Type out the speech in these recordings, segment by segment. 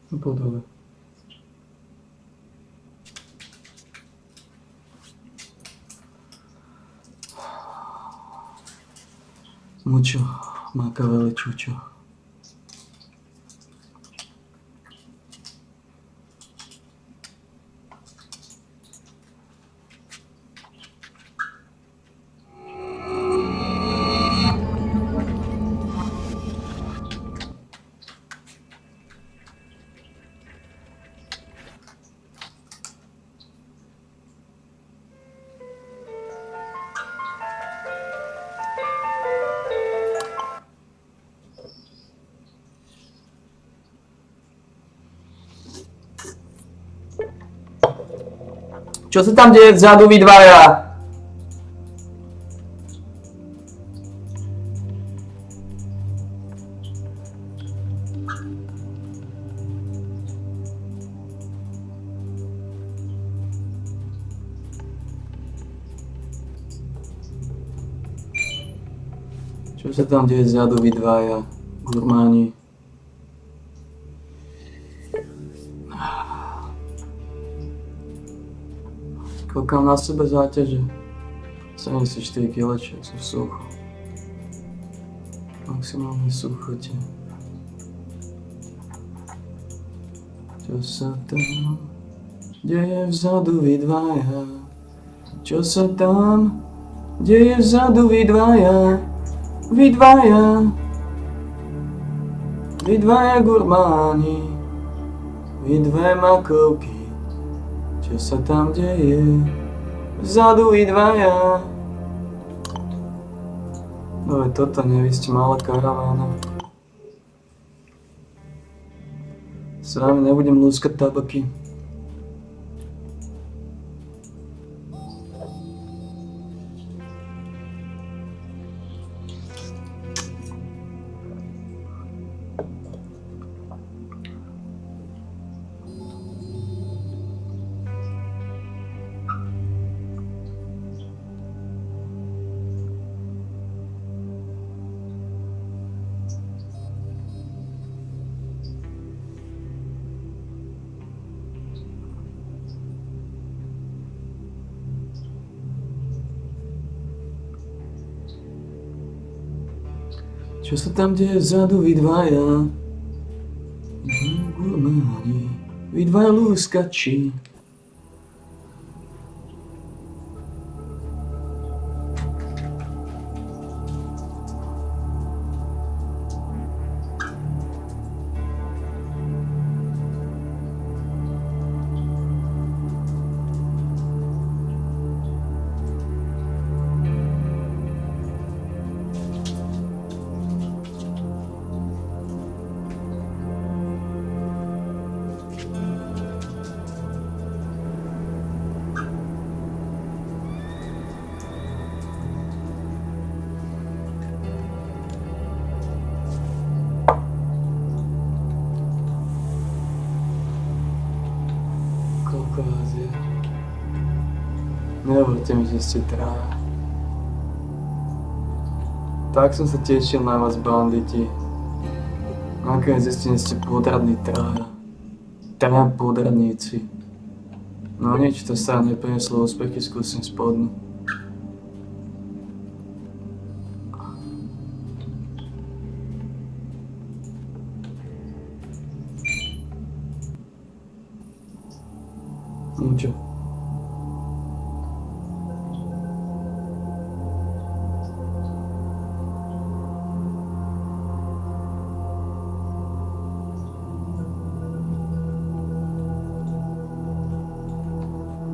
Po dole. Mucho, Machiavelli čučo. Čo sa tam deje vzadu, vy dvaja? Čo sa tam deje vzadu, vy dvaja, gurmáni? Koľkám na sebe záťaže? 74 kg, čo sú v suchu. Maximálne suchote. Čo sa tam deje vzadu, vy dvaja? Čo sa tam deje vzadu, vy dvaja? Vy dvaja? Vy dvaja gurmáni? Vy dve makovky? Čo sa tam deje? Vzadu vy dvaja. No je toto, nie, vy ste malá karavána. S vami nebudem lúskať tabaky. Čo sa tam deje vzadu, vy dvaja? Gurmáni, vy dvaja lúskači. Koľko vás je? Nehovorte mi, že ste traja. Tak som sa tešil na vás, banditi. Nakoniec zistím, že ste podradní traja. Traja podradníci. No nič, to sa neprineslo úspechy, skúsim spodnú. Mucho.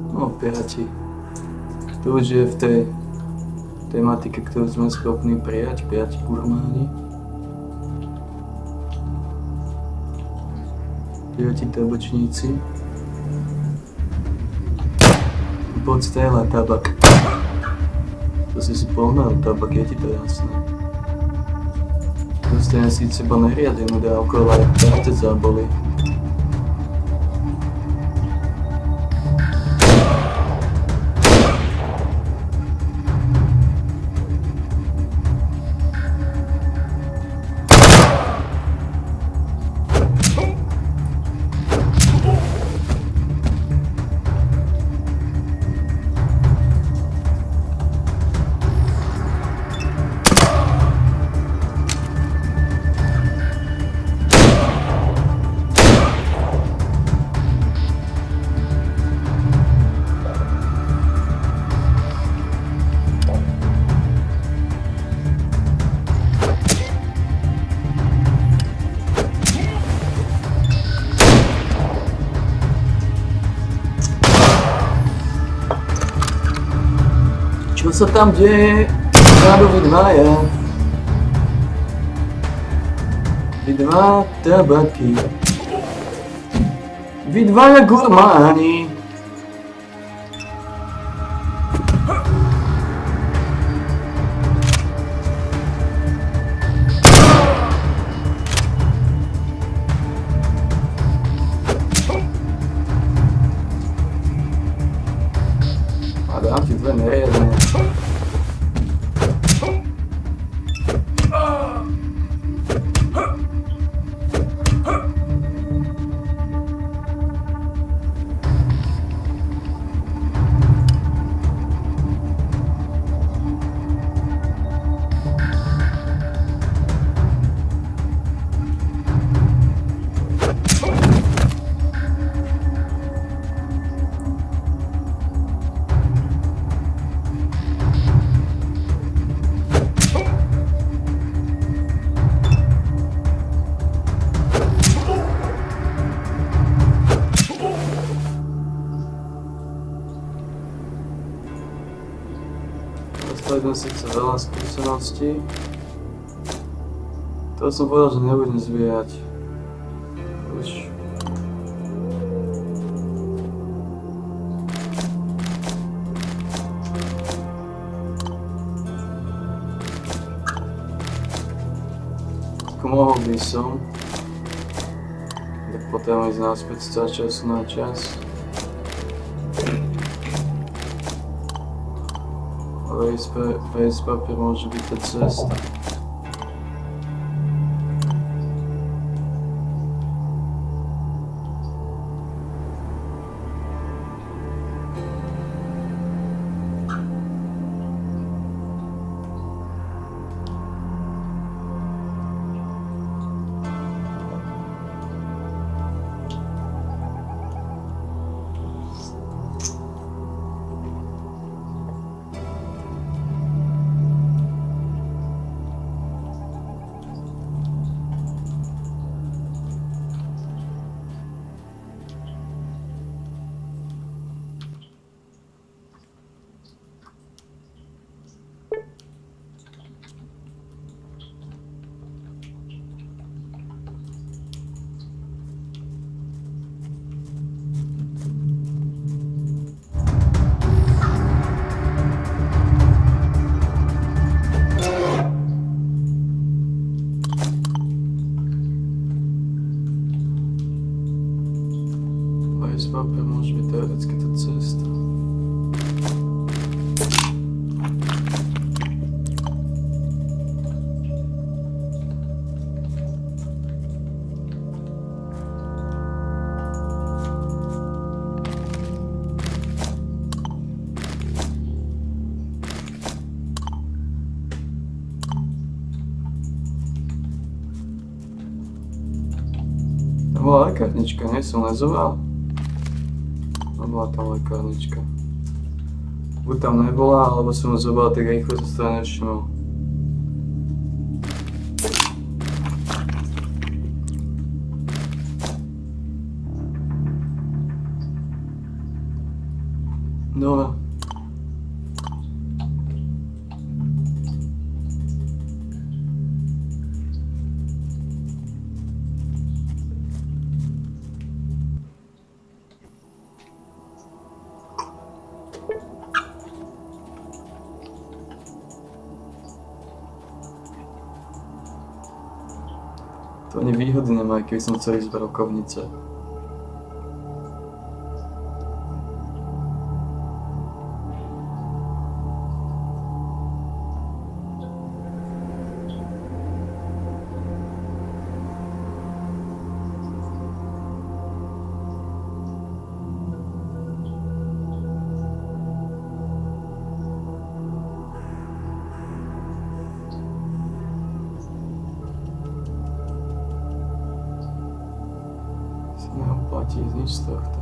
No, piati. To už je v tej tematike, ktorú sme schopní prijať, piati gurmáni. Piati tabačníci. Poď strieľať tabak. To si pohnal, tabak, je ti to jasné. Dostane si seba neriadenú dávku, ale aj ťa zaboli. sa tam deje? Vzadu vy dvaja. Vy dva tabaky. Vy dvaja gurmáni. A dám ti dve nejedné. Dostali sme síce veľa skúseností. To som povedal, že nebudem zvíjať. Už. Ako mohol by som. Tak potom ísť naspäť z času na čas. Face papier môže byť tá cesta. Face papier môže byť teoreticky tá cesta. To bola lekárnička, nie som lezoval? To bola tam lekárnička. Buď tam nebola, alebo som ho zobral tak rýchlo, sa to nevšimol. Dobre. To ani výhody nemá, keby som chcel ísť do rokovnice. Neoplatí nič z tohto.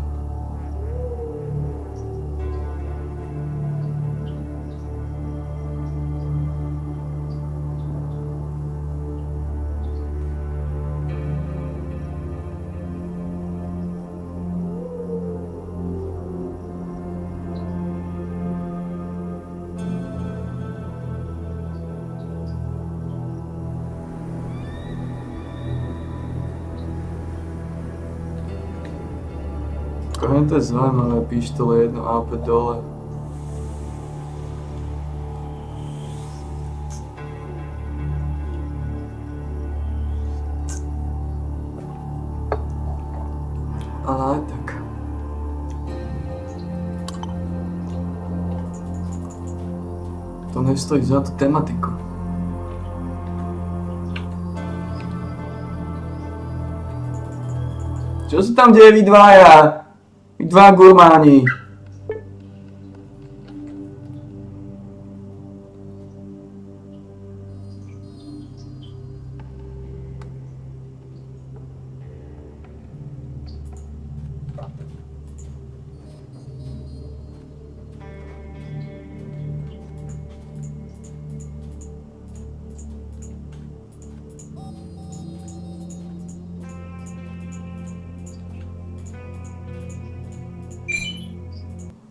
Skoro to je zaujímavé, pištole jedno a opäť dole. Ale aj tak. To nestojí za tú tematiku. Čo sa tam deje vy dvaja? Vy dva gurmáni.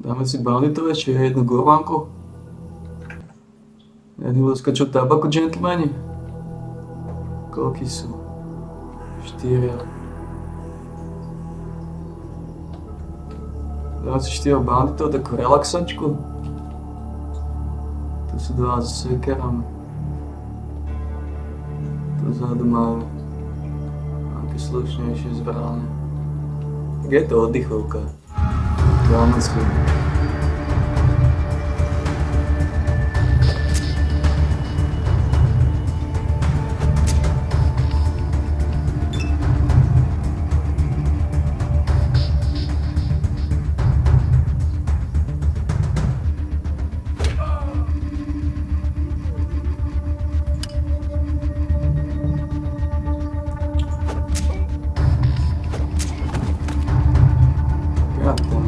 Dáme si banditové, či je jednu gurmánku? Jedný luskačov tabaku, džentlmeni? Koľký sú? 4. Dáme si 4 banditov, takú relaxačku. Tu sú 2 s sekerami. Tu vzadu máme nejaké slušnejšie zbrane. Tak je to oddychovka. Dáme si.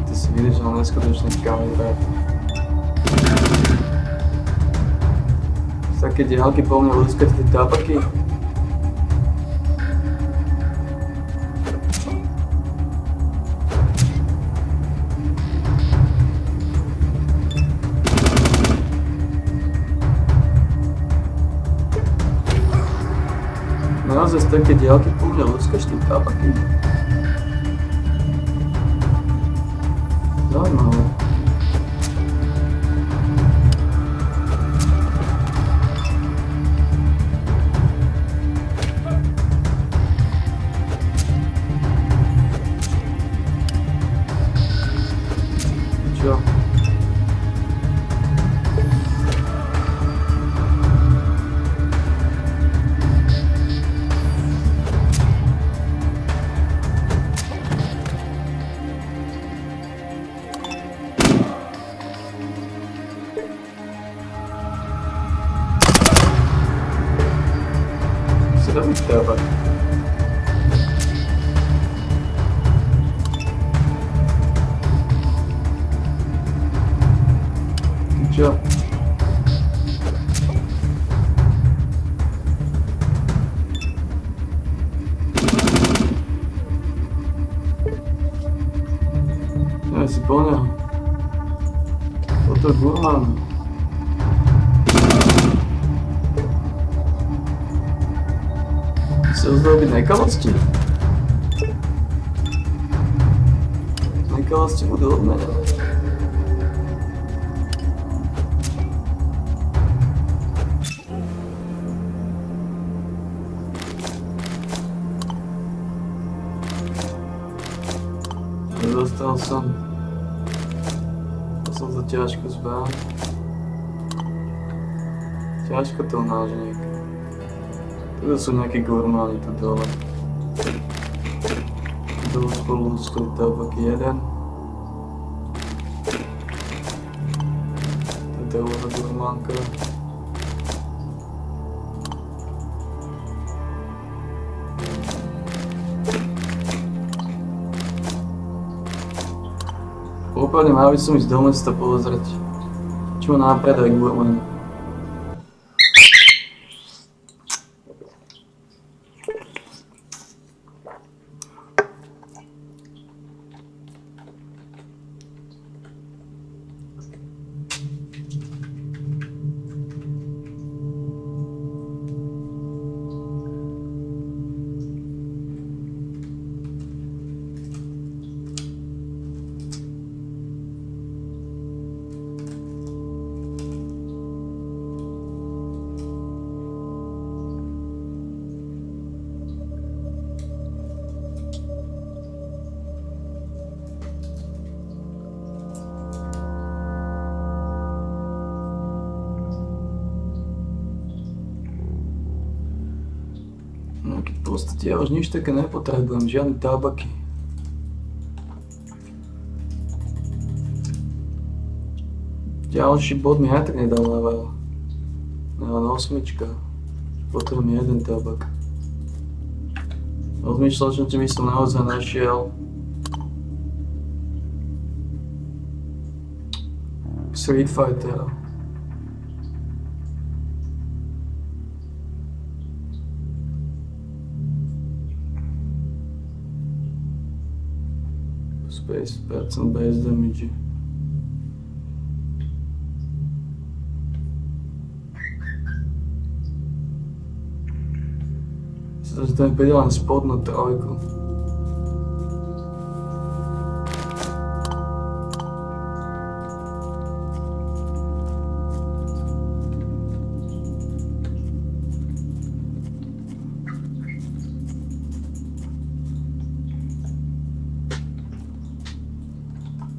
Ty si vydržal neskutočný kaliber. Z také diaľky po mne lúskať tie tabaky. Naozaj z také diaľky po mne lúskaš tie tabaky. Zaujímavé. Čo? Robiť tabak. Čo? Ja si poňal. Toto je gurmán. Chcel zrobiť nekalosti? Nekalosti budú odmenené. Nedostal som. To som to ťažko zbál. Ťažko to nážnik. Tu sú nejaké gurmáni tu dole. Dole spolu stojí tabak 1. Toto je úloha gurmánka. Úplne mal by som ísť do mesta pozrieť, čo má nápredaj gurmáni. Keď v podstate ja už nič také nepotrebujem, žiadne tabaky. Ďalší bod mi aj tak nedával. Len 8. Potrebujem jeden tabak. Rozmýšľal som, či by som naozaj našiel Street Fightera. Space percent base damage. Že to mi príde len spodnú trojku.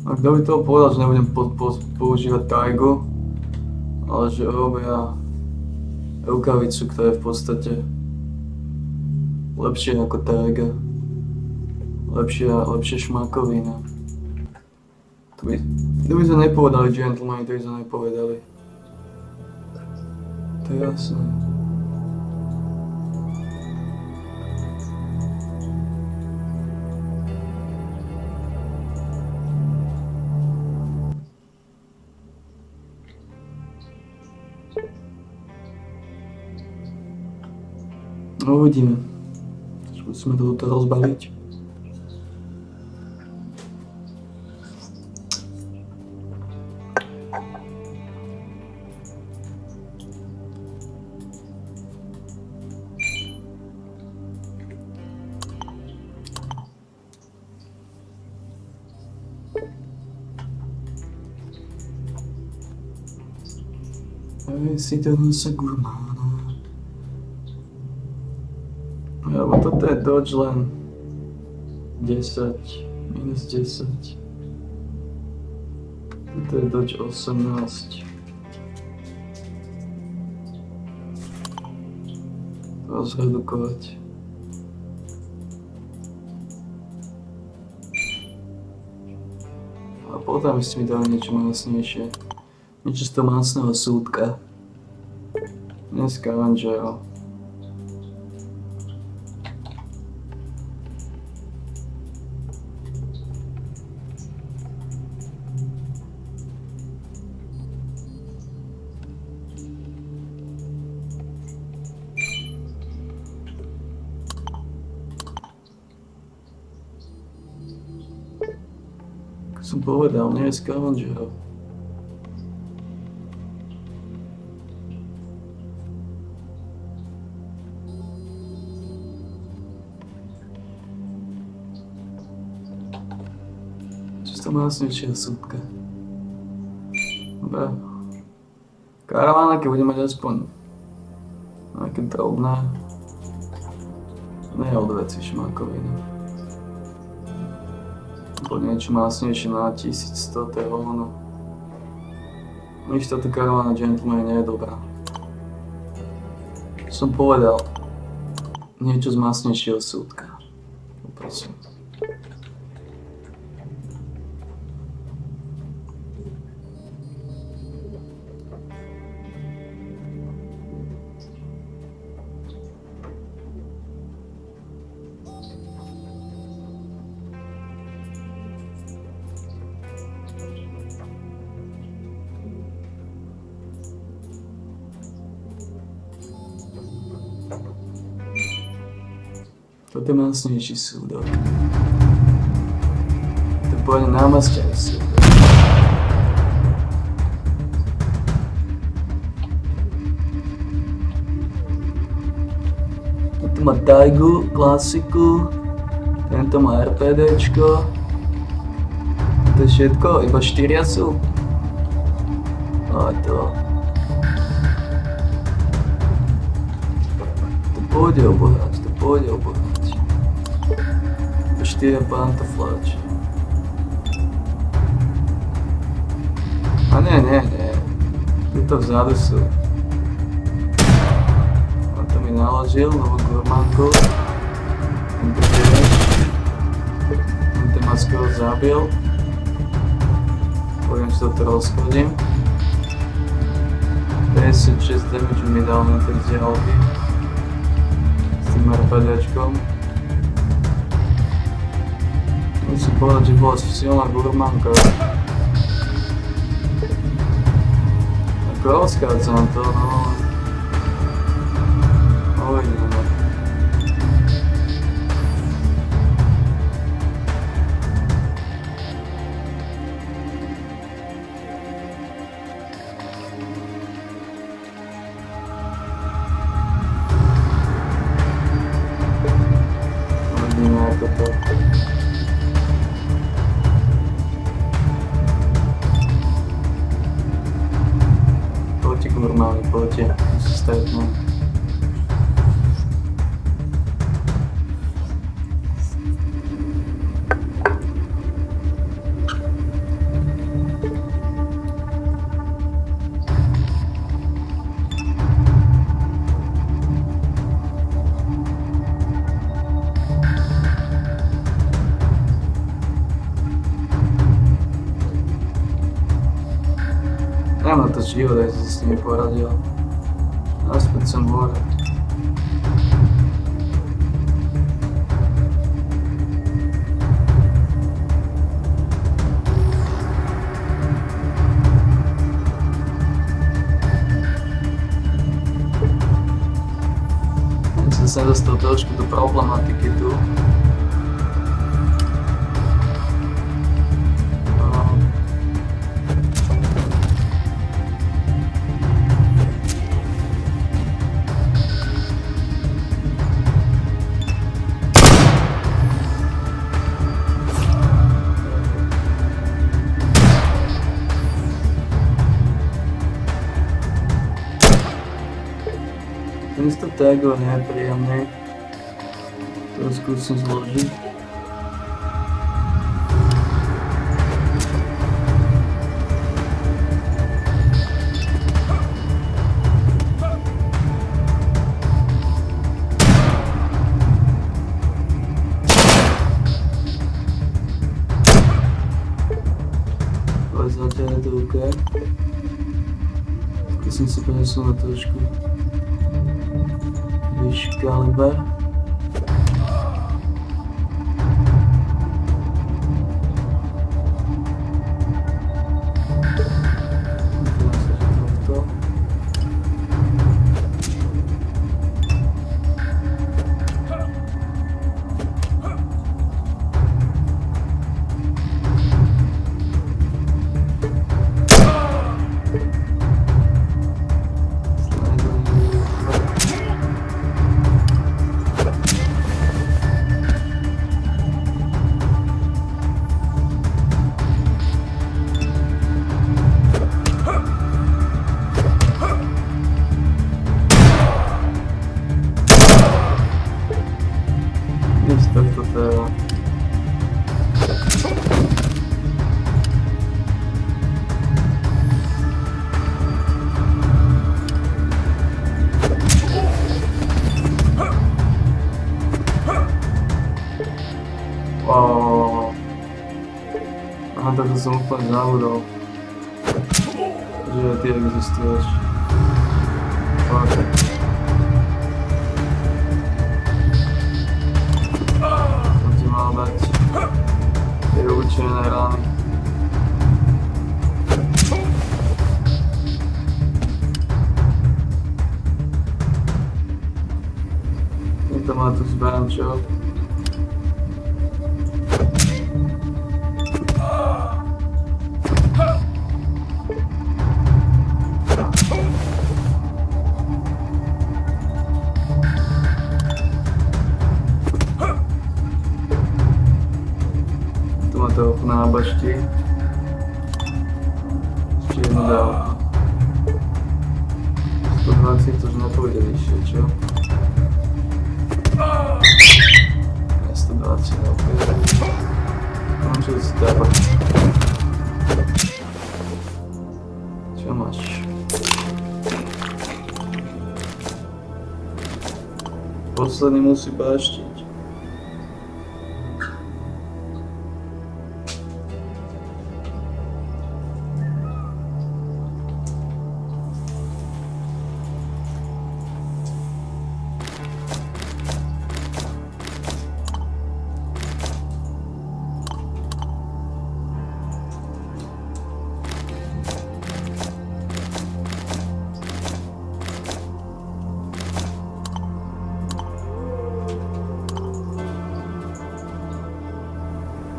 A kto by toho povedal, že nebudem používať tajgu, ale že robia rukavicu, ktorá je v podstate lepšie ako tajga. Lepšia šmakovina. To by sa nepovedali gentlemani, to by sa nepovedali. To je jasné. No uvidíme. Musíme to tuto rozbaliť. Si to nosa gurmána. Lebo toto je dodge len 10, minus 10. Toto je dodge 18. To zredukovať. A potom ste mi dali niečo masnejšie. Niečo z toho masného súdka. Dneska Angel. Som povedal, nie je scavenger. Čisto másnejšia súdka. Dobre. Karavána, keď bude mať aspoň nejaké drobné, neodveci šmakoviny. Alebo niečo másnejšie na 1100, to je hovno. Nič táto karavána gentleman nie je dobrá. Som povedal, niečo z másnejšieho súdka. Poprosím. Toto je másnejší súdok. To pôjde námasťavý súdok. Toto má tajgu, klasiku, tento má RPDčko. To je všetko, iba 4 sú. A to pôjde obohať, to pôjde obohať. 4 pantofláče. A nie. Tuto vzadu sú. On to mi naložil, novú gurmánu. gurmanku. Ten tu tiež. Ten ma skoro zabil. Poviem, že toto rozchodím. 56 damage mi dal na tej vzdialky. S tým RPDčkom. Musím povedať, že bola silná gurmanka. Ako rozkádzam to, no. Uvidíme. Uvidíme ako to. Poďte gurmáni, poďte. Musí stretnúť. Nemám na to život, aj som s nimi poradil. Naspäť som hore. Ja som sa dostal trošku do problematiky tu. Miesto tagu nie je príjemný. To skúsim zložiť. Ale zatiaľ je to OK. Skúsim si presunúť trošku vyšší kaliber. Takto teda. Aha, takto som úplne zabudol, že ty existuješ. Fakt. Dať tie určené rány. Niekto má tu zbám, čo? To na bašti. Ešte jednu dávku. 120 to už nepôjde vyššie, čo? 120 nepôjde. Končil si dáva. Čo máš? Posledný musí baštiť.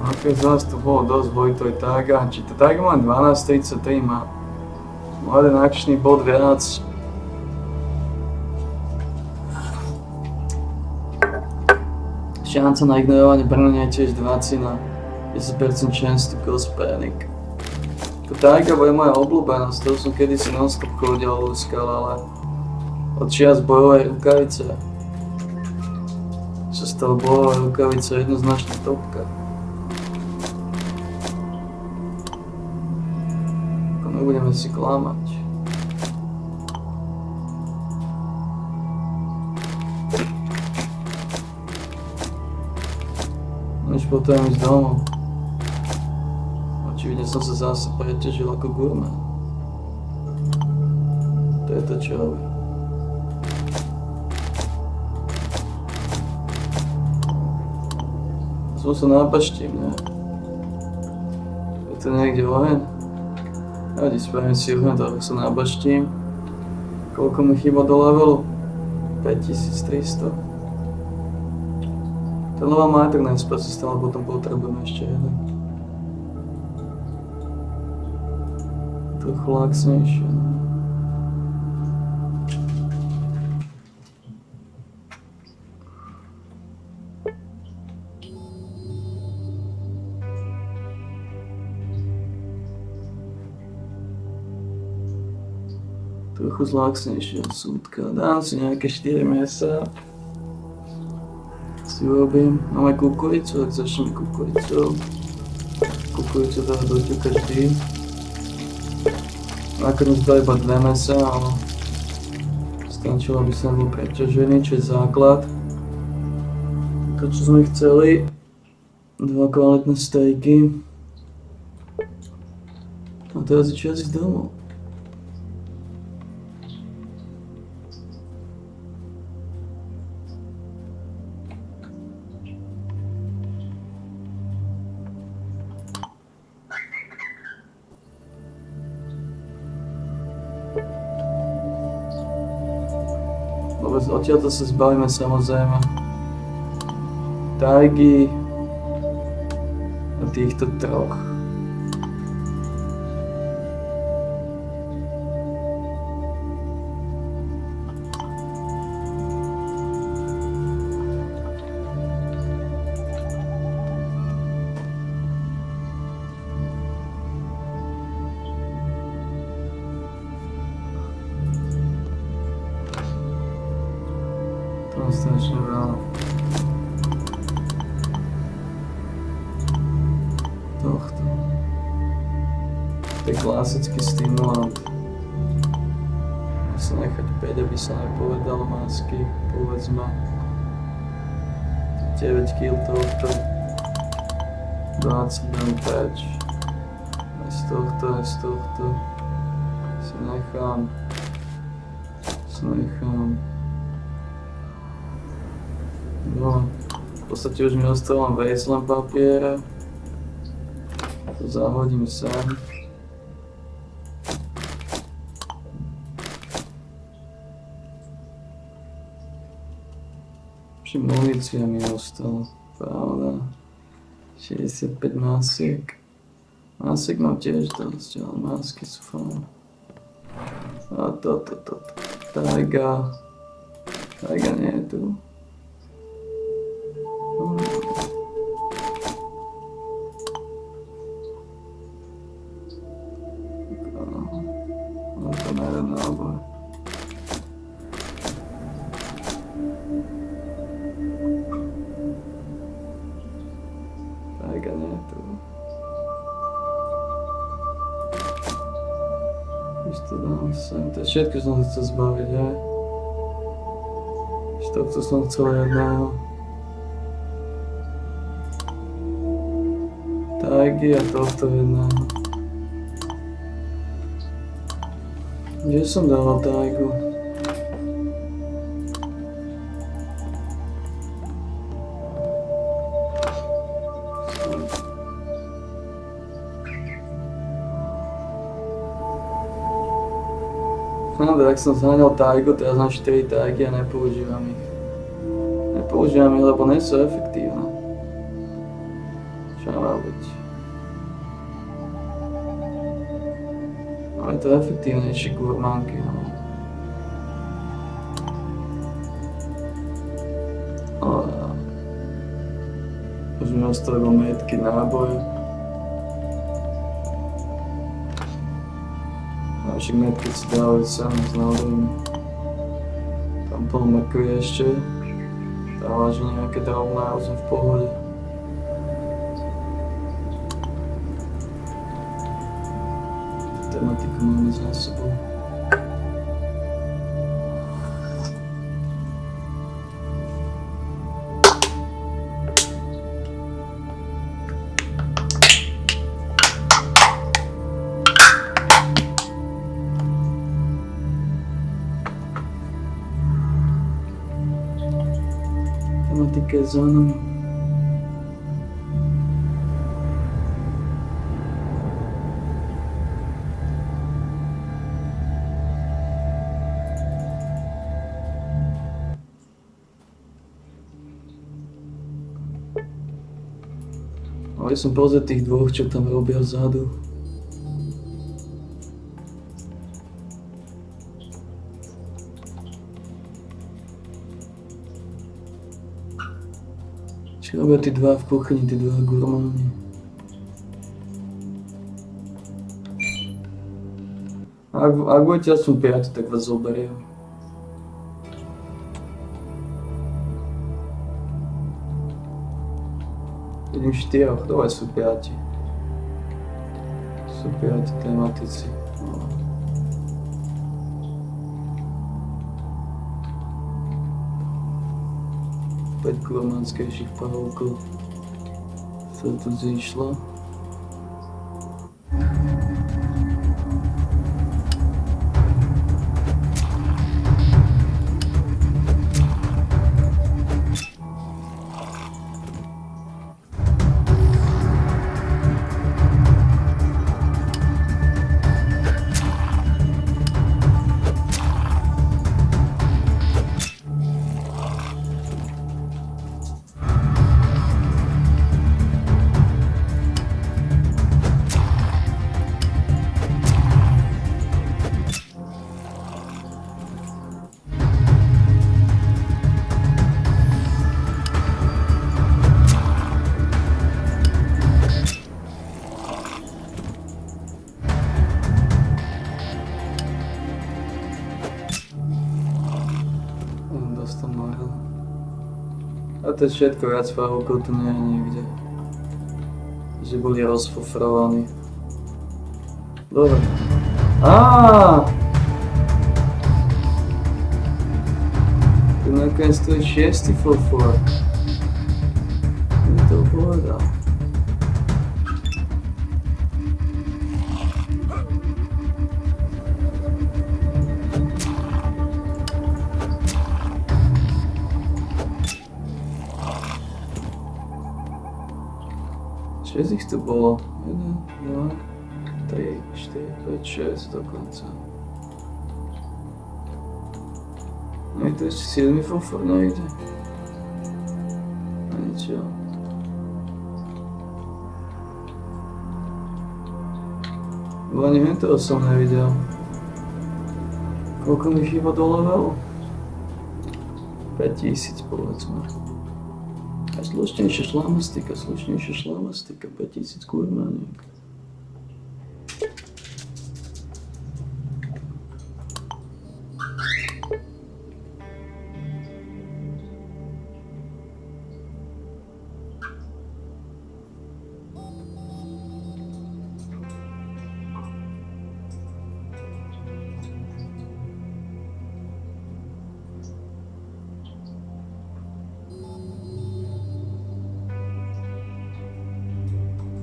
A keď zás to bolo dosť Vojtoj Taga, či to Taga má 12.33, má jeden akčný bod viac. Šanca na ignorovanie brnenia je tiež 20 na 10% chance to cause panic. To Taga bude moja obľúbená, z toho som kedysi non-stop chodil a lúskal, ale od čias bojovej rukavice sa stala bojová rukavica jednoznačne topka. Nebudeme si klamať. Než potom ísť domov. Očividne som sa zase preťažil ako gurmán. To je to, čo robí. Som sa napaštím, ne? Je to niekde oheň? Nevadí, spravím si uhnať, tak sa nabaštím. Koľko mi chýba do levelu? 5300. Ten level má aj tak najspať systém, ale potom potrebujem ešte jeden. Trochu laxnejšie. Trochu zlaxnejšieho súdka. Dám si nejaké 4 mesa. Si urobím. Máme kukuricu, tak začneme kukuricou. Kukuricu dá do ťuka vždy. Nakoniec dá iba 2 mesa, ale stačilo, aby som bol preťažený, čo je základ. To, čo sme chceli. 2 kvalitné stejky. A teraz je čas ísť domov. Odtiaľto sa zbavíme samozrejme Taigy a týchto troch. Strašne veľa. Tohto. To je klasický stimulant. Musím sa nechať 5, aby sa nepovedalo masky, povedzme. 9 kg tohto. 20 dám patch. Aj z tohto. Si nechám. No, v podstate už mi ostal len wasteland papiera. To zahodím sem. Ešte munícia mi ostala, pravda. 65 masiek. Masiek mám tiež dosť, ale masky sú fajn. A toto. Taiga nie je tu. No to nejde náboj. Taiga nie je tu. Už to dám sem. To je všetko, čo som sa chcel zbaviť, aj? Tohto som chcel jedného. Tajgy a tohto jedného. Kde som dával tajgu? No tak som zháňal tajgu, teraz mám 4 tajgy a nepoužívam ich. Nepoužívam ich, lebo nie sú efektívne. Čo má byť? Ale to efektívnejšie gurmánky, no. Už mi ostali metky náboje. Však metky si dávali sami s nábojmi. Tam plno mrkvy ešte. Dáva, že nejaké drobné a už som v pohode. Tematiku máme za sebou. Tematika je za nami. Ale som pozrel tých dvoch, čo tam robia vzadu. Čo robia tí dva v kuchyni, tí dva gurmáni? Ak budete aspoň 5, tak vás zoberiem. Vidím 4, dole sú 5. Sú 5 tematici. No. Päť gurmánskejších pahovkov sa tu zišlo. A to je všetko, viac pahovkov tu nie je nikde. Že boli rozfofrovaní. Dobre. Tu nakoniec tu je 6. fofor. Mi to povedal. Šesť ich tu bolo. 1, 2, 3, 4, 5, 6 dokonca. Nie, to ešte 7 fofor nejde. Niečo. Ani toho som nevidel. Koľko mi chýba do levelu? 5000 povedzme. A slušnejšia šlamastika, 5000 gurmániek.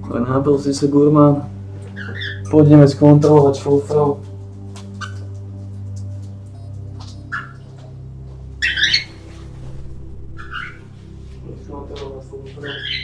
Ale nabil si sa, gurmán. Pôjdeme skontrolovať šofrov. Skontrolovať šofrov.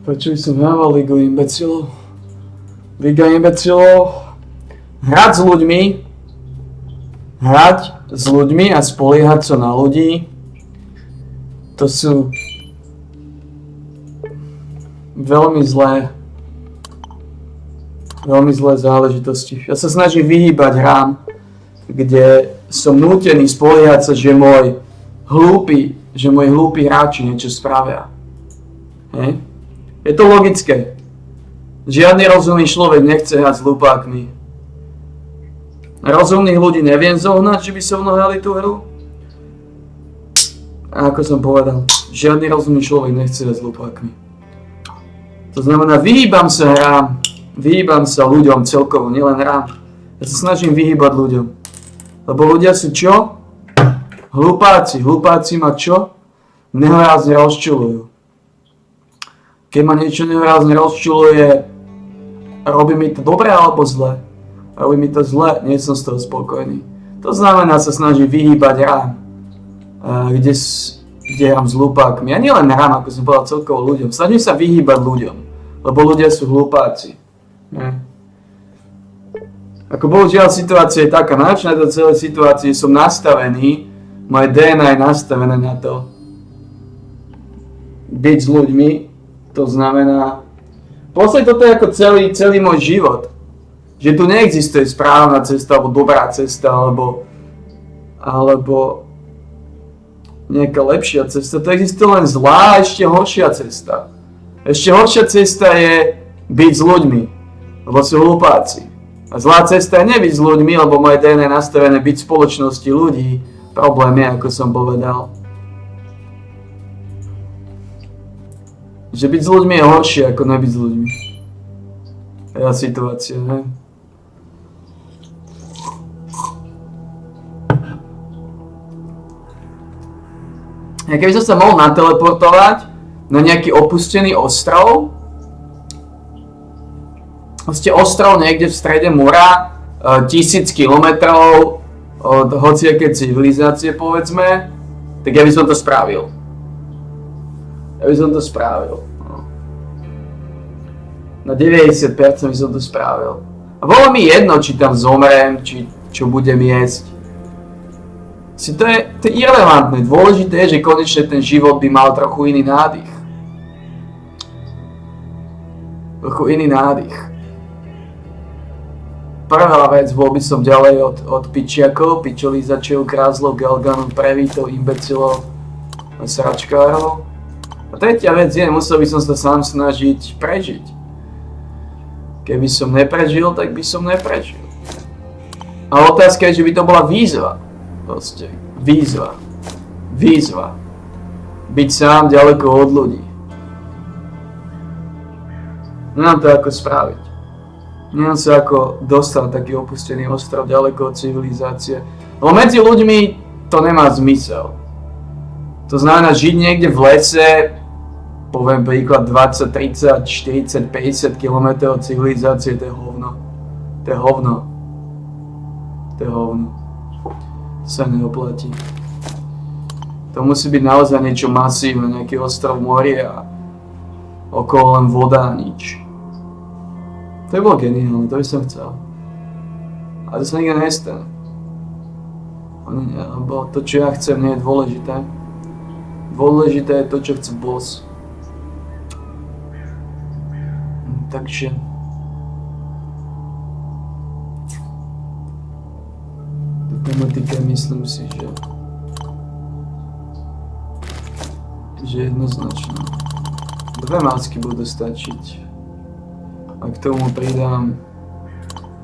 Prečo by som hrával Ligu imbecilov? Liga imbecilov. Hrať s ľuďmi a spoliehať sa na ľudí, to sú veľmi zlé záležitosti. Ja sa snažím vyhýbať hrám, kde som nútený spoliehať sa, že moji hlúpi hráči niečo spravia. Hej? Je to logické. Žiadny rozumný človek nechce hrať s hlupákmi. Rozumných ľudí neviem zohnať, že by so mnou hrali tú hru. A ako som povedal, žiadny rozumný človek nechce hrať s hlupákmi. To znamená, vyhýbam sa hrám, vyhýbam sa ľuďom celkovo, nielen hrám. Ja sa snažím vyhýbať ľuďom. Lebo ľudia sú čo? Hlupáci. Hlupáci ma čo? Nehorázne rozčuľujú. Keď ma niečo nehorázne rozčuľuje, robí mi to dobre alebo zle? Robí mi to zle, nie som z toho spokojný. To znamená, sa snažím vyhýbať hrám, kde hrám s hlupákmi. A nielen hrám, ako som povedal celkovo ľuďom. Snažím sa vyhýbať ľuďom, lebo ľudia sú hlupáci. Ako bohužiaľ situácia je taká, najlepšie na to celej situácii som nastavený, moje DNA je nastavené na to byť s ľuďmi, to znamená, vlastne toto je ako celý môj život, že tu neexistuje správna cesta, alebo dobrá cesta, alebo nejaká lepšia cesta, to existuje len zlá a ešte horšia cesta. Ešte horšia cesta je byť s ľuďmi, lebo sú hlupáci. A zlá cesta je nebyť s ľuďmi, lebo moje DNA je nastavené byť v spoločnosti ľudí. Problém je, ako som povedal, že byť s ľuďmi je horšie, ako nebyť s ľuďmi. To je situácia, ne? Ja keby som sa mohol nateleportovať na nejaký opustený ostrov, Proste ostrov niekde v strede mora, 1000 kilometrov od hociakej civilizácie, povedzme, tak ja by som to spravil. Na 90% by som to spravil. A bolo mi jedno, či tam zomrem, či čo budem jesť. To je irelevantné. Dôležité je, že konečne ten život by mal trochu iný nádych. Prvá vec, bol by som ďalej od pičiakov, pičolízačov, krázlov, galganov, prevítov, imbecilov a sračkárov. A tretia vec je, musel by som sa sám snažiť prežiť. Keby som neprežil, tak by som neprežil. A otázka je, že by to bola výzva. Proste, výzva. Byť sám ďaleko od ľudí. Nemám to ako spraviť. Neviem sa ako dostať taký opustený ostrov ďaleko od civilizácie. Lebo medzi ľuďmi to nemá zmysel. To znamená žiť niekde v lese, poviem príklad 20, 30, 40, 50 km od civilizácie, to je hovno. To sa neoplatí. To musí byť naozaj niečo masívne, nejaký ostrov moria a okolo len voda a nič. To by bolo geniálne, to by som chcel. Ale to sa nikdy nestane. Lebo to, čo ja chcem, nie je dôležité. Dôležité je to, čo chce boss. Takže... do tematika myslím si, že jednoznačne. 2 masky budú stačiť. A k tomu pridám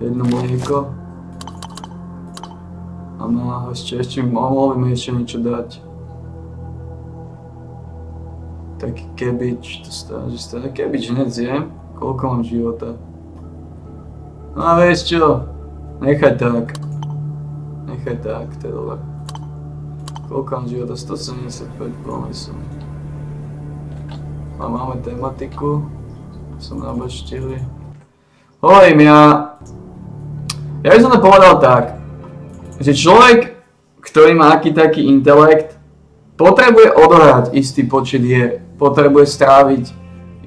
jedno mlieko. A ešte mohol by mi ešte niečo dať. Taký kebič, to stále kebič hneď zjem. Koľko mám života? No a vieš čo? Nechaj tak, to je dobré. Koľko mám života? 175, plný som. A máme tematiku. Som nabaštili. Hovorím, ja by som to povedal tak, že človek, ktorý má aký taký intelekt, potrebuje odohrať istý počet hier, potrebuje stráviť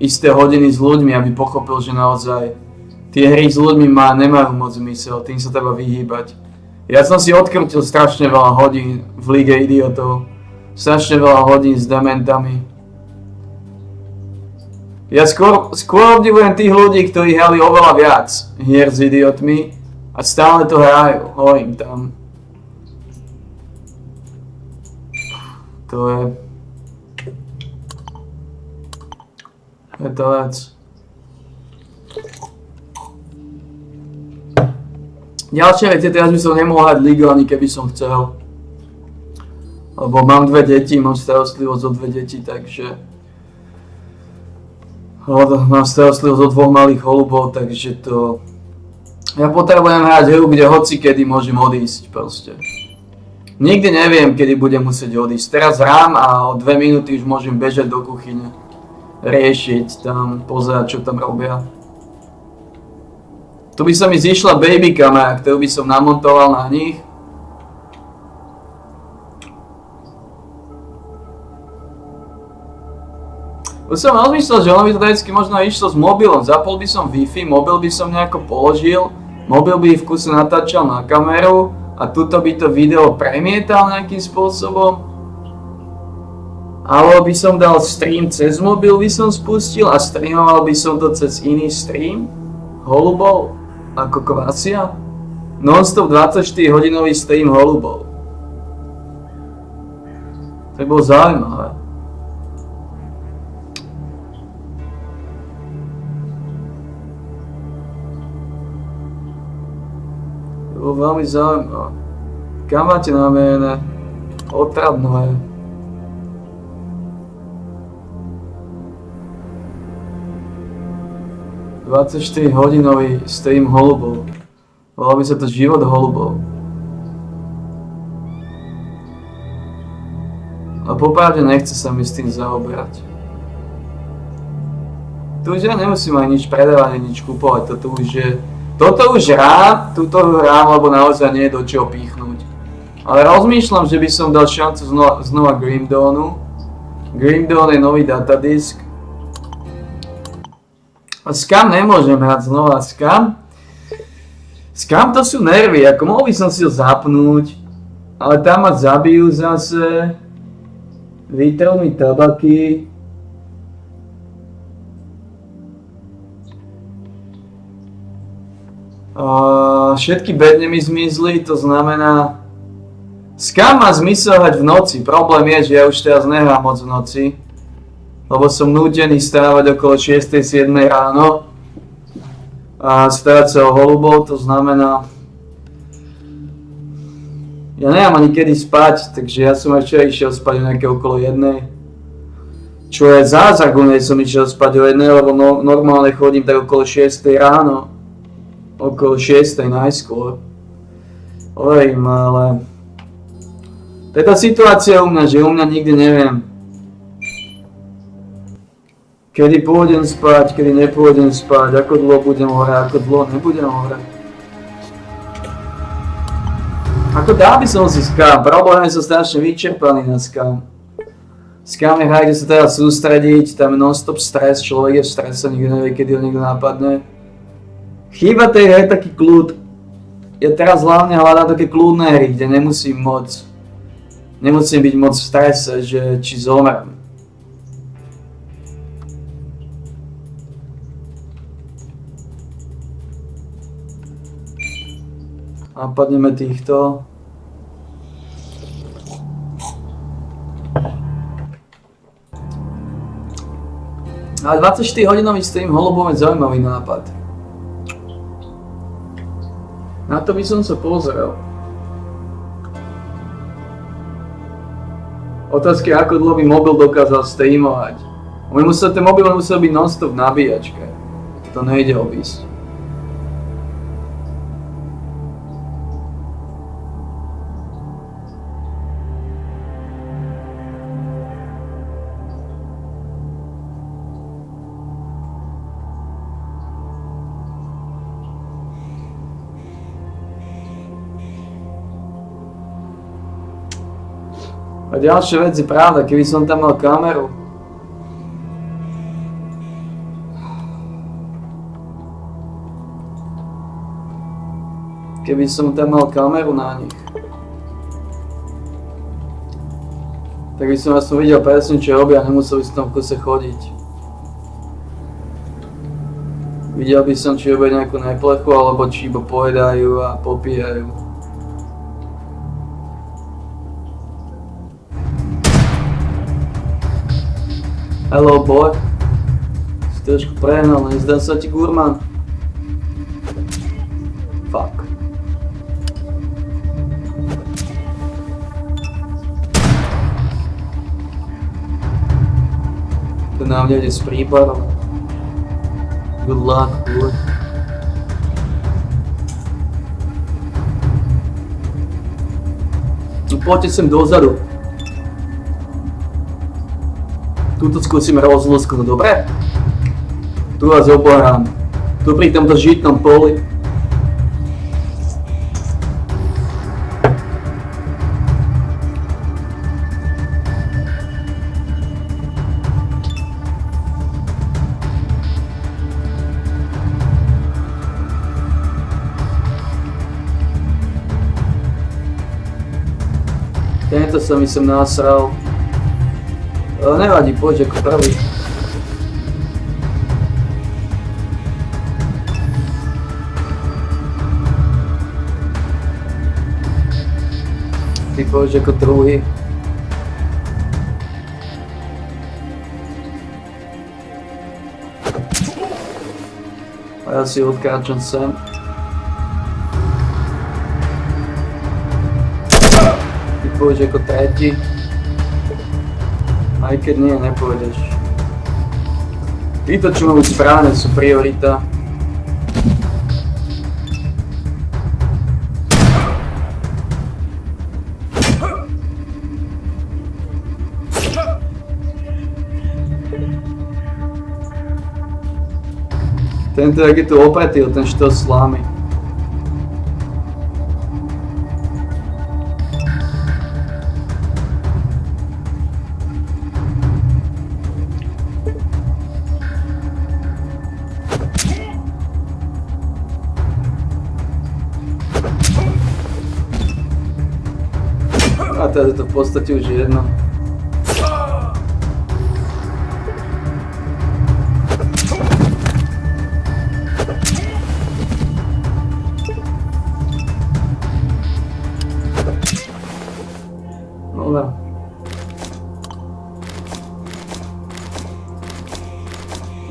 isté hodiny s ľuďmi, aby pochopil, že naozaj tie hry s ľuďmi nemajú moc zmysel, tým sa treba vyhýbať. Ja som si odkrútil strašne veľa hodín v Lige idiotov, strašne veľa hodín s dementami. Ja skôr obdivujem tých ľudí, ktorí hrali oveľa viac hier s idiotmi a stále to hrajú, hovorím tam. To je to vec. Ďalšia vec je, teraz by som nemohol hrať Ligu ani keby som chcel. Lebo mám 2 deti, mám starostlivosť o 2 deti, takže... Mám starostlivosť o 2 malých holubov, takže to... Ja potrebujem hrať hru, kde hoci kedy môžem odísť proste. Nikdy neviem, kedy budem musieť odísť. Teraz hrám a o 2 minúty už môžem bežať do kuchyne. Riešiť tam, pozerať, čo tam robia. Tu by som mi zišla baby kamera, ktorú by som namontoval na nich. Už som rozmyslel, že ono by to vždycky možno išlo s mobilom. Zapol by som Wi-Fi, mobil by som nejako položil, mobil by v kuse natáčal na kameru a tuto by to video premietal nejakým spôsobom. Alebo by som dal stream cez mobil, by som spustil a streamoval by som to cez iný stream holubov, ako kvasia. Non-stop 24-hodinový stream holubov. To by bolo zaujímavé. To bolo veľmi zaujímavé. Kam máte namierené? Otravné. 24-hodinový stream holubov. Volá by sa to život holubov. A popravde nechce sa mi s tým zaoberať. Tu už ja nemusím ani nič predávať, ani nič kupovať. Toto už hrám, túto hrám, lebo naozaj nie je do čoho pichnúť. Ale rozmýšľam, že by som dal šancu znova Grim Dawnu. Grim Dawn je nový datadisk. A Scam nemôžem hrať znova, Scam to sú nervy, ako mohol by som si ho zapnúť, ale tam ma zabijú zase, vytrel mi tabaky. Všetky bedne mi zmizli, to znamená, Scam má zmysel hrať v noci, problém je, že ja už teraz nehrám moc v noci. Lebo som nútený stávať okolo 6-7 ráno a starať sa o holubov, to znamená... Ja nemám ani kedy spať, takže ja som aj včera išiel spať o nejaké okolo 1. Čo je zázrak, u nej som išiel spať o 1, lebo normálne chodím tak okolo 6 ráno. Okolo 6 najskôr. Hovorím, ale... To je tá situácia u mňa, že u mňa nikdy neviem. Kedy pôjdem spať, kedy nepôjdem spať, ako dlho budem hrať, ako dlho nebudem hrať. Ako dá by som si Scam, problém je, som strašne vyčerpaný na Scam. Scam je hra, kde sa treba sústrediť, tam je non-stop stres, človek je v strese, nikto nevie, kedy ho niekto napadne. Chýba tej hry taký kľud. Ja teraz hlavne hľadám také kľudné hry, kde nemusím byť moc v strese, že či zomrem. Napadneme týchto. Ale 24-hodinový stream holubov je zaujímavý nápad. Na to by som sa pozrel. Otázka je, ako dlho by mobil dokázal streamovať. Ten mobil musel byť non-stop nabíjačke. To nejde obísť. A ďalšia vec je pravda, keby som tam mal kameru, Keby som tam mal kameru na nich, tak by som vlastne videl presne, čo robia a nemusel by som tam v kuse chodiť. Videl by som, či robia nejakú neplechu, alebo či iba pojedajú a popíjajú. Hello boy. Si trošku prehnal, nezdá sa ti gurman? Fuck. To nám nejde s prípadom. Good luck, boy. No poďte sem dozadu. Tuto skúsime rozlusknúť, dobre? Tu vás oborám. Tu pri tomto žitnom poli. Tento sa mi sem nasral. Ale nevadí, poď ako prvý. Ty poď ako druhý. A ja si odkáčam sem. Pôjdeš ako tretí. Aj keď nie, nepôjdeš. Títo, čo majú zbrané, sú priorita. Tento, jak je tu opetil, ten štos slámy. A teda to v podstate už jedno. Dobre.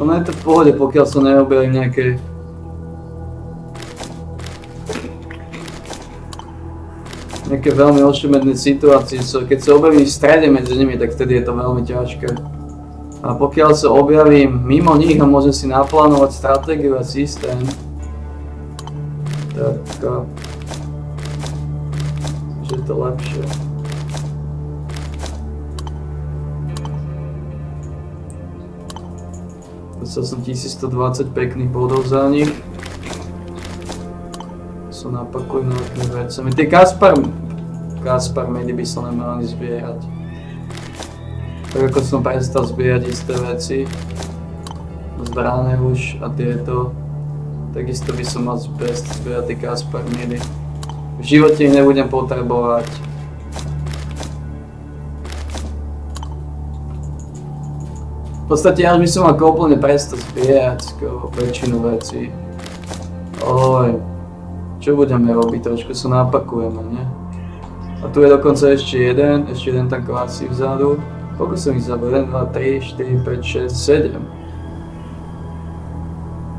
Ono je to v pohode, pokiaľ sa neobjavím nejaké veľmi ošemetné situácie, keď sa objavím v strede medzi nimi, tak vtedy je to veľmi ťažké. A pokiaľ sa objavím mimo nich a môžem si naplánovať stratégiu a systém, tak že je to lepšie. Dostal som 1120 pekných bodov za nich. Napakujem novými vecami. Tie Kaspar medy by sa nemali zbierať. Tak ako som prestal zbierať isté veci, zbrané už a tieto, takisto by som mal zbierať tie Kaspar medy. V živote ich nebudem potrebovať. V podstate až by som mal úplne prestať zbierať väčšinu vecí. Čo budeme robiť? Trošku sa napakujeme, nie? A tu je dokonca ešte jeden tam klasí vzadu. Koľko som ich zabil? 1, 2, 3, 4, 5, 6, 7.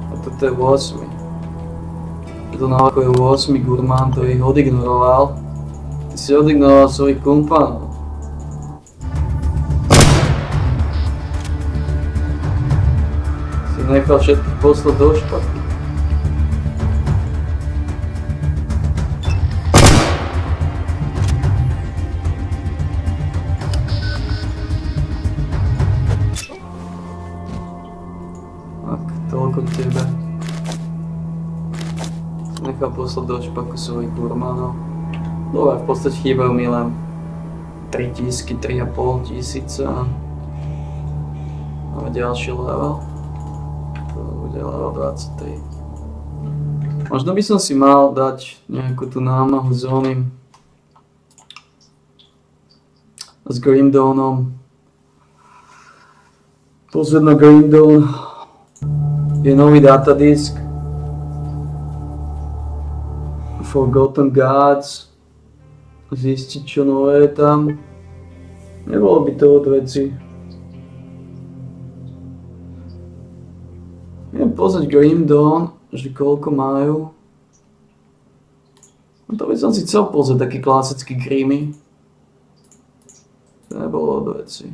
A toto je 8. To naľako je 8 gurmán, to ich odignoroval. Ty si odignoroval svojich kumpanov. Si nechal všetkých poslať do špaky. Toľko k tebe. Som nechal poslať do špaku svojich gurmánov. Dobre, v podstate chýbajú mi len 3 500 tisíca. Máme ďalší level. To bude level 23. Možno by som si mal dať nejakú tú námahu s oným. S Green Dawnom. Pozrieť na Green Dawn. Je nový datadisk. Forgotten Gods. Zistiť, čo nové je tam. Nebolo by to od veci. Idem pozrieť Green Dawn, že koľko majú. No to by som si chcel pozrieť, taký klasický Grimmy. To nebolo od veci.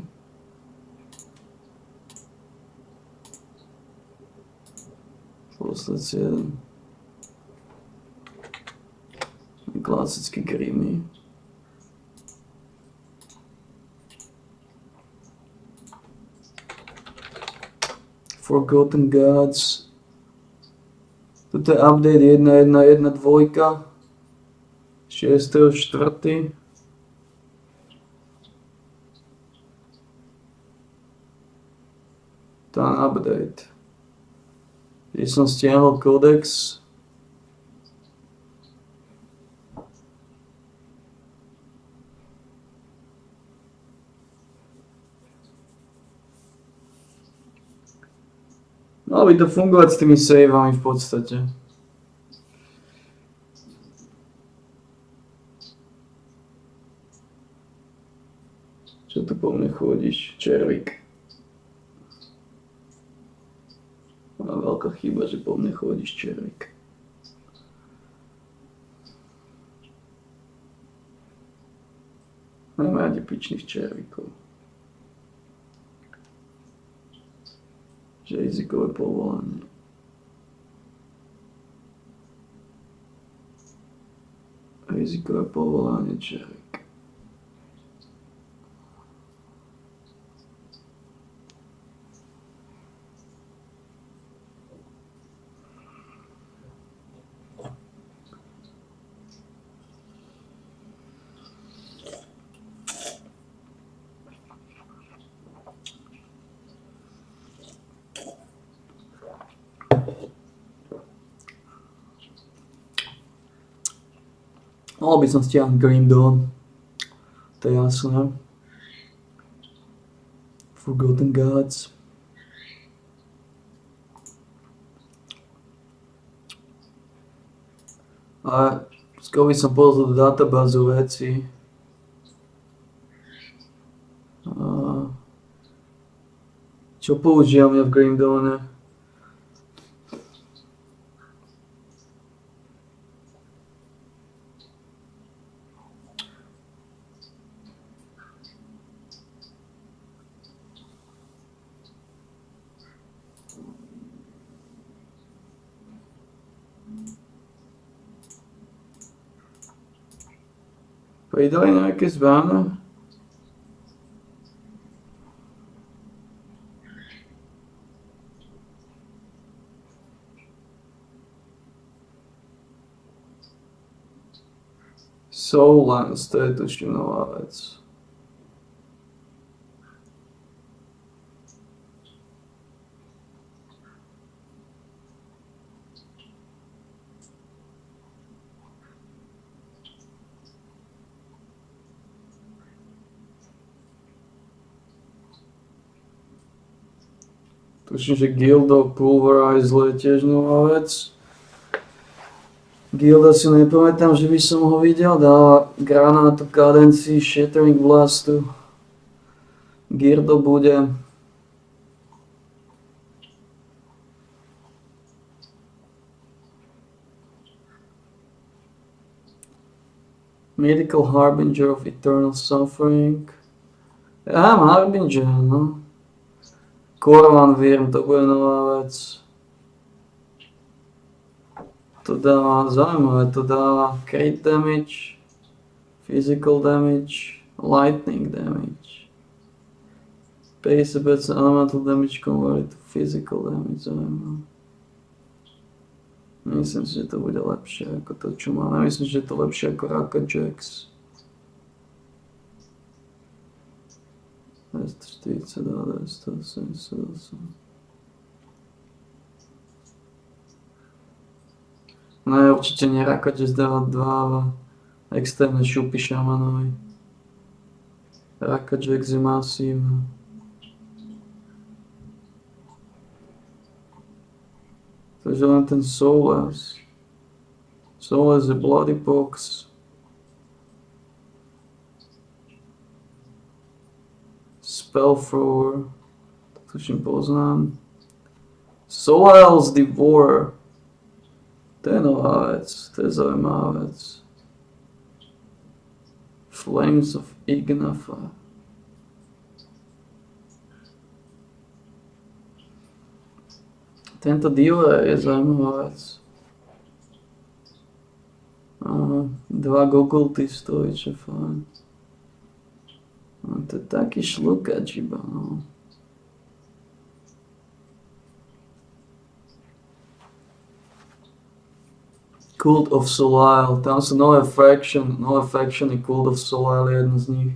Posled si jeden. Klasický Grimmy. Forgotten Gods. Toto je update 1.1.1.2. 6.4. Ten update. Kde som stiahol kodex. Malo by to fungovať s tými saveami v podstate. Čo tu po mne chodíš, červík? Veľká chyba, že po mne chodíš, červík. Mám rádi pičných červíkov. Že jazykové povolanie. Jazykové povolanie, červík. Mohol by som stiahnuť Green Dawn. To je jasné. Forgotten Gods. A skôr by som pozrel do databázu veci. Čo používam ja v Green Dawne? Pridali nejaké zváne? Soulance, to je tuším nová vec. Tuším, že Guild of Pulverize je tiež nová vec. Guilda si nepamätám, že by som ho videl, dáva granátu kadencii, Shattering Blastu. Girdo bude. Medical Harbinger of Eternal Suffering. Ja mám Harbinger, no. Korvan Virm, to bude nová vec. To dáva zaujímavé, to dáva crit damage, physical damage, lightning damage. 50% elemental damage converted to physical damage, zaujímavé. Myslím si, že to bude lepšie ako to, čo máme. Myslím, že je to lepšie ako Raka Jax. 242, 278. Ne, určite nie Rakač dáva extrémne šupy šamanovi. Rakač je masívna. Takže len ten Soulless. Soulless je Bloody Box. Spellthrower. To tuším poznám. Soulless Devourer. To je nová vec, to je zaujímavá vec. Flames of Ignafa. Tento dealer je zaujímavá vec. Dva Gogultistov, čo fajn. To je taký šlukač iba, no. Cult of Soleil, tam sú nové factiony, Cult of Soleil je jedno z nich.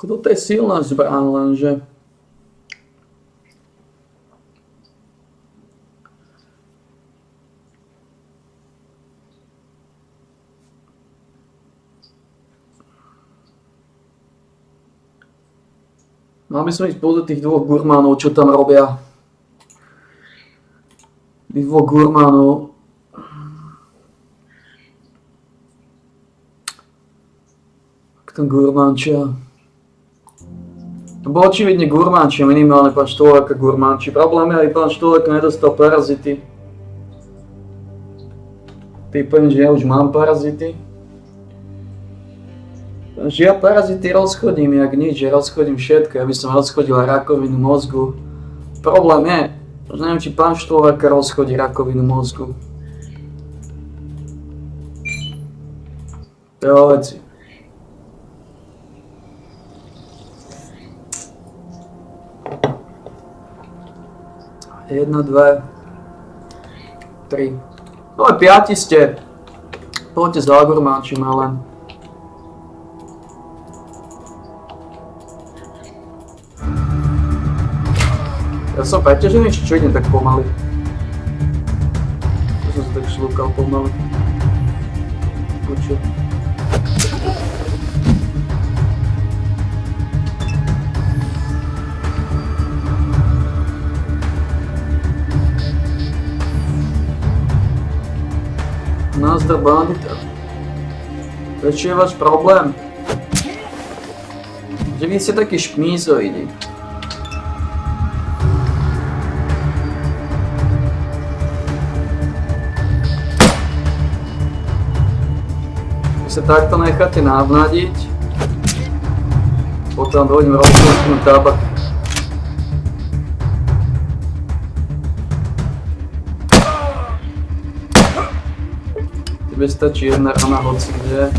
Toto je silná zbraň, lenže mal by som ísť pozrieť tých dvoch gurmánov, čo tam robia. Tých dvoch gurmánov. Ak tam gurmánčia. To bol očividne gurmánčia, minimálne pán Štolaka gurmánči. Problém je, aj pán Štolaka nedostal parazity. Typujem, že ja už mám parazity. Že ja parazity rozchodím, jak nič, ja rozchodím všetko, ja by som rozchodil rakovinu mozgu. Problém je, že neviem, či pán Štolaka rozchodí rakovinu mozgu. To je o veci. Jedno, dve, tri. No aj 5 ste. Poďte za gurmánčim, ale... Ja som preťažený, či čo idem tak pomaly? Ja som sa tak šlúkal pomaly. Počuť. Nazdar bandita. Prečo je váš problém? Že vy ste takí šmízoidi. Vy sa takto necháte navnadiť. Potom dojdem rozpustnúť tabak. Tebe stačí jedna rana hoci kde.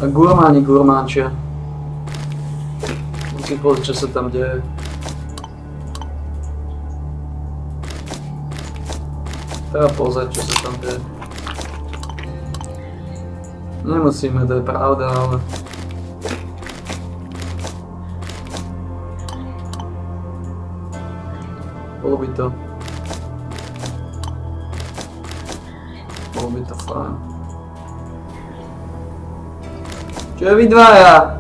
A gurmánčia. Musím pozrieť, čo sa tam deje. Treba pozrieť, čo sa tam deje. Nemusíme, to je pravda, ale... Bolo by to fajn. Čo je vy dvaja?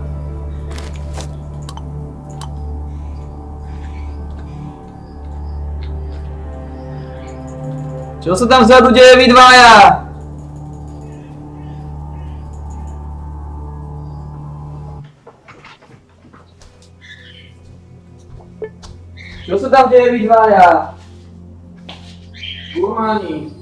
Čo sa tam vzadu deje, vy dvaja? Čo sa tam deje, vy dvaja? Gurmáni.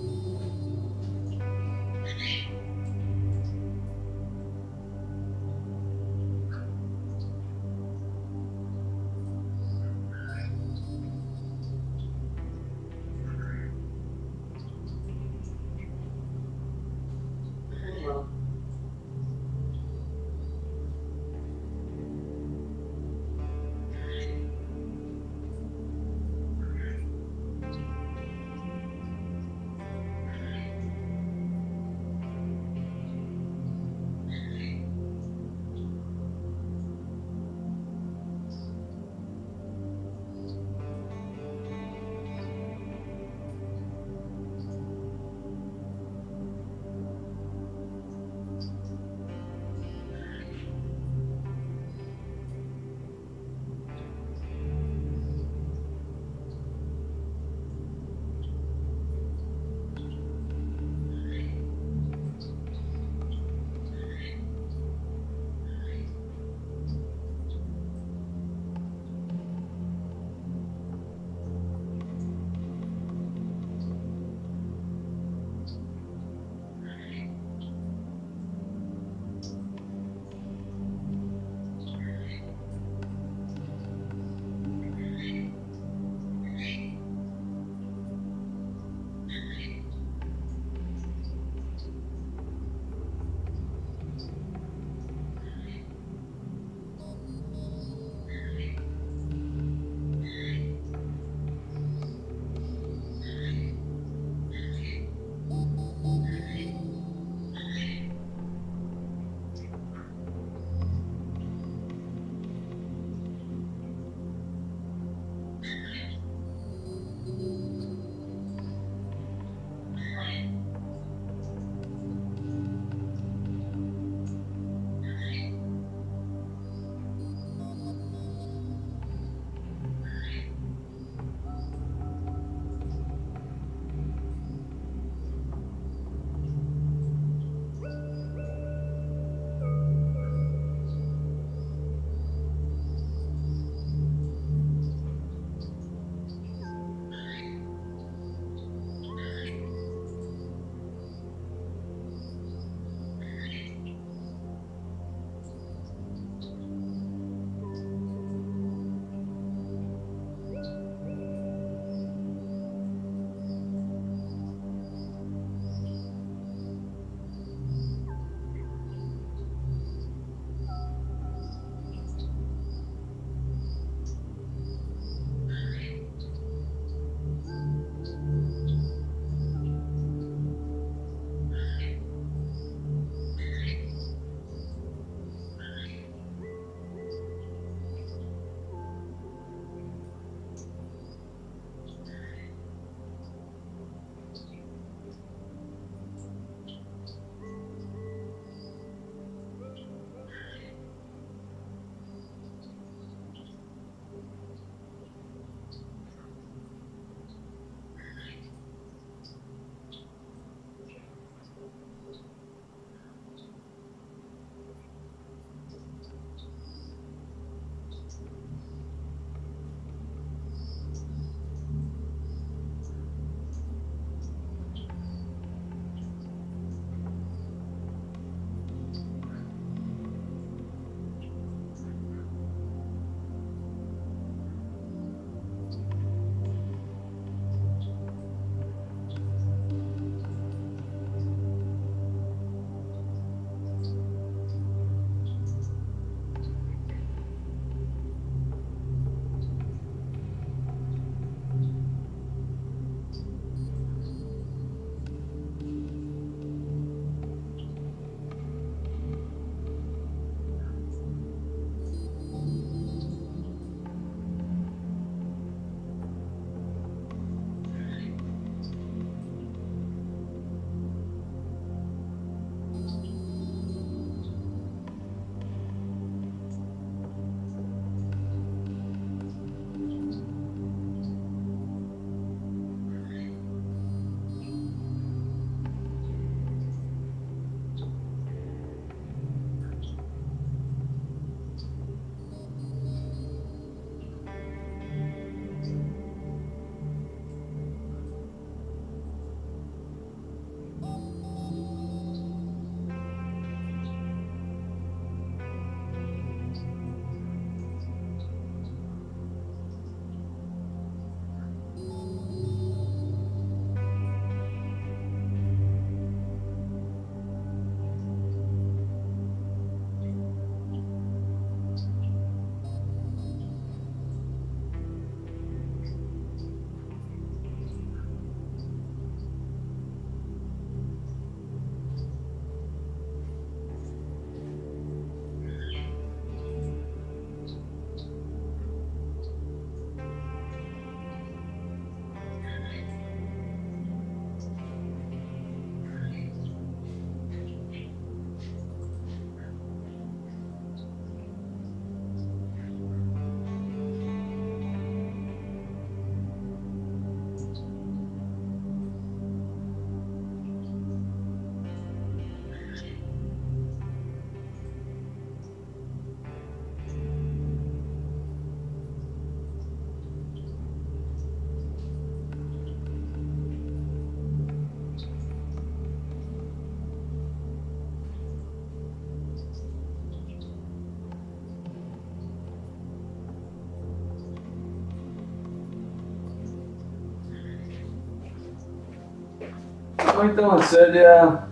Oni tam len sedia,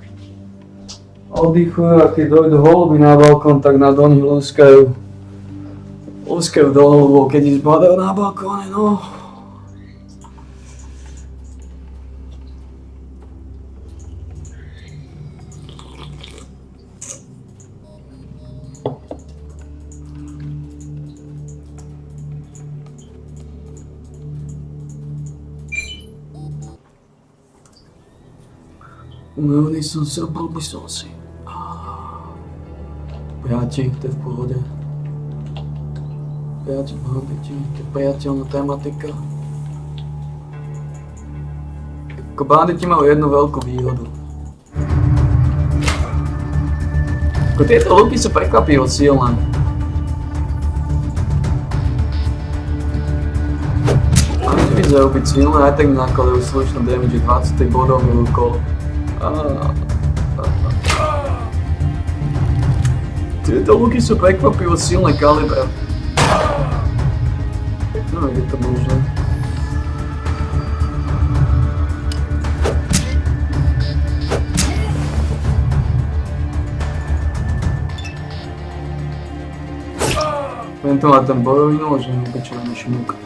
oddychujú a keď dojdu holuby na balkón, tak na do nich lúskajú. Lúskajú do holubov, keď ich zbadajú na balkóne, no. Unavený som si, obal by som si. Priati, to je v pohode. Priati, banditi, to je priateľná tematika. Ako banditi majú jednu veľkú výhodu. Ako tieto luky sú prekvapivo silné. Ani nevyzerajú byť silné, aj tak nakladajú slušnú damage 20 bodov rukou. Tieto luky sú prekvapivo silné kalibre. No, je to možné. Tento má ten bojový nož, že neobyčajný šmuk.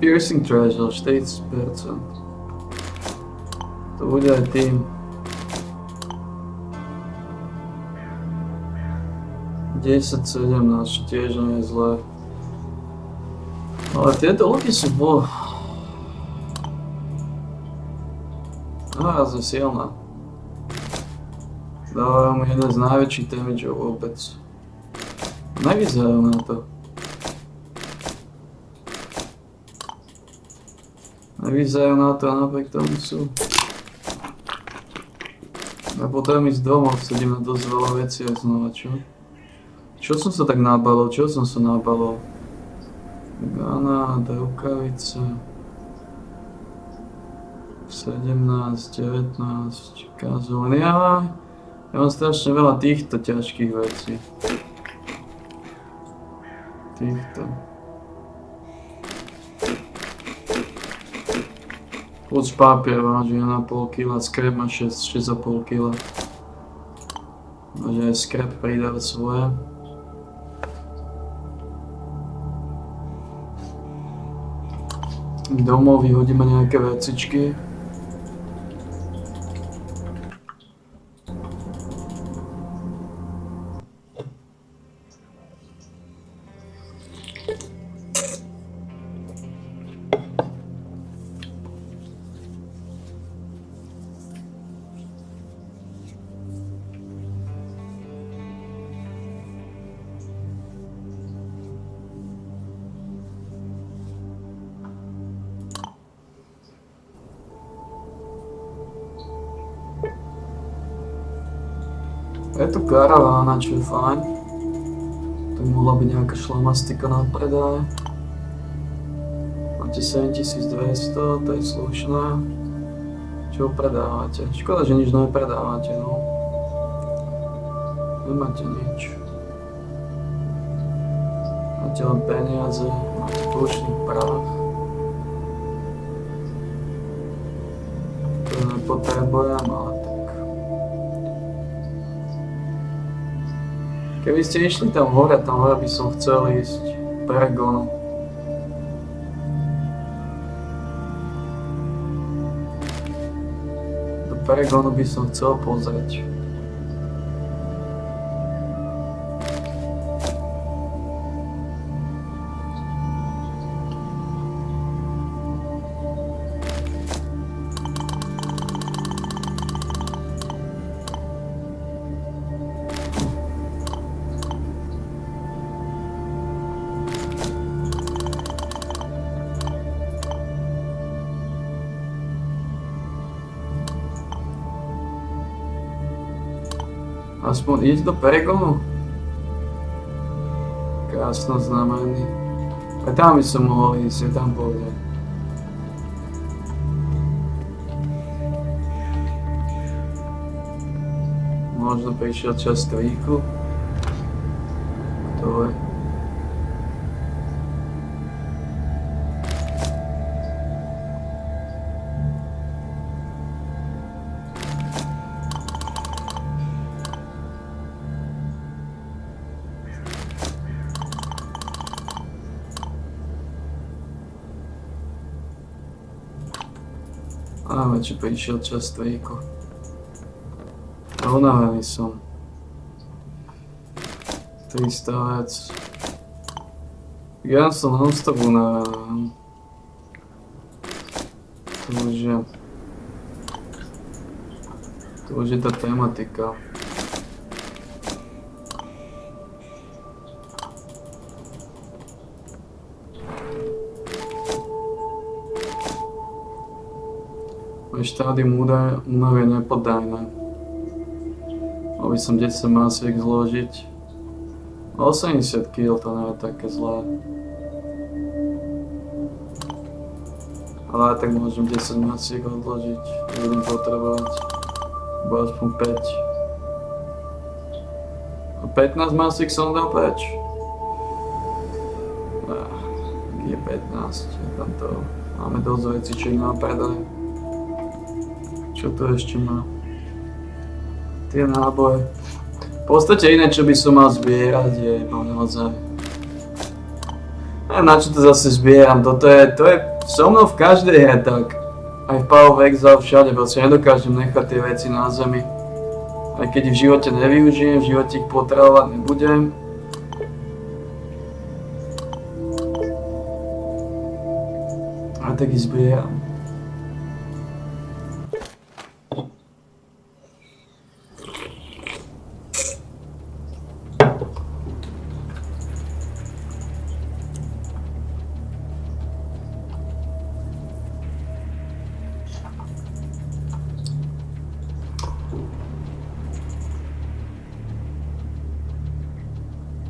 Piercing treasure, 40%. To bude aj tým. 10, 17, tiež nie je zlé. Ale tieto luky sú narazne silné. Dávajú mi jeden z najväčších damageov vôbec. Nevyzerajú na to. Nevyzerajú na to a napriek tomu sú. Ja potrebujem ísť domov, sedím na dosť veľa vecí aj znova, čo? Čo som sa tak nabalil? Čo som sa nabalil? Granát, rukavice. 17, 19, kazón. Ja mám strašne veľa týchto ťažkých vecí. Týchto. Plus papier váži 1,5 kg, skrep má 6,5 kg. Môže aj skrep pridať svoje. Domov vyhodíme nejaké vecičky. Je tu karavána, čo je fajn. Tu mohla byť nejaká šlamastika na predaj. Máte 7200, to je slušné. Čo predávate? Škoda, že nič nepredávate, no. Nemáte nič. Máte len peniaze, máte plošný prach. To nepotrebujem, ale tak. Keby ste išli tam hore by som chcel ísť Peregonu. Do Peregonu by som chcel pozrieť. Aspoň ísť do Peregonu? Krásno znamený. A tam by som mohol ísť, tam pôjde. Možno prišiel čas stríku. Kto je? Áno, či prišiel čas stríku. Unavený som. 300 vec. Ja som non-stop unavený. To už je tá tematika. Štádium únavy je nepodajné. Mal by som 10 masík zložiť. 80 kg to nie je také zlé. Ale aj tak môžem 10 masík odložiť. Budem potrebovať. Bo aspoň 5. A 15 masík som dal preč. Je 15. Je tam to. Máme dosť veci, čo im mám predaj. Čo to ešte má? Tie náboje. V podstate iné, čo by som mal zbierať, je iba naozaj. Neviem, na čo to zase zbieram, to je so mnou v každej hre tak. Aj v Path of Exile, všade, proste nedokážem nechať tie veci na zemi. Aj keď ich v živote nevyužijem, v živote ich potrebovať nebudem. A tak ich zbieram.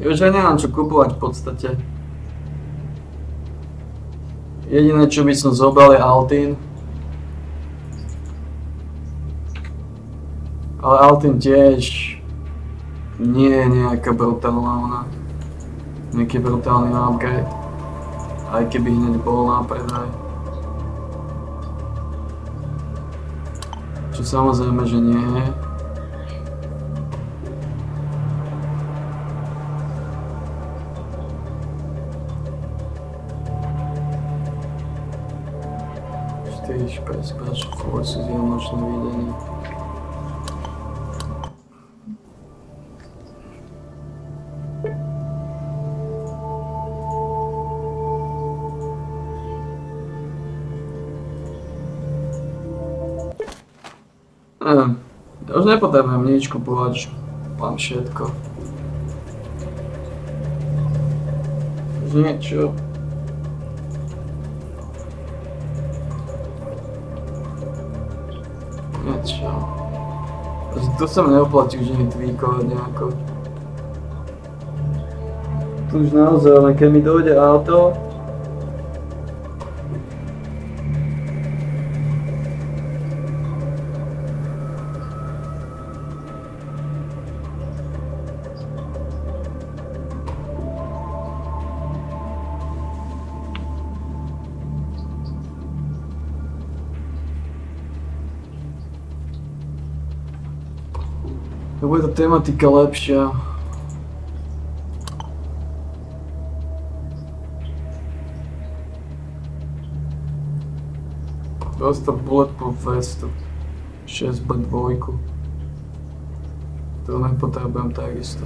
Už aj nemám čo kupovať v podstate. Jediné, čo by som zobral, je Altin. Ale Altin tiež nie je nejaká brutálna ona. Nejaký brutálny upgrade. Aj keby hneď bol na predaj. Čo samozrejme, že nie je. Special Forces je nočné videnie. Už nepotrebujem nič kupovať, mám všetko. Už niečo. To sa mi neoplatí už ani tweakovať nejako. Tu už naozaj, len keď mi dojde auto, to bude tá tematika lepšia. Dostať bulletproof vestu 6B2. To nepotrebujem takisto.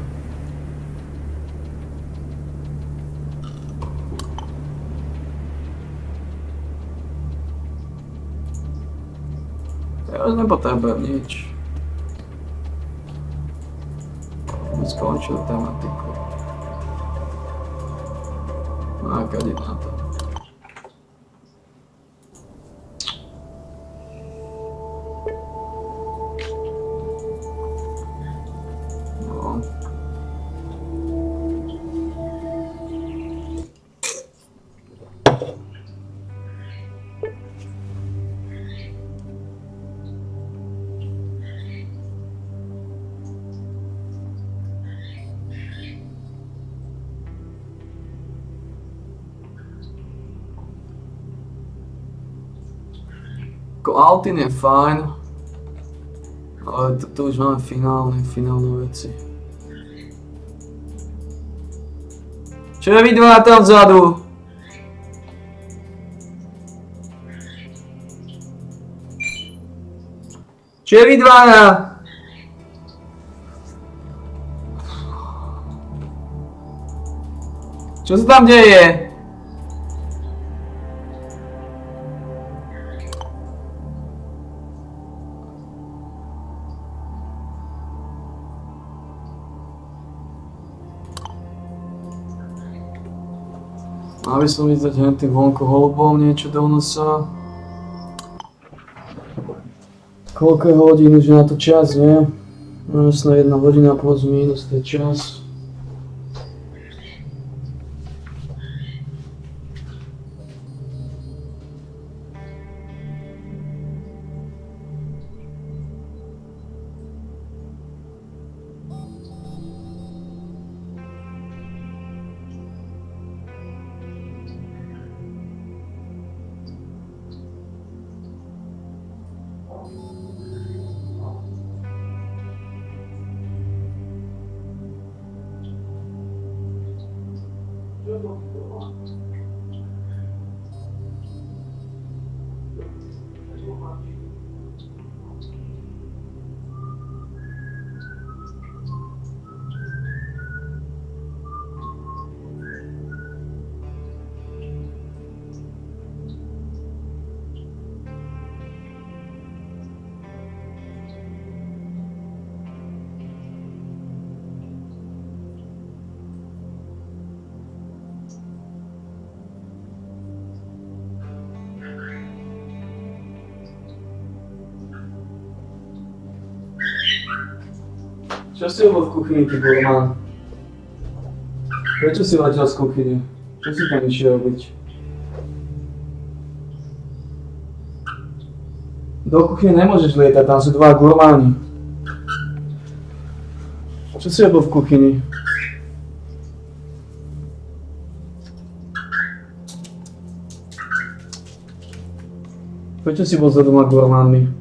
Teraz nepotrebujem nič. Skončil tematiku. No a kadiť na to. No. Altin je fajn, ale to už máme finálne veci. Čo je vy dva tam vzadu? Čo je vy dva? Čo sa tam deje? Mal by som ísť dať tým vonku holubom niečo do nosa. Koľko je hodín, už je na to čas, nie? No jasné, 1 hodina plus minus, to je čas. Čo si robil v kuchyni, ty gurmán? Prečo si letel z kuchyne? Čo si tam išiel robiť? Do kuchyne nemôžeš lietať, tam sú 2 gurmáni. Čo si robil v kuchyni? Prečo si bol za 2 gurmánmi?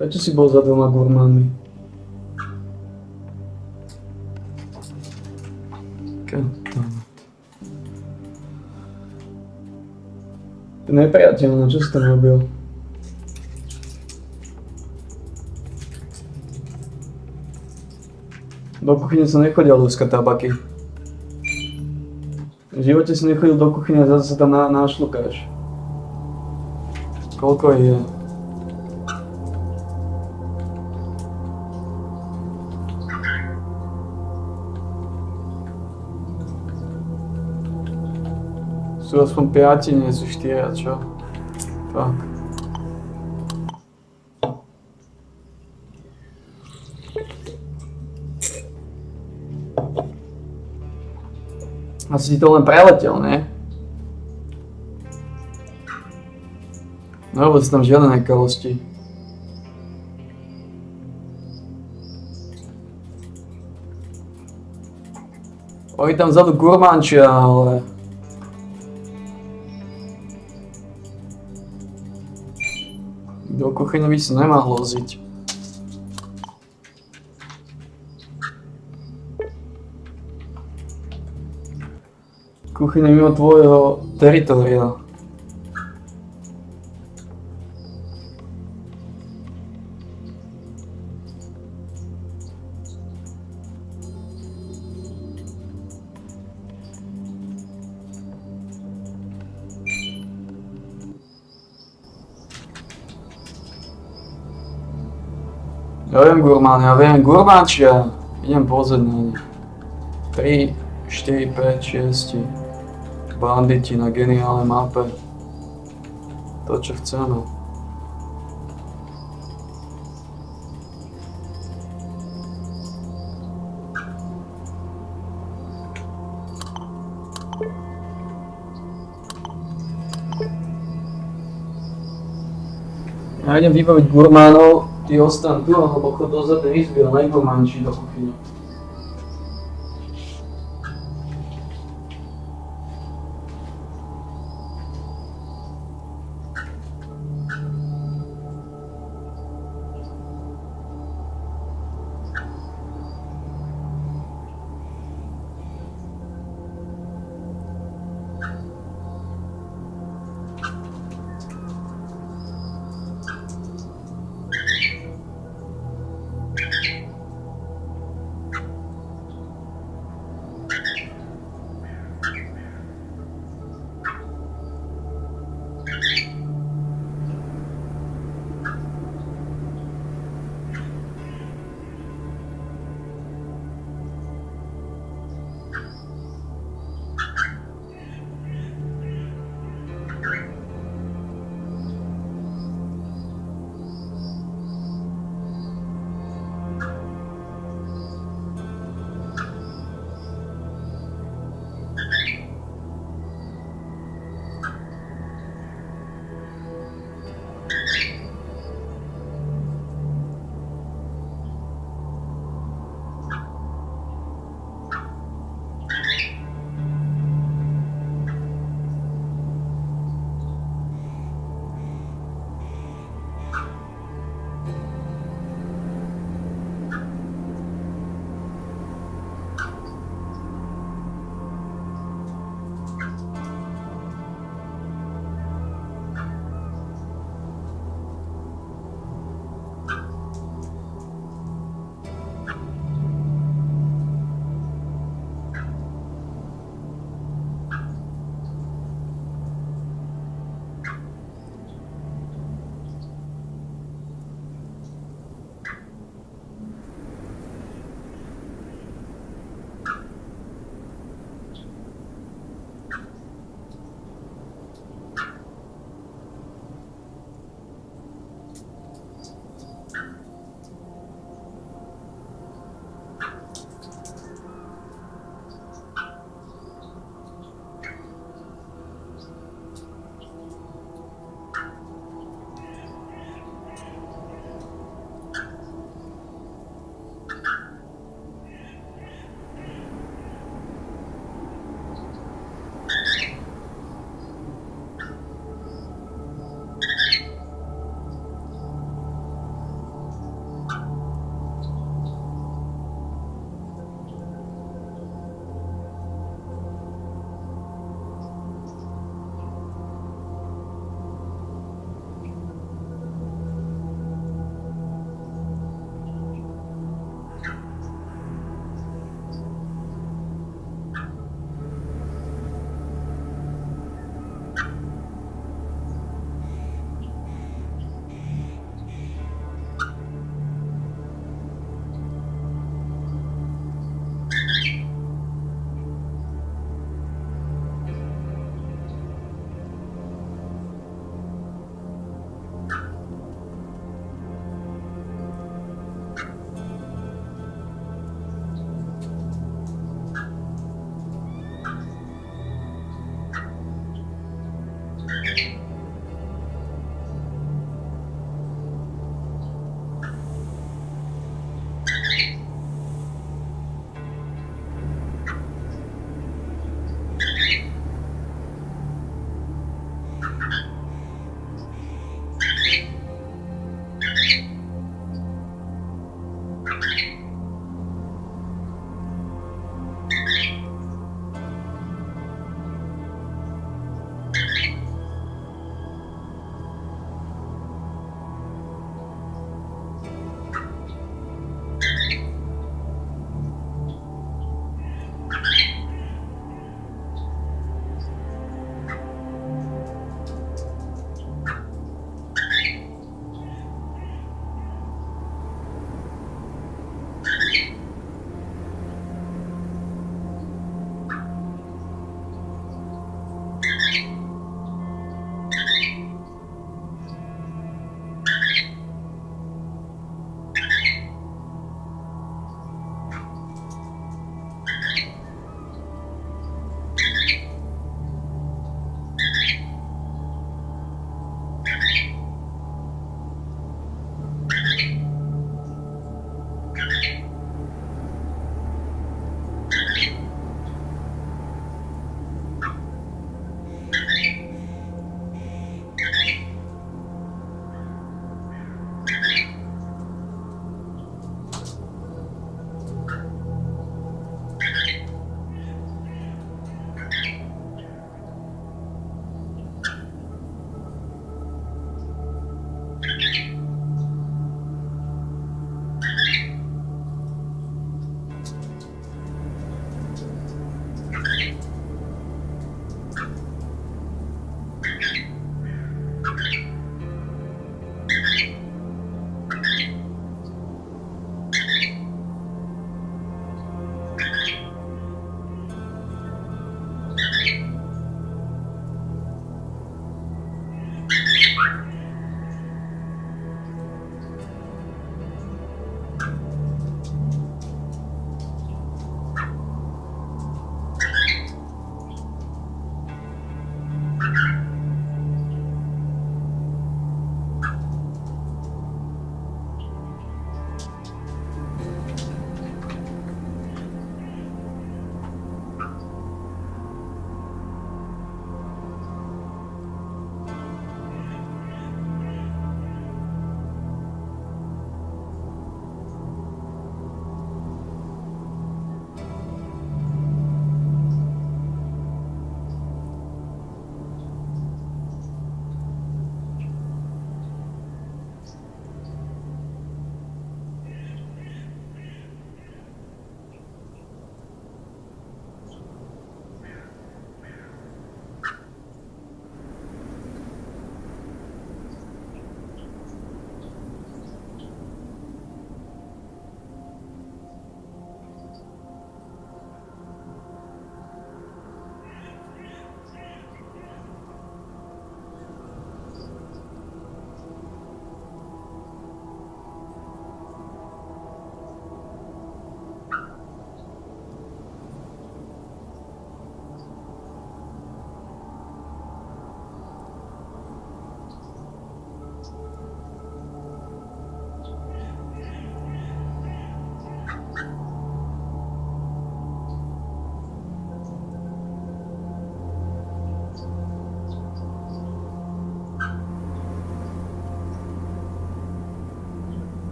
Prečo si bol za 2 gurmánmi? To je nepriateľné, čo si tam robil? Do kuchyne som nechodil lúskať tabaky. V živote si nechodil do kuchyne a zase sa tam našľukáš. Koľko je? Sú aspoň 5, nie sú 4, čo? Fakt. Asi ti to len preletel, ne? No, lebo sú tam žiadne nekalosti. Oni tam vzadu gurmánčia, ale... Do kuchyne by sa nemal loziť. Kuchyne mimo tvojho teritoria. Ja viem, gurmánčia. Idem pozrieť na nich. 3, 4, 5, 6 banditi na geniálnej mape. To, čo chceme. Ja idem vybaviť gurmánov, ty ostan tu, alebo chod do zadnej izby a najgurmánči do kuchyne.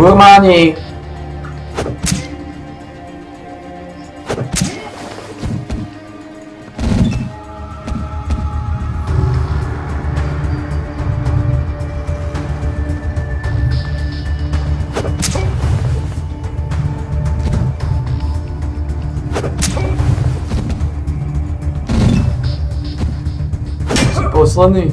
Gurmáni! Si posledný?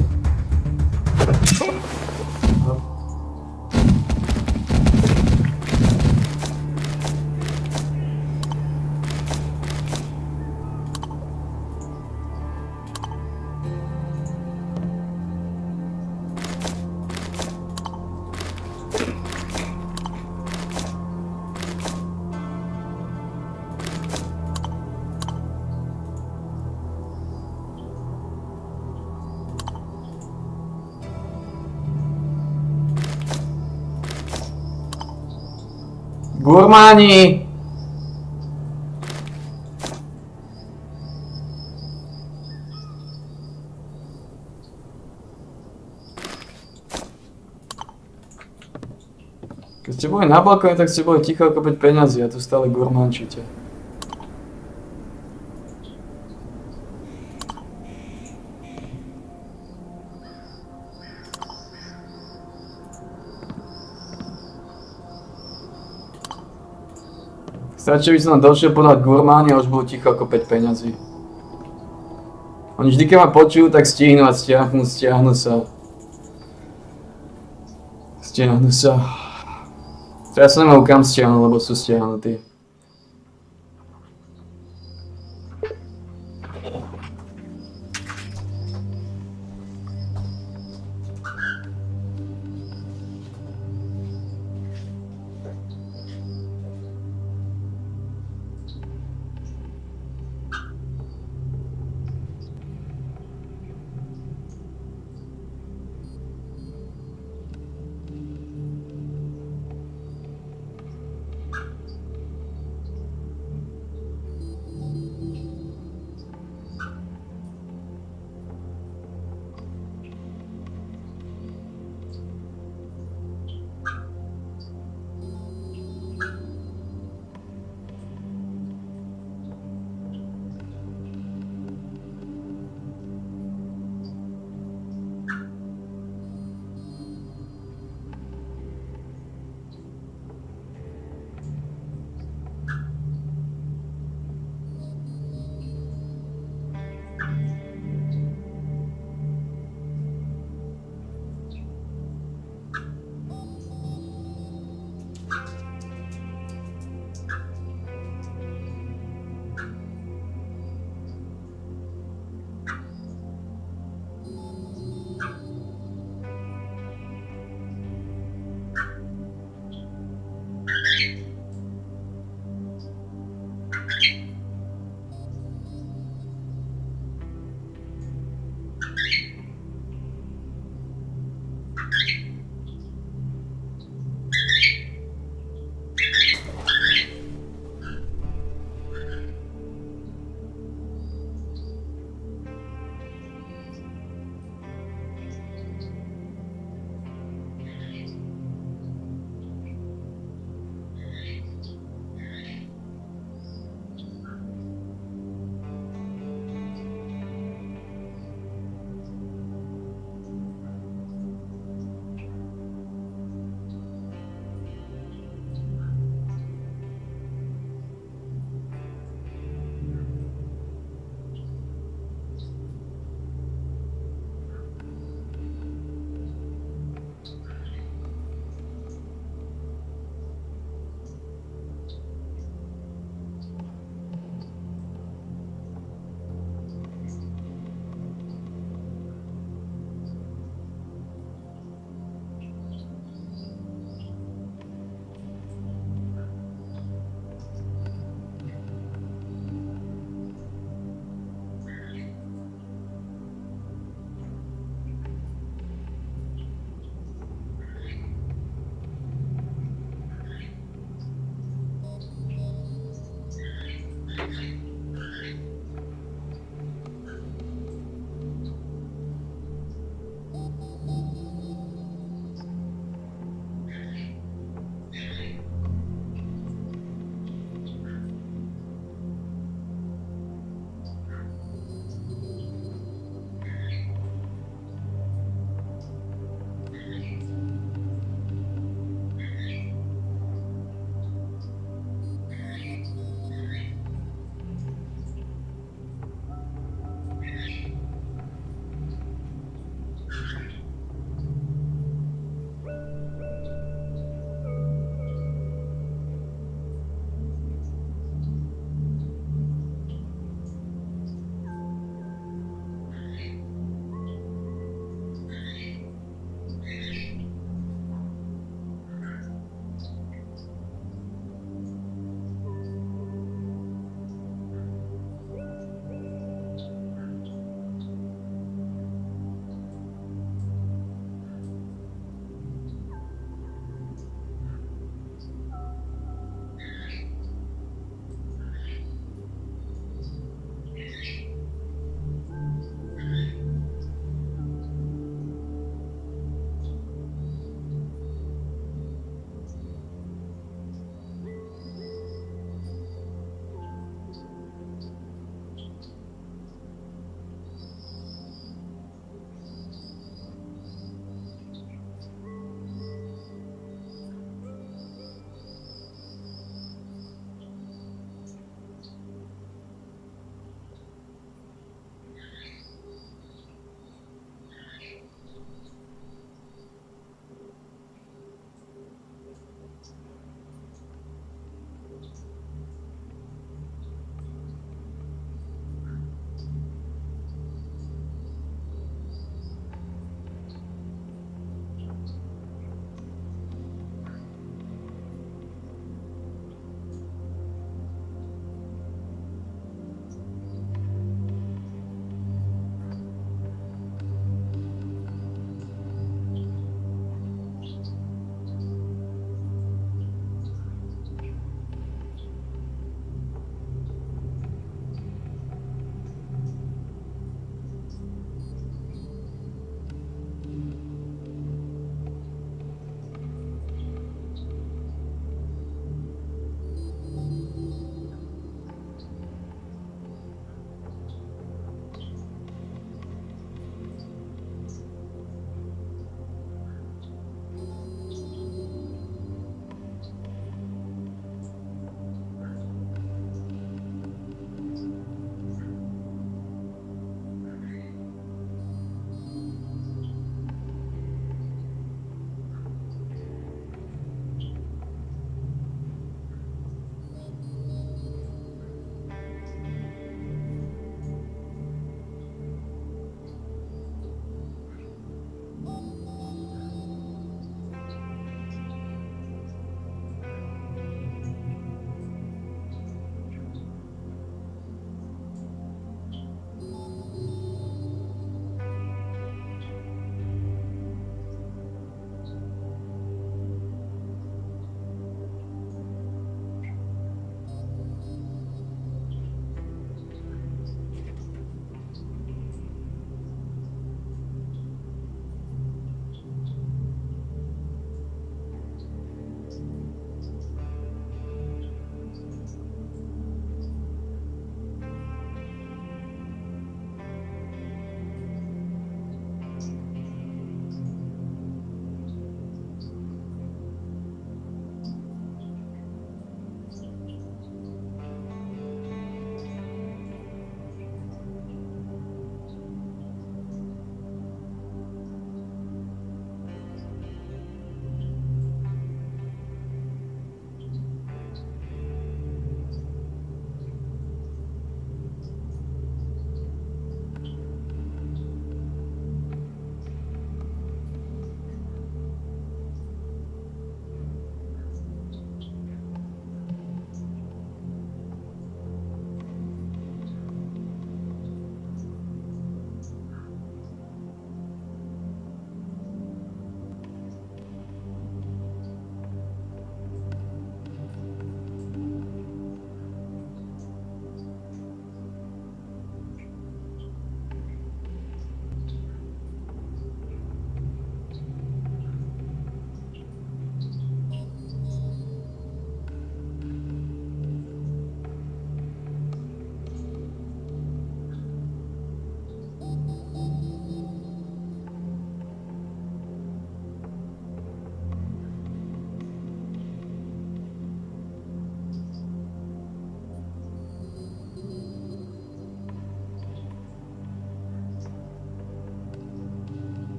Gurmáni! Keď ste boli na balkóne, tak ste boli ticho ako 5 peňazí a tu stále gurmančíte. Stačí, by som nám došiel podať gurmáni a už budú ticho ako 5 peňazí. Oni vždy, keď ma počujú, tak stihnú a stiahnu sa. Stiahnu sa. Teraz sa nemajú kam stiahnuť, lebo sú stiahnutí.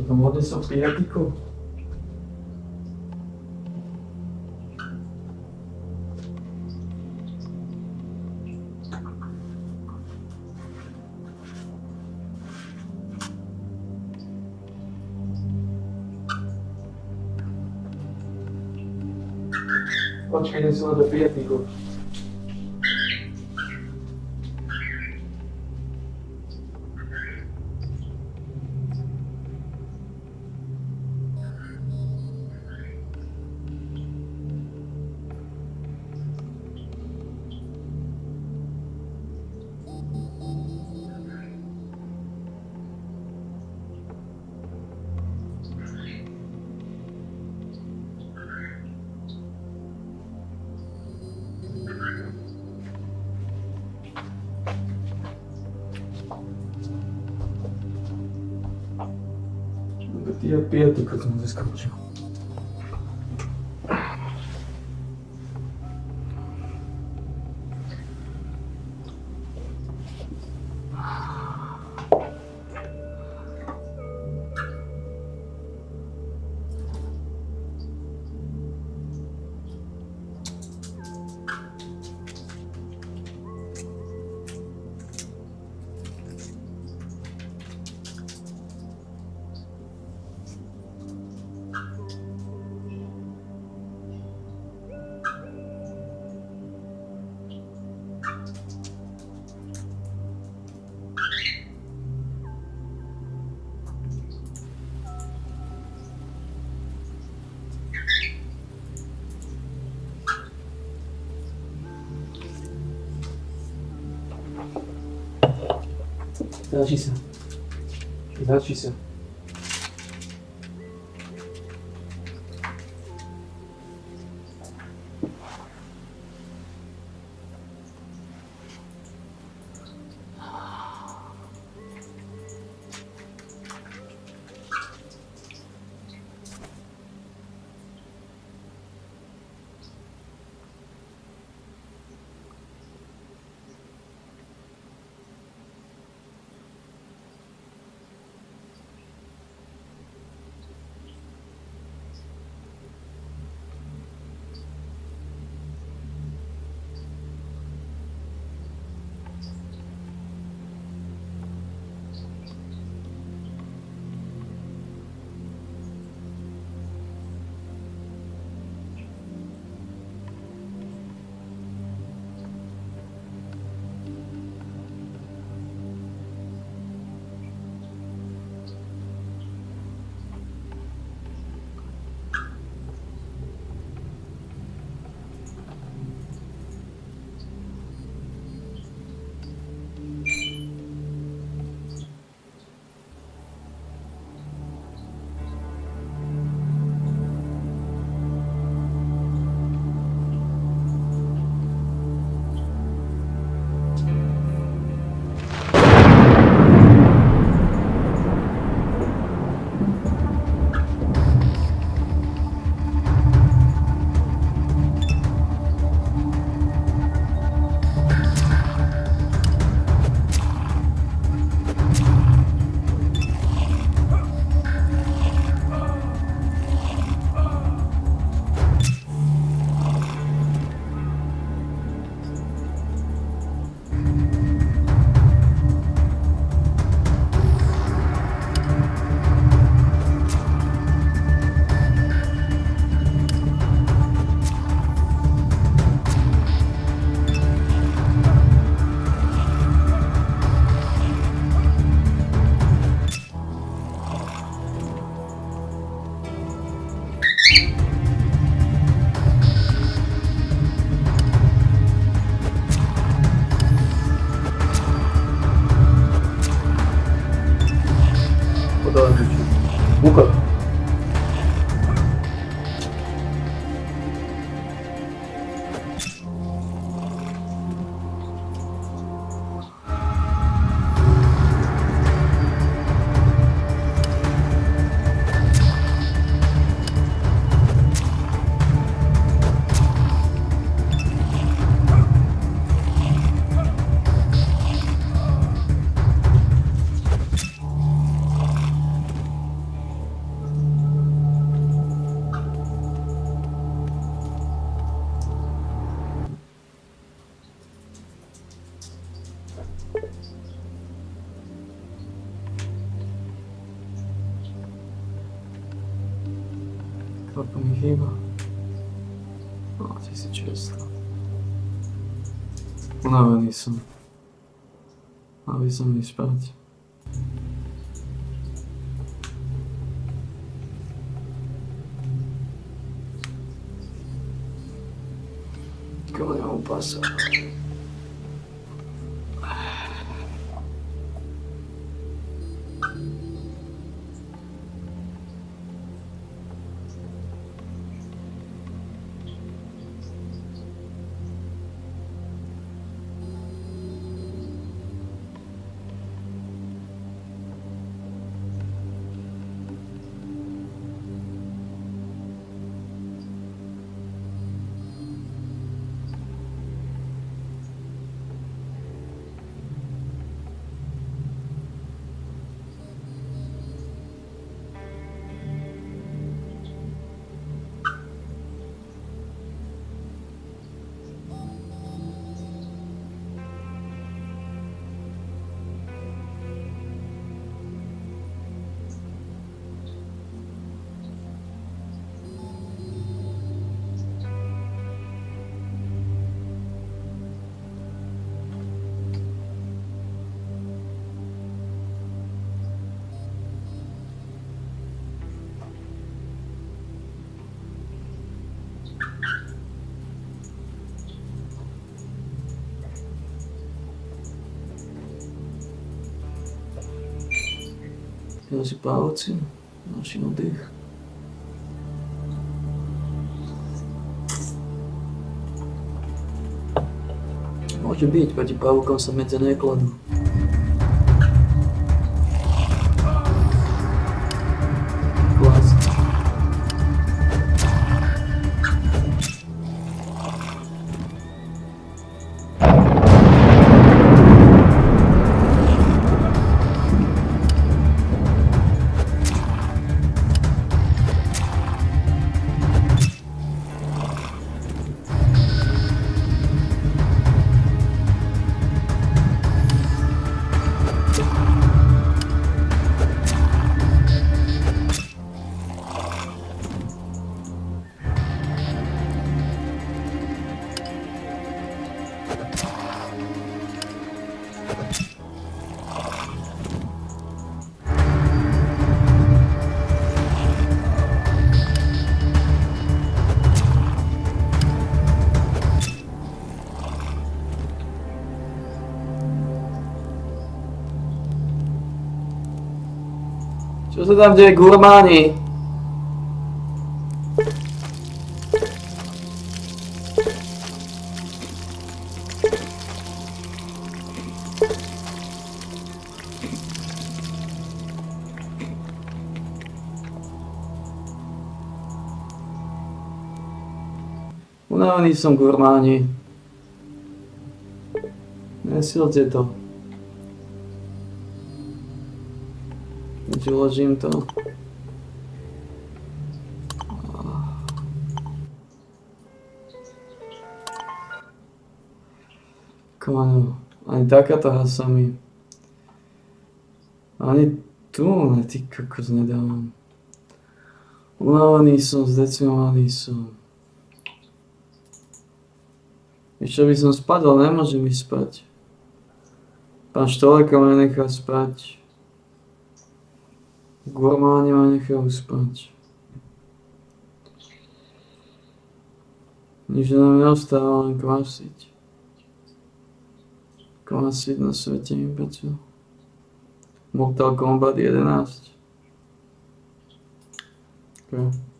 tipo modo sovietico. Počkej, že sono sovietico. Ti appiatti cosa non si scoccia. Zaci se. Buka. Koľko mi chýba? No, 1600. Unavený som. Mal by som ísť spať. Koľko mám upásať? Ja si pálci, ďalší oddych. Môže byť, proti pavúkom sa medze nekladú. Klas. Čo sa tam deje, gurmáni? Unavený som, gurmáni. Nesilte to. Keď uložím to. Koľko, ani takáto hasa mi. Ani tu, ne, ty kokos, nedávam. Unavený som, zdecimovaný som. Ešte by som spadol, nemôžem ísť spať. Pán Štoleka ma nenechá spať. Gurmáni ma nechajú spať. Nič nám neostáva, len kvasiť. Kvasiť na svete imbecil. Mortal Kombat 11. Okay.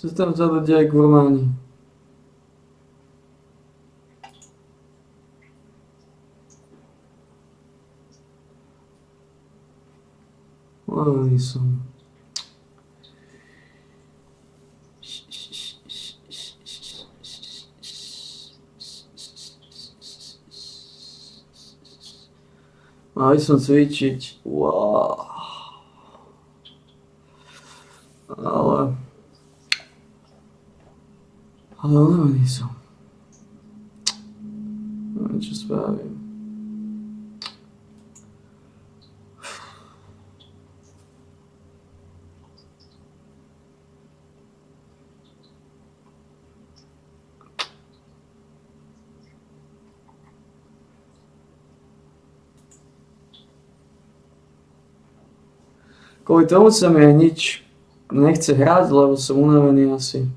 Čo sa tam vzadu deje, gurmáni? Unavený som. Mali som cvičiť. Wow. Ale unavený som. Neviem, čo spravím. Kvôli tomu sa mi aj nič nechce hrať, lebo som unavený asi.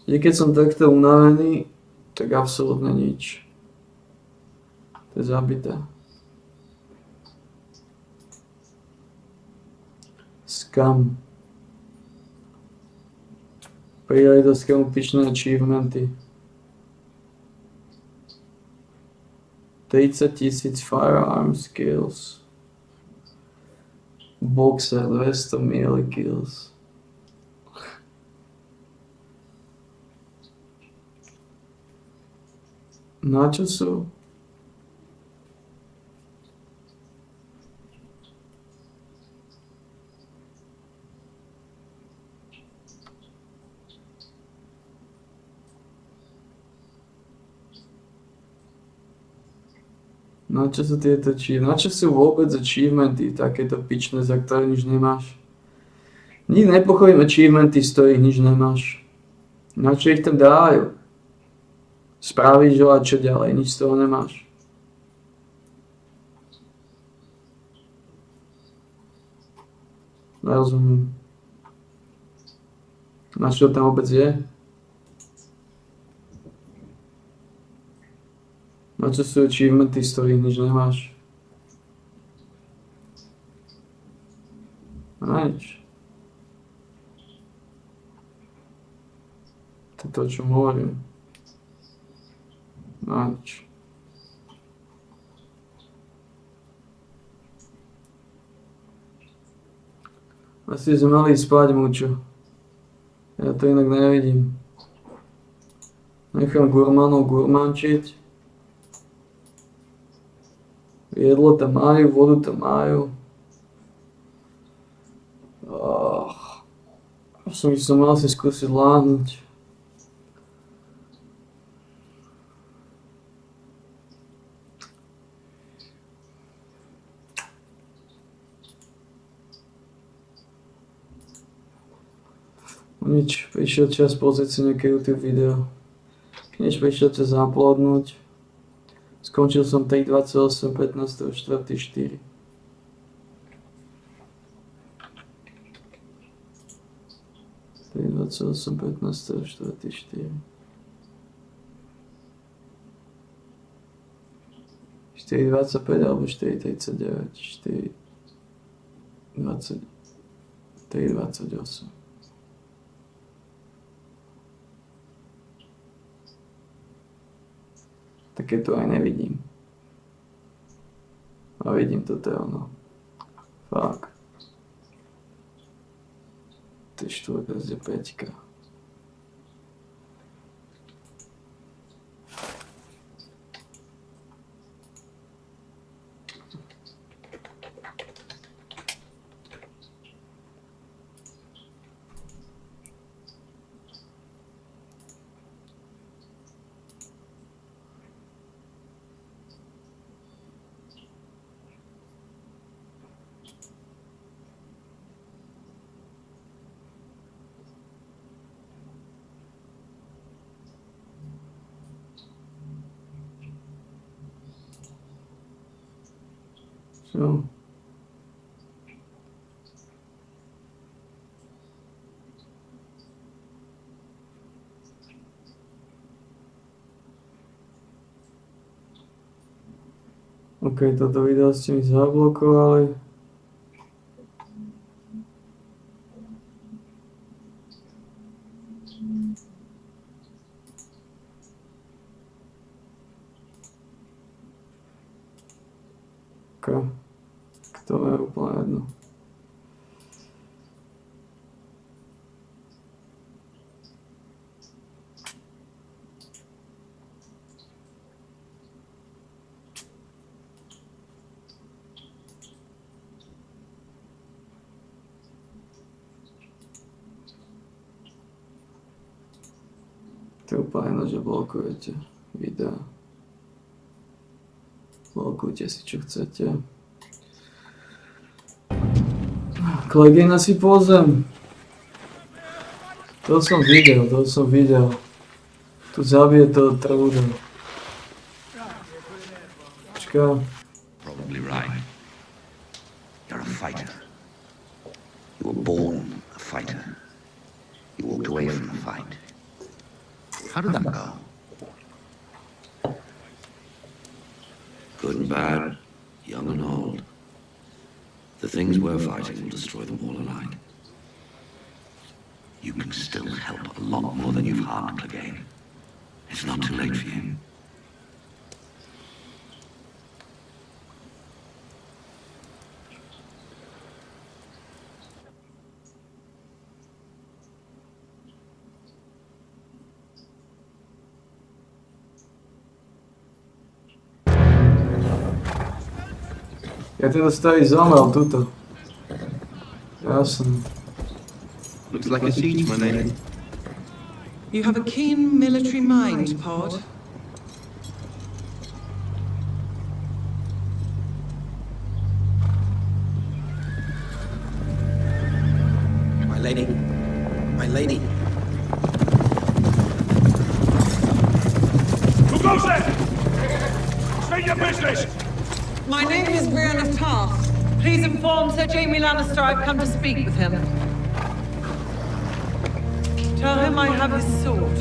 Že keď som takto unavený, tak absolútne nič. To je zabité. Skam. Pridali do skamu pičné achievementy. 30 000 firearm skills. Boxer 200 melee kills. Na čo sú? Na čo sú tieto na čo sú vôbec achievementy, takéto pičné, za ktoré nič nemáš? Nikdy nepochopím achievementy, z ktorých nič nemáš. Na čo ich tam dávajú? Spravíš ho a čo ďalej, nič z toho nemáš. Nerozumiem. Na čo tam vôbec je? Na čo sú achievementy, z ktorých nič nemáš? Na nič. To je to, čo hovorím. Na nič. Asi sme mali spať, mučo. Ja to inak nevidím. Nechám gurmánov gurmánčiť. Jedlo tam majú, vodu tam majú. Som mal si skúsiť láhnuť. Nič, prišiel čas pozrieť si nejaké YouTube video. Nič, prišiel čas uploadnúť. Skončil som 3.28, 15.4.4. Tej 28, 15, 4, 4.25 alebo 4.39, 4.20, 3.28. Také to aj nevidím. A vidím, toto je ono. Fakt. To je 4, zde 5. So. OK, toto video ste mi zablokovali. To je úplne jedno. To je úplne jedno, že blokujete videa. Blokujte si, čo chcete. Clegane si pozem. To som videl. Tu zabije toho trúda. Počká. Probably right. You're a fighter. You were born a fighter. You walked away from the fight. How did that go? Good and bad, young and old. The things we're fighting will destroy them all alike. You can still help a lot more than you've harmed, Clegane. It's not too late for you. Ja teda stojí zomrel tuto. Jasne. Looks like a siege, my lady. You have a keen military mind, Pod. My lady. My lady. Who goes there? State your business! My name is Brienne of Tarth. Please inform Sir Jaime Lannister I've come to speak with him. Tell him I have his sword.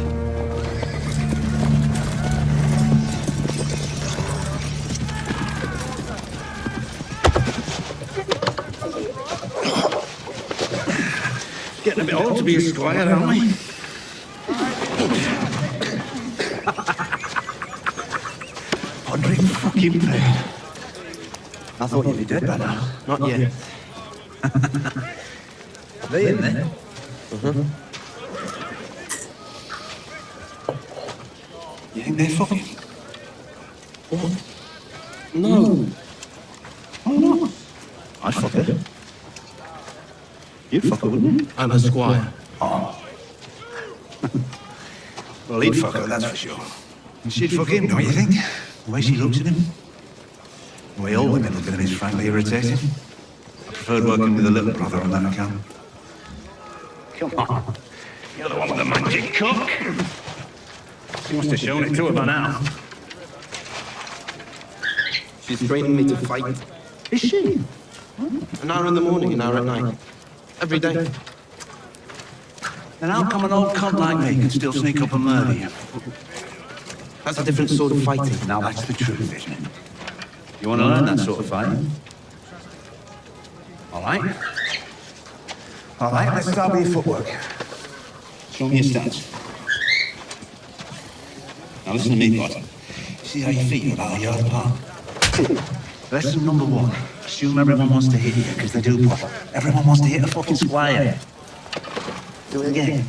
Getting a bit old to be a squire, aren't we? Podrick fucking paid. I thought you'd be dead by now. Not yet. They in there? You think they're fucking? What? No. Why not? I'd fuck her. You'd fuck her, wouldn't you? I'm a squire. Oh. Well, he'd fuck her, that's for sure. And she'd fuck him, don't you think? The way she looks at him. The way all women look at him is frankly irritating. I preferred working with a little brother on that account. Come on. You're the one with the magic cook. She must have shown it to her by now. She's training me to fight. Is she? An hour in the morning, an hour at night. Every day. Then how come an old cunt like me can still sneak up and murder you? That's a different sort of fighting. Now that's the truth, isn't it? You want to learn that sort of fighting? All right. All right, let's start with your footwork. Show me your stance. Now listen to me, bud. See how your feet are about a yard apart? Lesson number one. Assume everyone wants to hit you, because they do, bud. Everyone wants to hit a fucking squire. Do it again.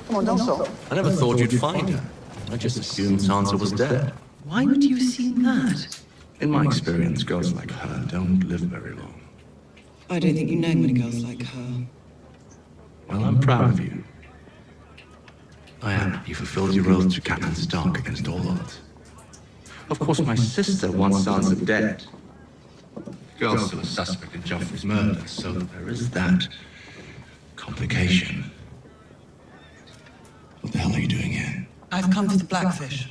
Come on, don't stop. I never thought you'd find her. I just assumed Sansa was dead. Why would you assume that? In my experience, girls like her don't live very long. I don't think you know many girls like her. Well, I'm proud of you. I am. You fulfilled your oath to Captain Stark against all odds. Of course, my sister wants Sansa dead. The girl's still a suspect in Joffrey's murder, so there is that complication. What the hell are you doing here? I've come for the Blackfish.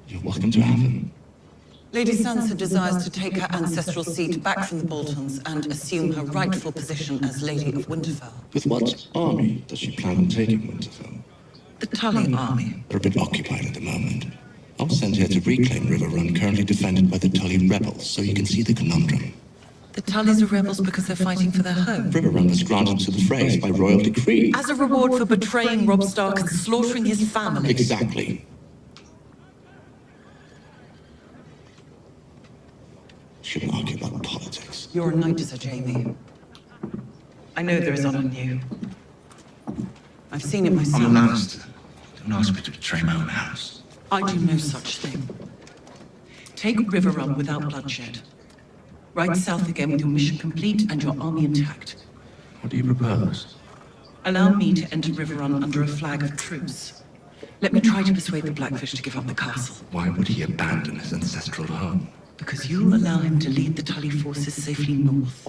You're welcome to heaven. Lady Sansa desires to take her ancestral seat back from the Boltons and assume her rightful position as Lady of Winterfell. With what army does she plan on taking Winterfell? The Tully army. They're a bit occupied at the moment. I was sent here to reclaim River Run, currently defended by the Tully rebels, so you can see the conundrum. The Tullys are rebels because they're fighting for their home. River Run was granted to the Freys by royal decree. As a reward for betraying Robb Stark and slaughtering his family. Exactly. You're a knight, Sir Jamie. I know there is honor in you. I've seen it myself. I'm a Lannister. Don't ask me to betray my own house. I do no such thing. Take Riverrun without bloodshed. Ride south again with your mission complete and your army intact. What do you propose? Allow me to enter Riverrun under a flag of truce. Let me try to persuade the Blackfish to give up the castle. Why would he abandon his ancestral home? Because you'll allow him to lead the Tully forces safely north.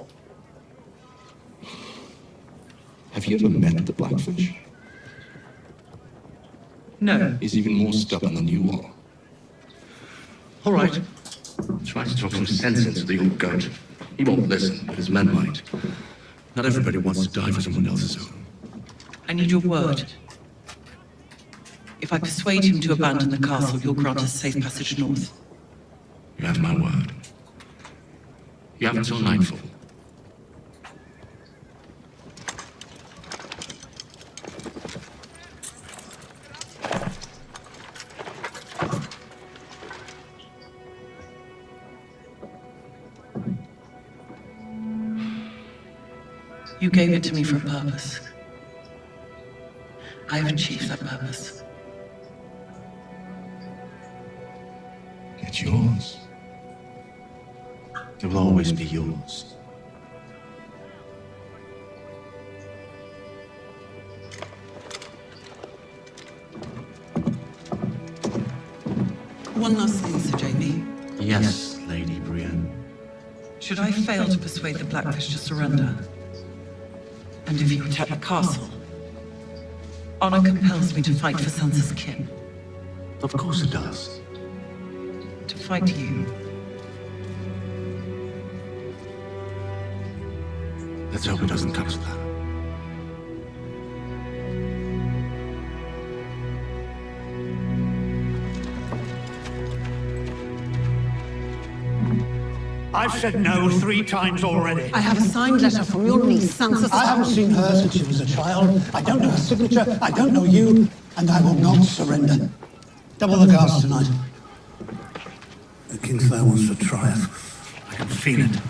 Have you ever met the Blackfish? No. He's even more stubborn than you are. All right. Try to talk some sense into the old goat. He won't listen, but his men might. Not everybody wants to die for someone else's home. I need your word. If I persuade him to abandon the castle, you'll grant us safe passage north. You have my word. You have until nightfall. You gave it to me for a purpose. I have achieved that purpose. It's yours. It will always be yours. One last thing, Sir Jamie. Yes, Lady Brienne. Should I fail to persuade the Blackfish to surrender, and if you attack the castle, honor compels me to fight for Sansa's kin. Of course it does. To fight you. Let's hope it doesn't come to that. I've said no 3 times already. I have a signed letter from your niece, Sansa. I haven't seen her since she was a child. I don't know her signature. I don't know you. And I will not surrender. Double the guards tonight. The Kingslayer wants to try us. I can feel it.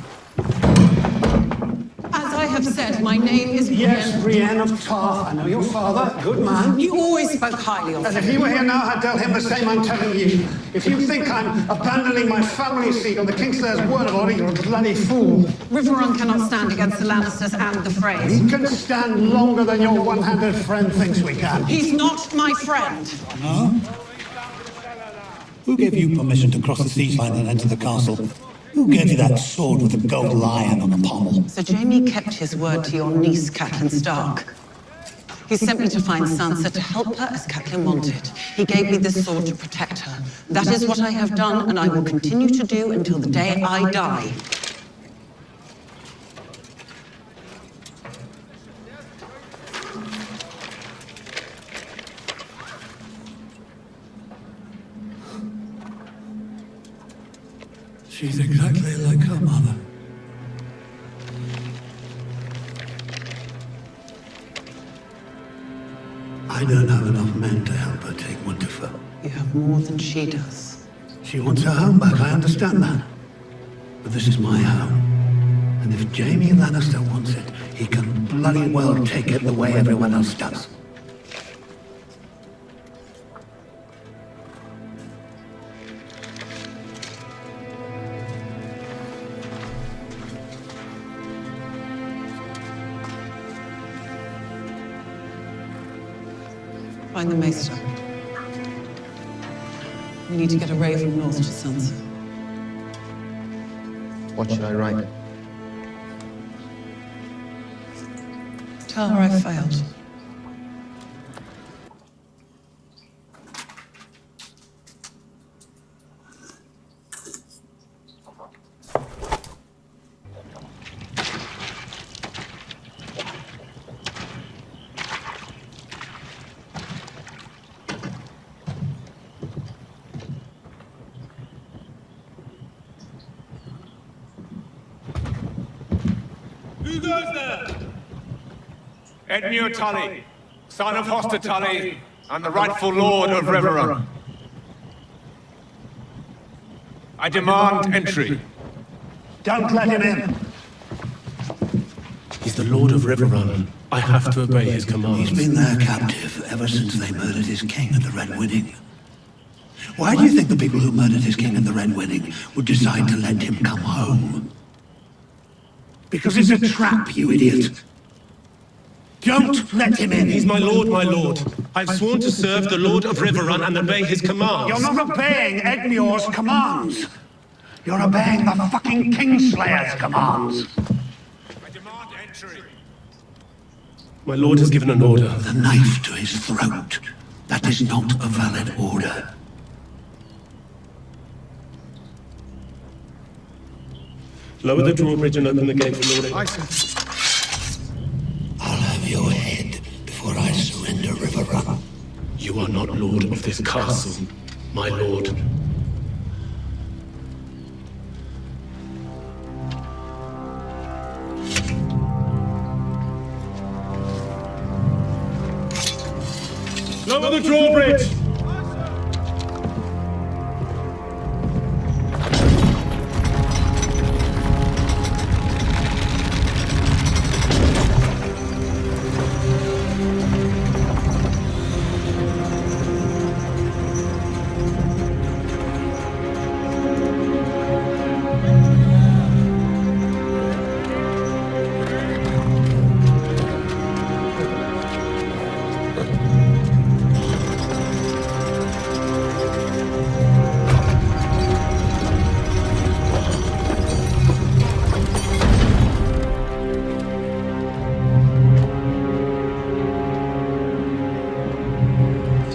As I have said, my name is Yes, Brienne. Brienne of Tarth. I know your father. Good man. You always spoke highly of And him. if he were here now, I'd tell him the same I'm telling you. If you think I'm abandoning my family seat on the Kingslayer's word of honor, you're a bloody fool. Riverrun cannot stand against the Lannisters and the Freys. We can stand longer than your one-handed friend thinks we can. He's not my friend. No? Who gave you permission to cross the siege line and enter the castle? Who gave you that sword with the gold lion on the pommel? Sir Jamie kept his word to your niece, Catelyn Stark. He sent me to find Sansa to help her as Catelyn wanted. He gave me this sword to protect her. That is what I have done, and I will continue to do until the day I die. She's exactly like her mother. I don't have enough men to help her take Winterfell. You have more than she does. She wants her home back, I understand that. But this is my home. And if Jaime Lannister wants it, he can bloody well take it the way everyone else does. Find the Maester. We need to get a raven north to Sansa. What should I write? Tell her I failed. Who goes there? Edmure Tully, son of Hoster Tully, and the rightful lord of Riverrun. I demand entry. Don't let him in. Lord of Riverrun. I have to obey his commands. He's been their captive ever since they murdered his king at the Red Wedding. Why do you think the people who murdered his king at the Red Wedding would decide to let him come home? Because it's a trap, you idiot. Don't let him in. He's my lord, my lord. I've sworn to serve the Lord of Riverrun and obey his commands. You're not obeying Egnior's commands. You're obeying the fucking Kingslayer's commands. I demand entry. My lord has given an order. The knife to his throat. That is not a valid order. Lower the drawbridge and open the gate for Lord. I'll have your head before I surrender Riverrun. You are not lord of this castle, my lord. Lower the drawbridge!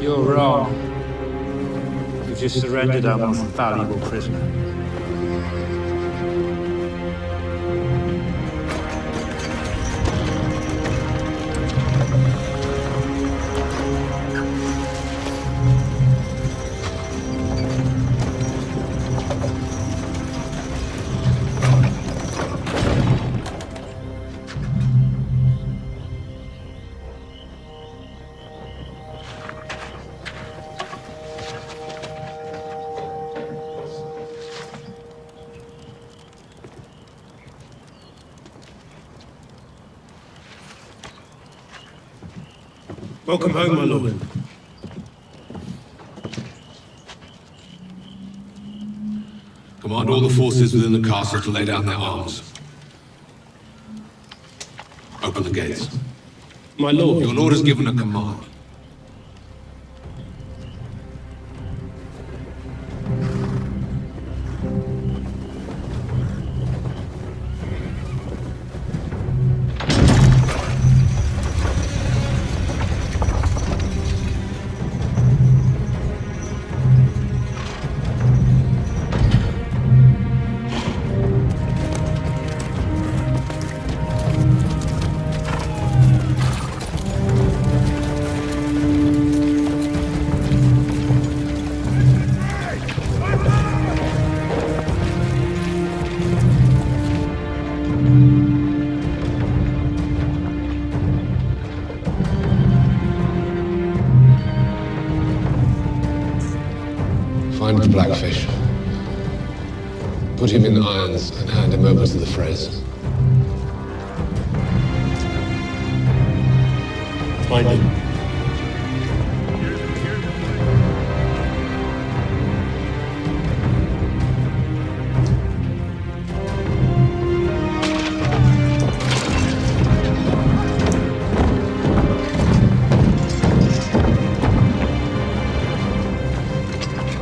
You're wrong. You've just surrendered our most valuable prisoner. Welcome home, my lord. Command all the forces within the castle to lay down their arms. Open the gates. My lord. Your lord has given a command. Find the Blackfish. Put him in irons and hand him over to the Freys. Find him.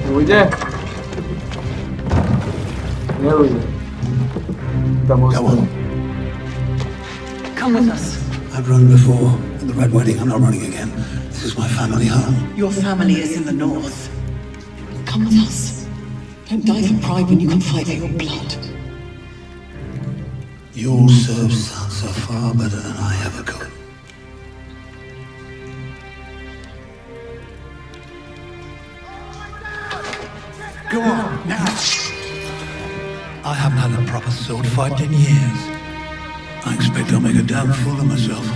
Ujde. Neujde. Tam Go ostane. on. Come with us. I've run before. At the Red Wedding, I'm not running again. This is my family home. Your family is in the north. Come with us. Don't die for pride when you can fight for your blood. You'll serve Sansa far better than I ever could. Go on, now. I haven't had a proper sword fight in years. I expect I'll make a damn fool of myself.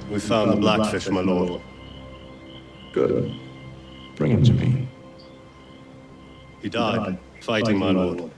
We found the Blackfish, my lord. Good. Bring him to me. He died, fighting, my lord.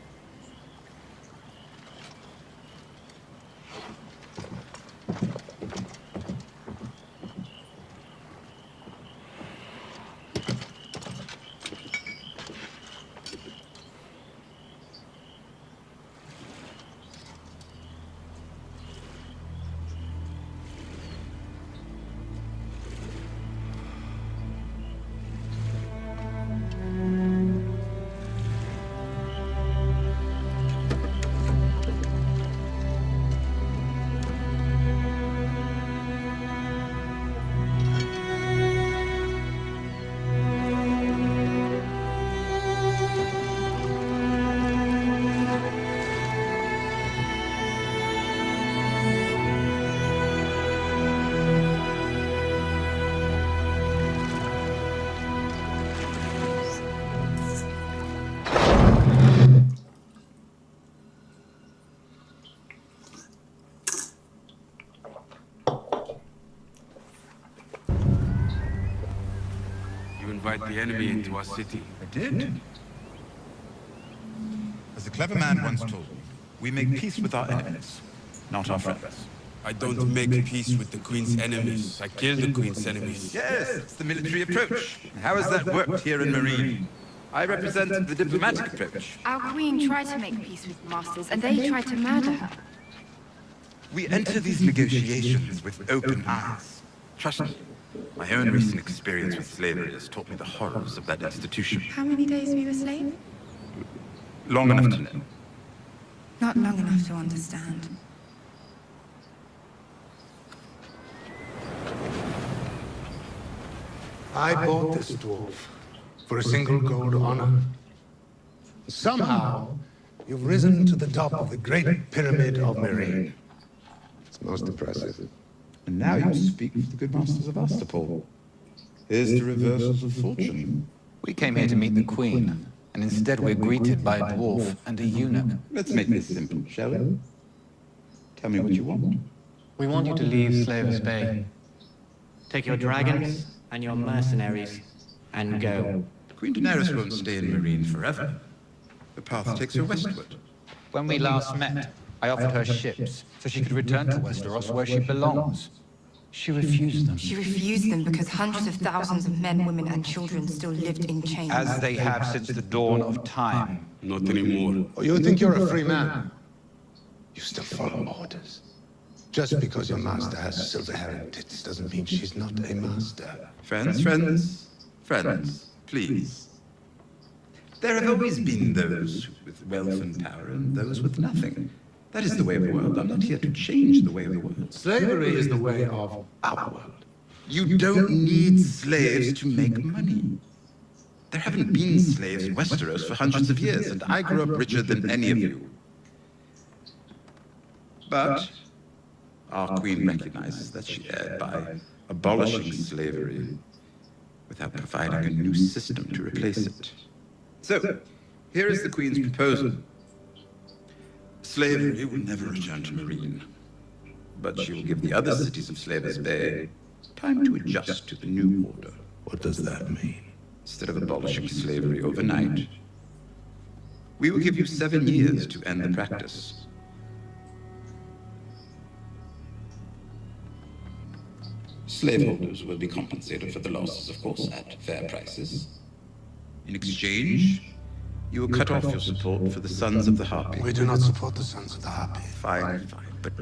Invite the enemy into our city. I did. As a clever man once told me, we make peace with our enemies, not our friends. I don't make peace with the Queen's enemies. I kill the Queen's enemies. Yes, it's the military approach. How has that worked here in Marine? I represent the diplomatic approach. Our Queen tried to make peace with the Masters, and they tried to murder her. We enter these negotiations with open eyes. Trust me, my own recent experience with slavery has taught me the horrors of that institution. How many days were you a slave? Long enough to know. Not long enough to understand. I bought this dwarf for a single gold honor. Somehow, you've risen to the top of the great pyramid of Marine. It's most impressive. And now you speak for the good masters of Astapor. Here's the reversals of fortune. We came here to meet the Queen, and instead we're greeted by a dwarf and a eunuch. Let's make this simple, shall we? Tell me what you want. We want you to leave Slaver's Bay. Take your dragons and your mercenaries and go. Queen Daenerys won't stay in Marine forever. The path takes her westward. When we last met, I offered her ships so she could return to Westeros where she belongs. She refused them. She refused them because hundreds of thousands of men, women, and children still lived in chains. As they have since the dawn of time. Not anymore. Oh, you think you're a free man? You still follow orders. Just because your master has silver heritage doesn't mean she's not a master. Friends, please. There have always been those with wealth and power and those with nothing. That is the way of the world. I'm not here to change the way of the world. Slavery is the way of our world. You don't need slaves to make money. There haven't been slaves in Westeros for hundreds of years, and I grew up richer than any of you. But our queen recognizes that she erred by abolishing slavery without providing a new system to replace it. So, here is the queen's proposal. Slavery will never return to Marine, but she will give the other cities of Slaver's Bay time to adjust to the new order. What does that mean? Instead of abolishing slavery overnight, we will give you 7 years to end the practice. Slaveholders will be compensated for the losses, of course, at fair prices. In exchange, you will cut off your support for the Sons of the Harpy. We do not support the Sons of the Harpy. Fine, but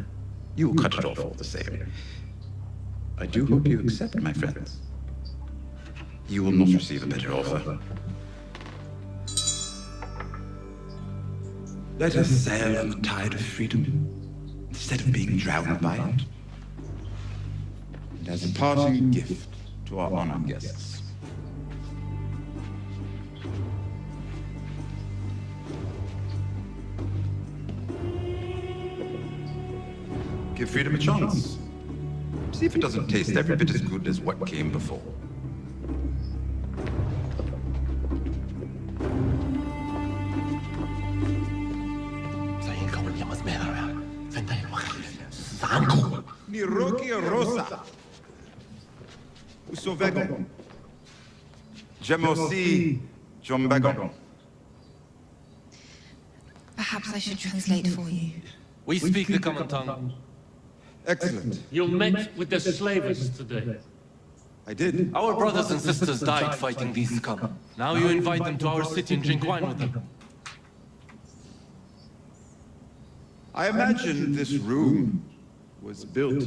you will cut it off all the same. I do hope you accept, my friends. You will not receive a better offer. Let us sail on the tide of freedom, instead of being drowned by it. And as a parting gift to our honored guests, give freedom a chance. See if it doesn't taste every bit as good as what came before. Mi Rocky Rosa. Usovegon. Jemosi Jombagon. Perhaps I should translate for you. We speak the common tongue. Excellent. You met with the slavers today. I did. Our brothers and sisters died fighting these scum. Now you invite them to our city and drink wine with them. I imagine this room was built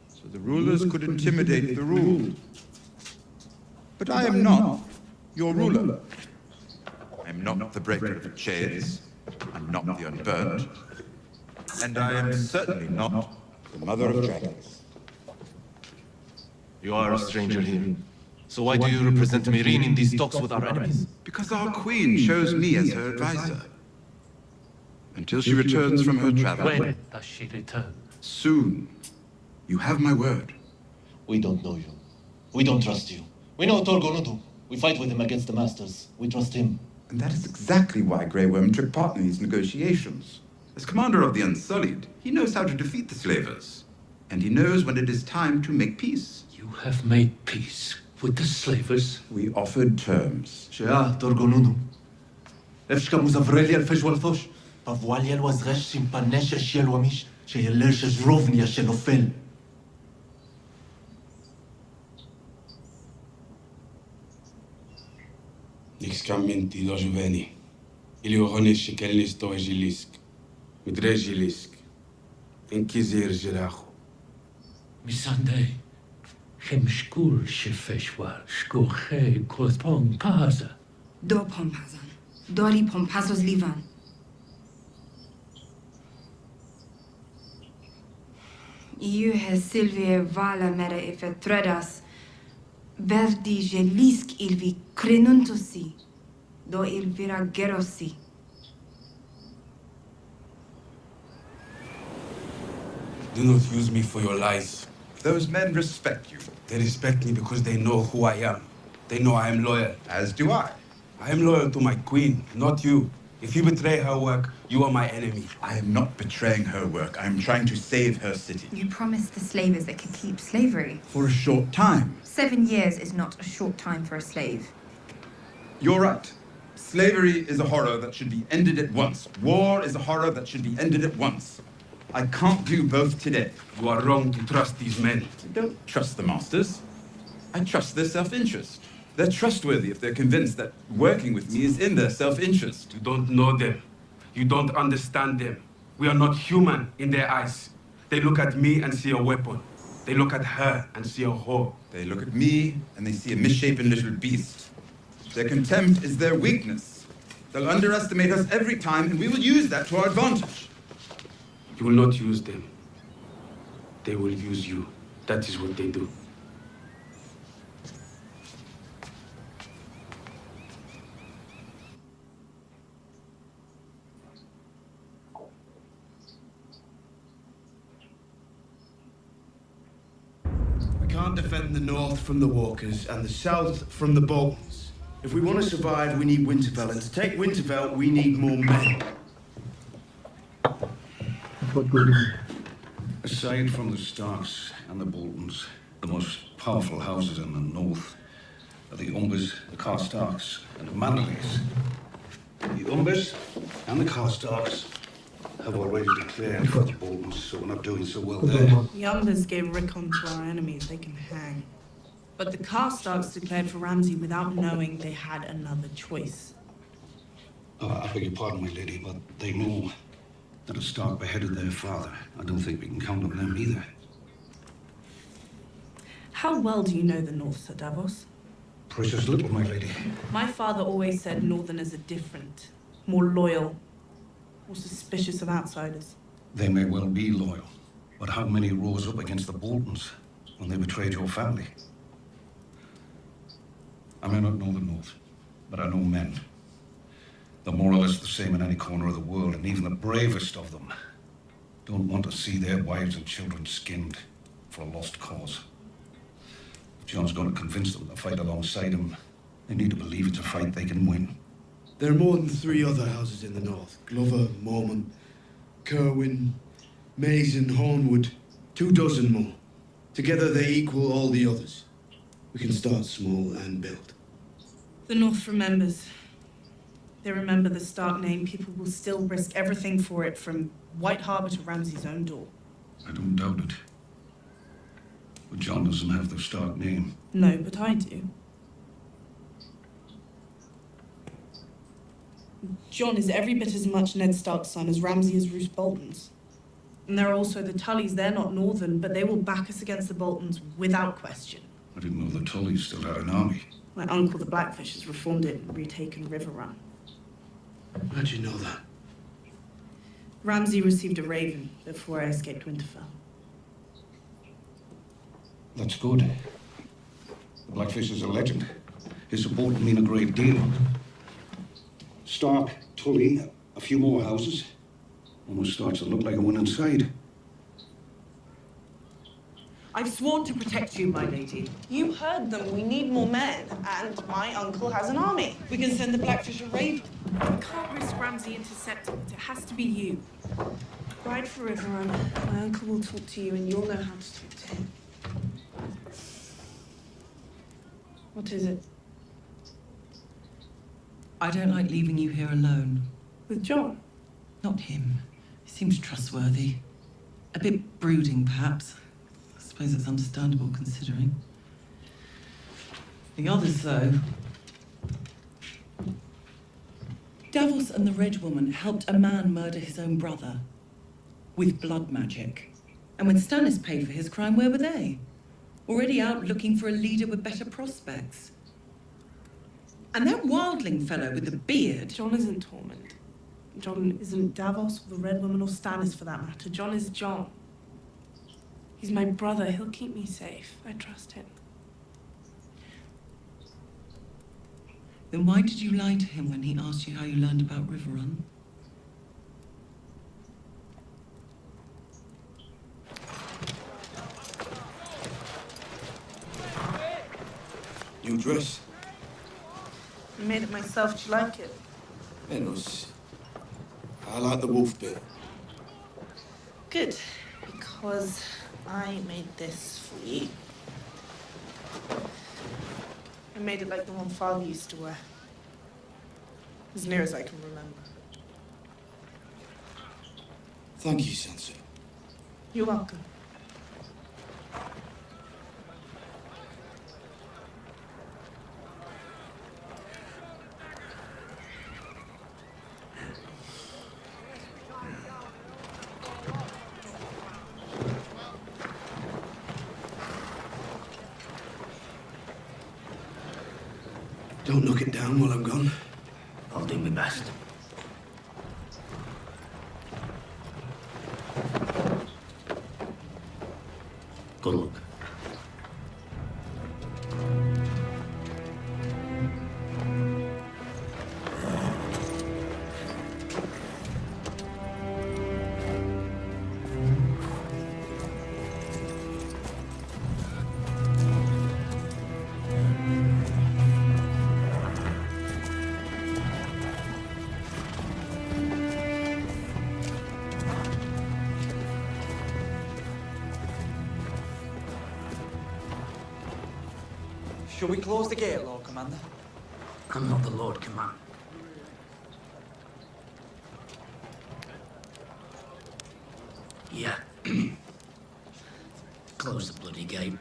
so the rulers could intimidate the ruled. But I am not your ruler. I am not the breaker of chains. I'm not the unburned. And I am certainly not the mother of dragons. You are a stranger here. So why do you represent Myrine in these talks with our enemies? Because our queen chose me as her advisor. Until she returns from her travel. When does she return? Soon. You have my word. We don't know you. We don't trust you. We know Torgonudu. We fight with him against the masters. We trust him. And that is exactly why Grey Worm took part in these negotiations. As commander of the Unsullied, he knows how to defeat the slavers. And he knows when it is time to make peace. You have made peace with the slavers? We offered terms. Shea, Torgonudu. Efshka muzavreli al feshwalthosh. Pavwaliel was resh simpanesh shiel wamish. Sheyeler shezrovni shelofel. Nixkamenti dojuveni. Ili ohonesh kelnis toegilisk. Midrejilisk. Inkizir jirachu. Misande. Hemshkul shefeshwal. Shkuche korpon paza. Do pompazan. Dori pompazos livan. Juhe Silvie vala mere ifetredas. Verdi gelisk ilvi crenuntusi. Do ilvira gerosi. Do not use me for your lies. Those men respect you. They respect me because they know who I am. They know I am loyal. As do I. I am loyal to my queen, not you. If you betray her work, you are my enemy. I am not betraying her work. I am trying to save her city. You promised the slavers that could keep slavery. For a short time. 7 years is not a short time for a slave. You're right. Slavery is a horror that should be ended at once. War is a horror that should be ended at once. I can't do both today. You are wrong to trust these men. I don't trust the masters. I trust their self-interest. They're trustworthy if they're convinced that working with me is in their self-interest. You don't know them. You don't understand them. We are not human in their eyes. They look at me and see a weapon. They look at her and see a whore. They look at me and they see a misshapen little beast. Their contempt is their weakness. They'll underestimate us every time, and we will use that to our advantage. You will not use them. They will use you. That is what they do. We can't defend the north from the walkers and the south from the Boltons. If we want to survive, we need Winterfell, and to take Winterfell, we need more men. Aside from the Starks and the Boltons, the most powerful houses in the north are the Umbers, the Karstarks, and the Manderleys. The Umbers and the Karstarks have already declared for the Boltons, so we're not doing so well there. The Umbers gave Rickon to our enemies, they can hang. But the Karstarks declared for Ramsay without knowing they had another choice. I beg your pardon, my lady, but they know that a Stark beheaded their father. I don't think we can count on them either. How well do you know the North, Sir Davos? Precious little, my lady. My father always said Northerners are different, more loyal, more suspicious of outsiders. They may well be loyal, but how many rose up against the Boltons when they betrayed your family? I may not know the North, but I know men. They're more or less the same in any corner of the world, and even the bravest of them don't want to see their wives and children skinned for a lost cause. If John's going to convince them to fight alongside him, they need to believe it's a fight they can win. There are more than 3 other houses in the north. Glover, Mormon, Kerwin, Mason, Hornwood. 2 dozen more. Together they equal all the others. We can start small and build. The North remembers. They remember the Stark name. People will still risk everything for it, from White Harbor to Ramsay's own door. I don't doubt it. But John doesn't have the Stark name. No, but I do. John is every bit as much Ned Stark's son as Ramsay is Roose Bolton's. And there are also the Tullys. They're not Northern, but they will back us against the Boltons without question. I didn't know the Tullys still had an army. My uncle, the Blackfish, has reformed it and retaken River Run. How'd you know that? Ramsay received a raven before I escaped Winterfell. That's good. The Blackfish is a legend. His support will mean a great deal. Stark, Tully, a few more houses. Almost starts to look like a winning side. I've sworn to protect you, my lady. You heard them. We need more men, and my uncle has an army. We can send the Blackfish a raven. I can't risk Ramsay intercepting it. It has to be you. Ride for River Run. My uncle will talk to you, and you'll know how to talk to him. What is it? I don't like leaving you here alone. With John? Not him. He seems trustworthy. A bit brooding, perhaps. I suppose it's understandable, considering. The others, though... Davos and the Red Woman helped a man murder his own brother. With blood magic. And when Stannis paid for his crime, where were they? Already out looking for a leader with better prospects. And that wildling fellow with the beard... John isn't Tormund. John isn't Davos or the Red Woman or Stannis, for that matter. John is John. He's my brother. He'll keep me safe. I trust him. Then why did you lie to him when he asked you how you learned about River Run? New dress? I made it myself. Do you like it? I like the wolf bit. Good. Because I made this for you. I made it like the one Father used to wear. As near as I can remember. Thank you, Sansa. You're welcome. Don't knock it down while I'm gone. I'll do my best. Good luck. Shall we close the gate, Lord Commander? I'm not the Lord Command. Yeah. Close the bloody gate.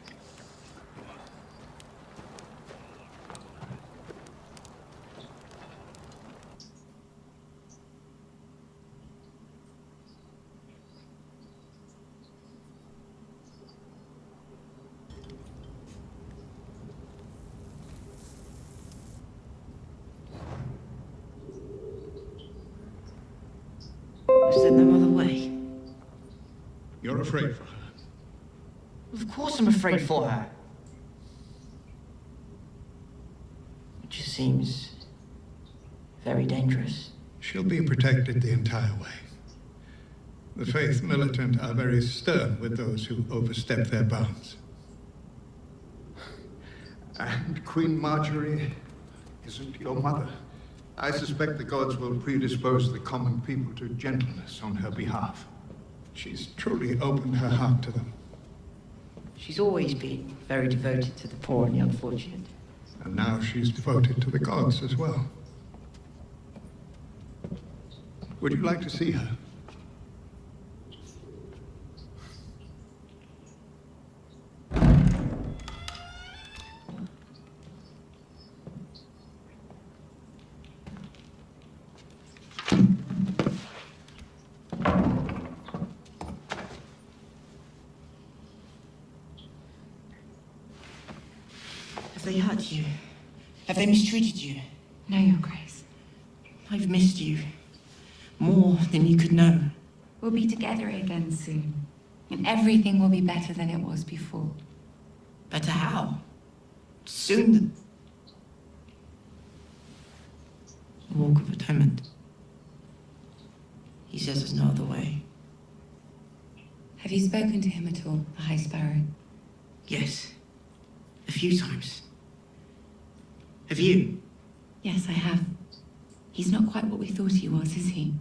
Is there no other way? You're afraid for her. Of course I'm afraid for her. It just seems very dangerous. She'll be protected the entire way. The Faith militant are very stern with those who overstep their bounds. And Queen Marjorie isn't your mother. I suspect the gods will predispose the common people to gentleness on her behalf. She's truly opened her heart to them. She's always been very devoted to the poor and the unfortunate. And now she's devoted to the gods as well. Would you like to see her? Have they hurt you? Have they mistreated you? No, Your Grace. I've missed you. More than you could know. We'll be together again soon. And everything will be better than it was before. Better how? Soon. The Walk of Atonement. He says there's no other way. Have you spoken to him at all, the High Sparrow? Yes. A few times. Have you? Yes, I have. He's not quite what we thought he was, is he?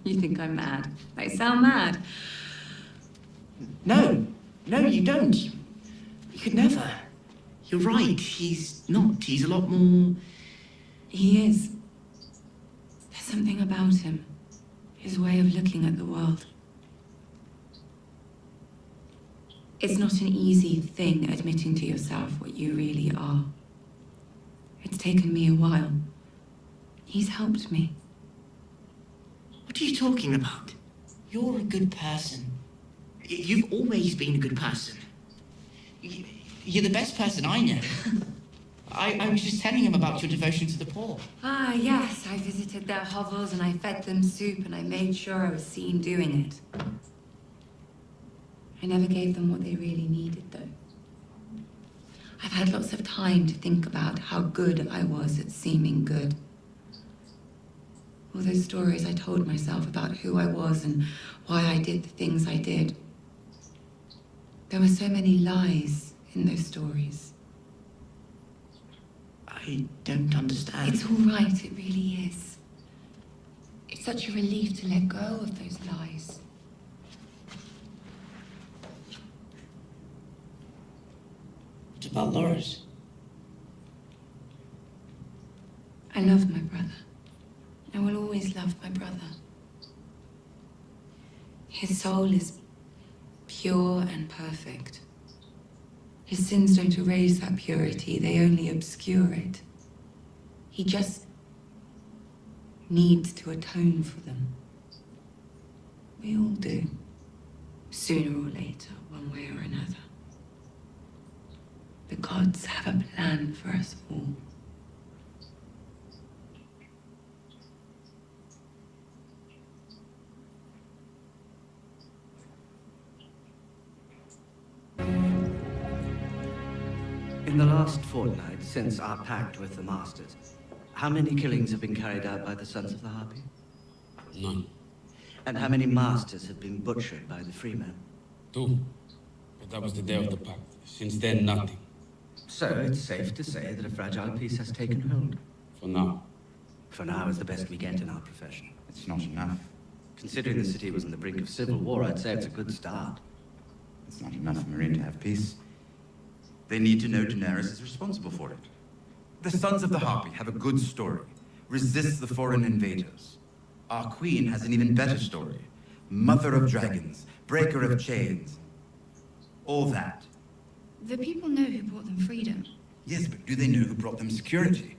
You think I'm mad? I sound mad. No. No, you don't. You could never. You're right. He's not. He's a lot more... He is. There's something about him. His way of looking at the world. It's not an easy thing admitting to yourself what you really are. It's taken me a while. He's helped me. What are you talking about? You're a good person. You've always been a good person. You're the best person I know. I was just telling him about your devotion to the poor. Ah, yes. I visited their hovels and I fed them soup and I made sure I was seen doing it. I never gave them what they really needed, though. I've had lots of time to think about how good I was at seeming good. All those stories I told myself about who I was and why I did the things I did. There were so many lies in those stories. I don't understand. It's all right, it really is. It's such a relief to let go of those lies. What about Loris? I love my brother. I will always love my brother. His soul is pure and perfect. His sins don't erase that purity, they only obscure it. He just needs to atone for them. We all do, sooner or later, one way or another. The gods have a plan for us all. In the last fortnight, since our pact with the Masters, how many killings have been carried out by the Sons of the Harpy? None. And how many Masters have been butchered by the Freemen? 2. But that was the day of the pact. Since then, nothing. So it's safe to say that a fragile peace has taken hold. For now. For now is the best we get in our profession. It's not enough. Considering the city was on the brink of civil war, I'd say it's a good start. It's not enough for Marine to have peace. They need to know Daenerys is responsible for it. The Sons of the Harpy have a good story. Resist the foreign invaders. Our queen has an even better story. Mother of dragons, breaker of chains. All that. The people know who brought them freedom. Yes, but do they know who brought them security?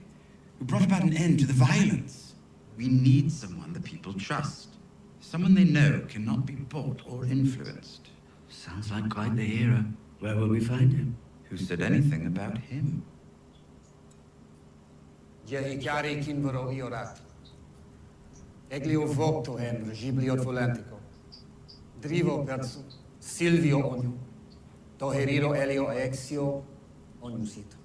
Who brought about an end to the violence? We need someone the people trust. Someone they know cannot be bought or influenced. Sounds like quite the hero. Where will we find him? Who said anything about him? Jehikiari kinvero iorat. Eglio vocto hem regibliot volentico. Drivo persu Silvio onio. Toheriro elio exio oniusito.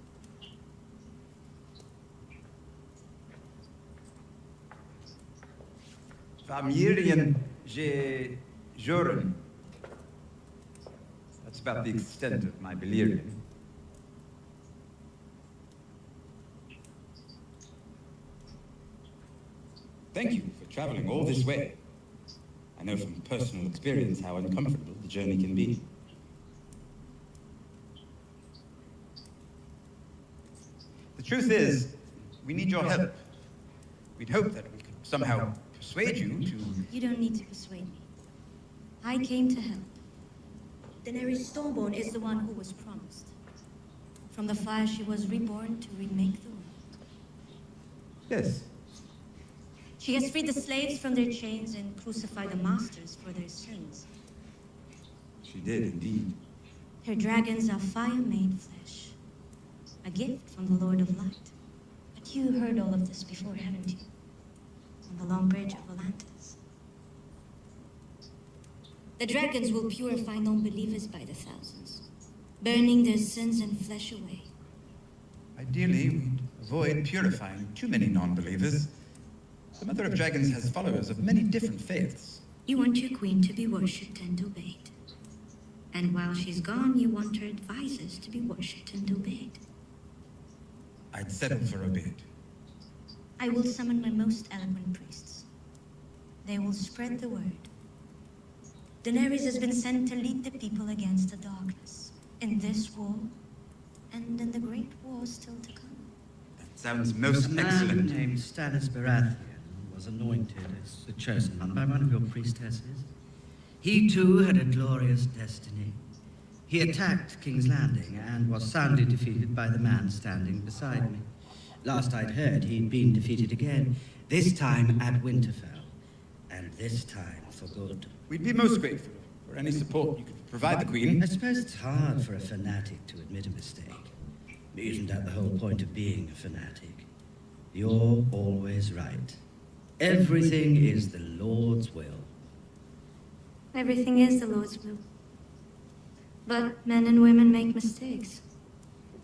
Famirian je juren. That's about the extent of my delirium. Thank you for traveling all this way. I know from personal experience how uncomfortable the journey can be. The truth is, we need your help. We'd hope that we could somehow persuade you to... You don't need to persuade me. I came to help. Daenerys Stormborn is the one who was promised. From the fire she was reborn to remake the world. Yes. She has freed the slaves from their chains and crucified the masters for their sins. She did, indeed. Her dragons are fire-made flesh. A gift from the Lord of Light. But you heard all of this before, haven't you? On the long bridge of Volantis. The dragons will purify non-believers by the thousands, burning their sins and flesh away. Ideally, we'd avoid purifying too many non-believers. The Mother of Dragons has followers of many different faiths. You want your queen to be worshipped and obeyed. And while she's gone, you want her advisors to be worshipped and obeyed. I'd settle for a bid. I will summon my most eloquent priests. They will spread the word. Daenerys has been sent to lead the people against the darkness. In this war, and in the great war still to come. That sounds most A man excellent. named Stannis Baratheon was anointed as the chosen one by one of your priestesses. He too had a glorious destiny. He attacked King's Landing and was soundly defeated by the man standing beside me. Last I'd heard, he'd been defeated again, this time at Winterfell, and this time for good. We'd be most grateful for any support you could provide the Queen. I suppose it's hard for a fanatic to admit a mistake. Isn't that the whole point of being a fanatic? You're always right. Everything is the Lord's will. Everything is the Lord's will. But men and women make mistakes.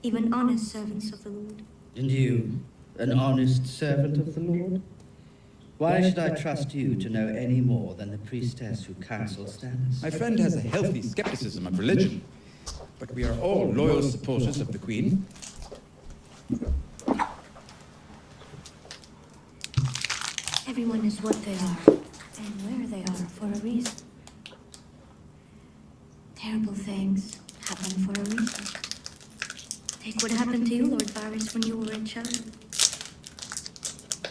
Even honest servants of the Lord. And you, an honest servant of the Lord? Why should I trust you to know any more than the priestess who counsels Stannis? My friend has a healthy skepticism of religion, but we are all loyal supporters of the Queen. Everyone is what they are, and where they are for a reason. Terrible things happen for a reason. Take what happened to you, Lord Varys, when you were a child.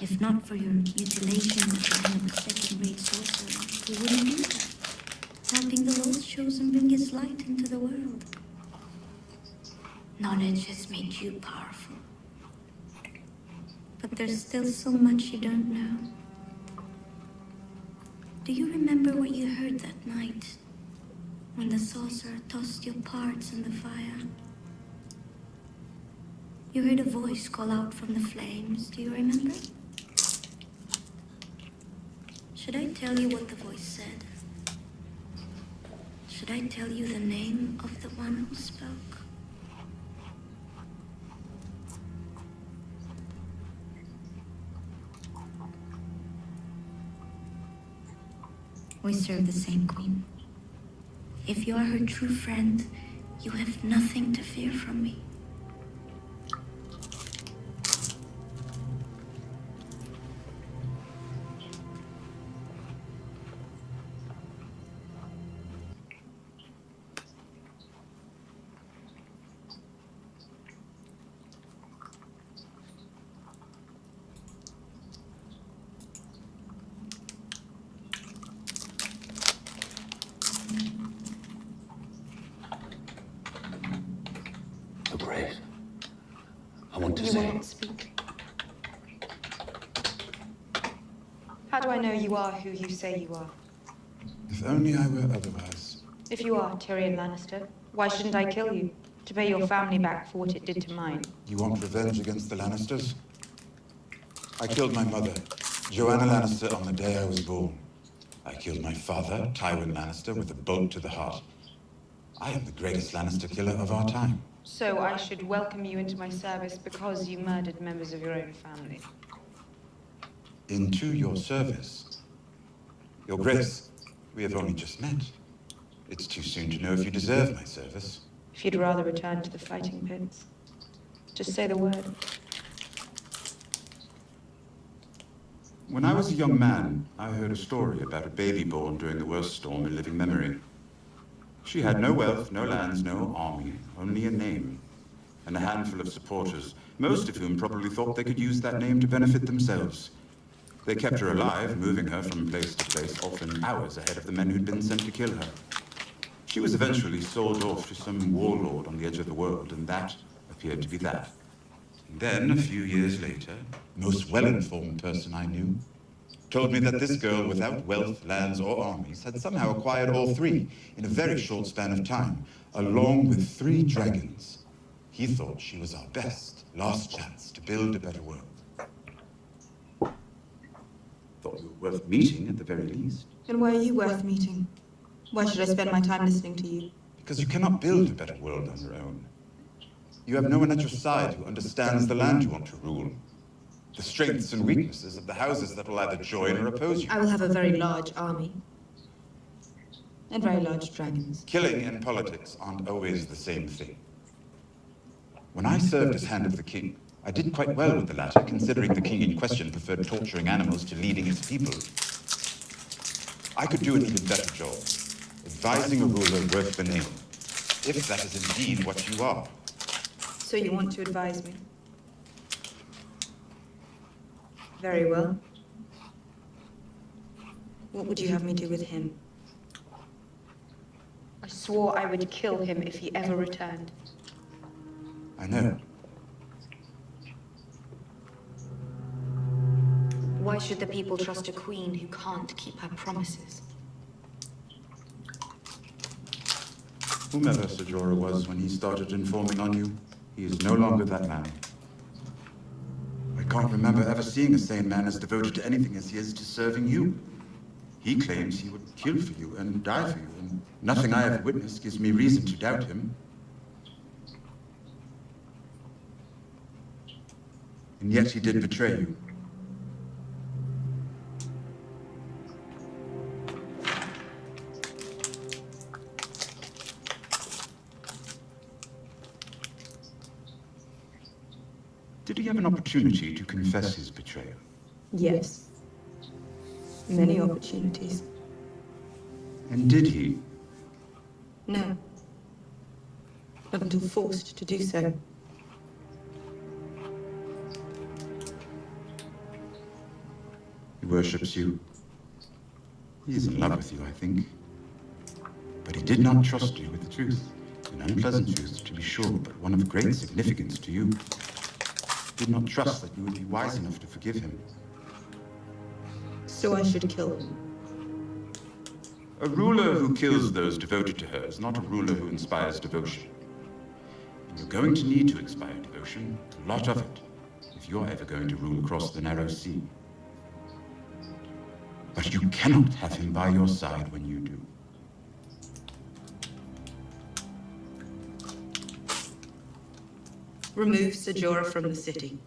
If not for your mutilation at the hand of a second-rate sorcerer, you wouldn't be here, helping the Lord's chosen bring his light into the world. Knowledge has made you powerful. But there's still so much you don't know. Do you remember what you heard that night, when the sorcerer tossed your parts in the fire? You heard a voice call out from the flames. Do you remember? Should I tell you what the voice said? Should I tell you the name of the one who spoke? We serve the same queen. If you are her true friend, you have nothing to fear from me. The Grace. I want to You say. will not speak. How do I know you are who you say you are? If only I were otherwise. If you are Tyrion Lannister, why shouldn't I kill you? To pay your family back for what it did to mine. You want revenge against the Lannisters? I killed my mother, Joanna Lannister, on the day I was born. I killed my father, Tywin Lannister, with a bolt to the heart. I am the greatest Lannister killer of our time. So I should welcome you into my service because you murdered members of your own family. Into your service. Your Grace, we have only just met. It's too soon to know if you deserve my service. If you'd rather return to the fighting pits, just say the word. When I was a young man, I heard a story about a baby born during the worst storm in living memory. She had no wealth, no lands, no army, only a name, and a handful of supporters, most of whom probably thought they could use that name to benefit themselves. They kept her alive, moving her from place to place, often hours ahead of the men who'd been sent to kill her. She was eventually sold off to some warlord on the edge of the world, and that appeared to be that. And then, a few years later, the most well-informed person I knew told me that this girl, without wealth, lands, or armies, had somehow acquired all three in a very short span of time, along with 3 dragons. He thought she was our best, last chance to build a better world. Thought you were worth meeting, at the very least. And why are you worth meeting? Why should I spend my time listening to you? Because you cannot build a better world on your own. You have no one at your side who understands the land you want to rule. The strengths and weaknesses of the houses that will either join or oppose you. I will have a very large army. And very large dragons. Killing and politics aren't always the same thing. When I served as Hand of the King, I did quite well with the latter, considering the king in question preferred torturing animals to leading his people. I could do an even better job, advising a ruler worth the name, if that is indeed what you are. So you want to advise me? Very well. What would you have me do with him? I swore I would kill him if he ever returned. I know. Why should the people trust a queen who can't keep her promises? Whomever Ser Jorah was when he started informing on you, he is no longer that man. I can't remember ever seeing a sane man as devoted to anything as he is to serving you. He claims he would kill for you and die for you, and nothing I have witnessed gives me reason to doubt him. And yet he did betray you. Did he have an opportunity to confess his betrayal? Yes. Many opportunities. And did he? No. Not until forced to do so. He worships you. He is in love with you, I think. But he did not trust you with the truth. An unpleasant truth, to be sure, but one of great significance to you. He did not trust that you would be wise enough to forgive him. So I should kill him. A ruler who kills those devoted to her is not a ruler who inspires devotion. And you're going to need to inspire devotion, a lot of it, if you're ever going to rule across the narrow sea. But you cannot have him by your side when you do. Remove Ser Jorah from the city.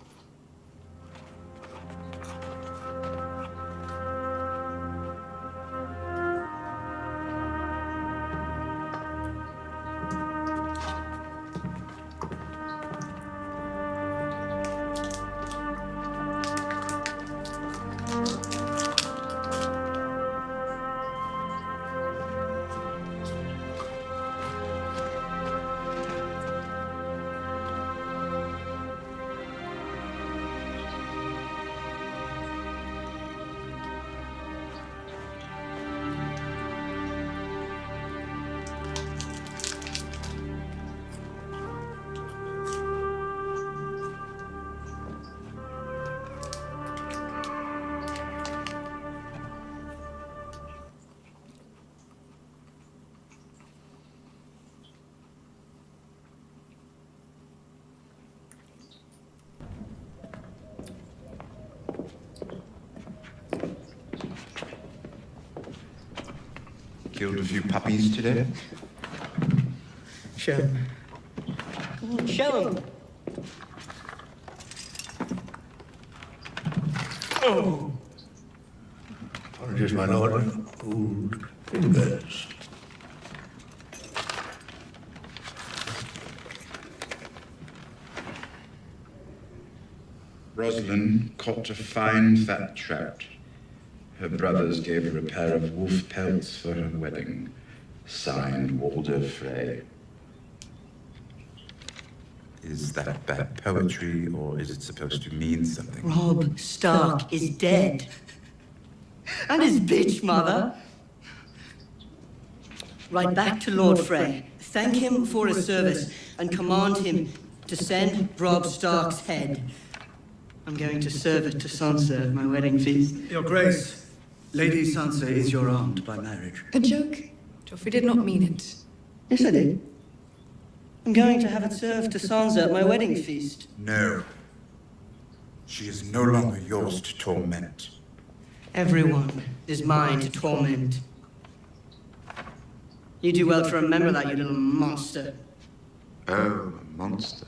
Killed a few puppies today? Show him. Show him. Oh! Apologies, my lord. Old fingers. Rosalind caught a fine fat trout. Her brothers gave her a pair of wolf pelts for her wedding. Signed, Walder Frey. Is that bad poetry, or is it supposed to mean something? Robb Stark is dead. And his bitch mother. Write back to Lord Frey. Thank him for his service and command him to send Robb Stark's head. I'm going to serve it to Sansa at my wedding feast. Your Grace, Lady Sansa is your aunt by marriage. A joke? Joffrey did not mean it. Yes, I did. I'm going to have it served to Sansa at my wedding feast. No. She is no longer yours to torment. Everyone is mine to torment. You do well to remember that, you little monster. Oh, a monster.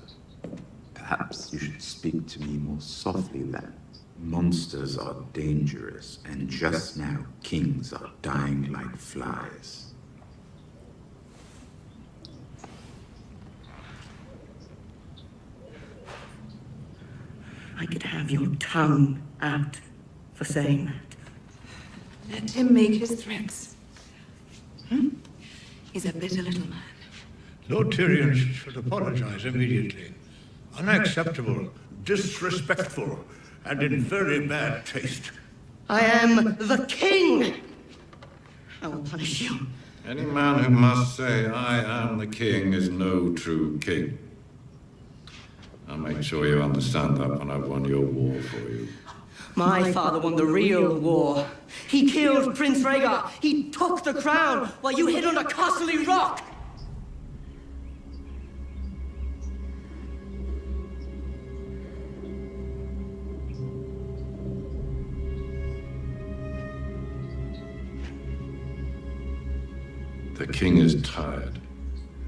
Perhaps you should speak to me more softly then. Monsters are dangerous, and just now kings are dying like flies. I could have your tongue out for saying that. Let him make his threats. He's a bitter little man. Lord Tyrion should apologize immediately. Unacceptable, disrespectful, and in very bad taste. I am the king! I will punish you. Any man who must say, I am the king, is no true king. I'll make sure you understand that when I've won your war for you. My father won the real war. He killed Prince Rhaegar. He took the crown while you hid under Castle Rock. The king is tired.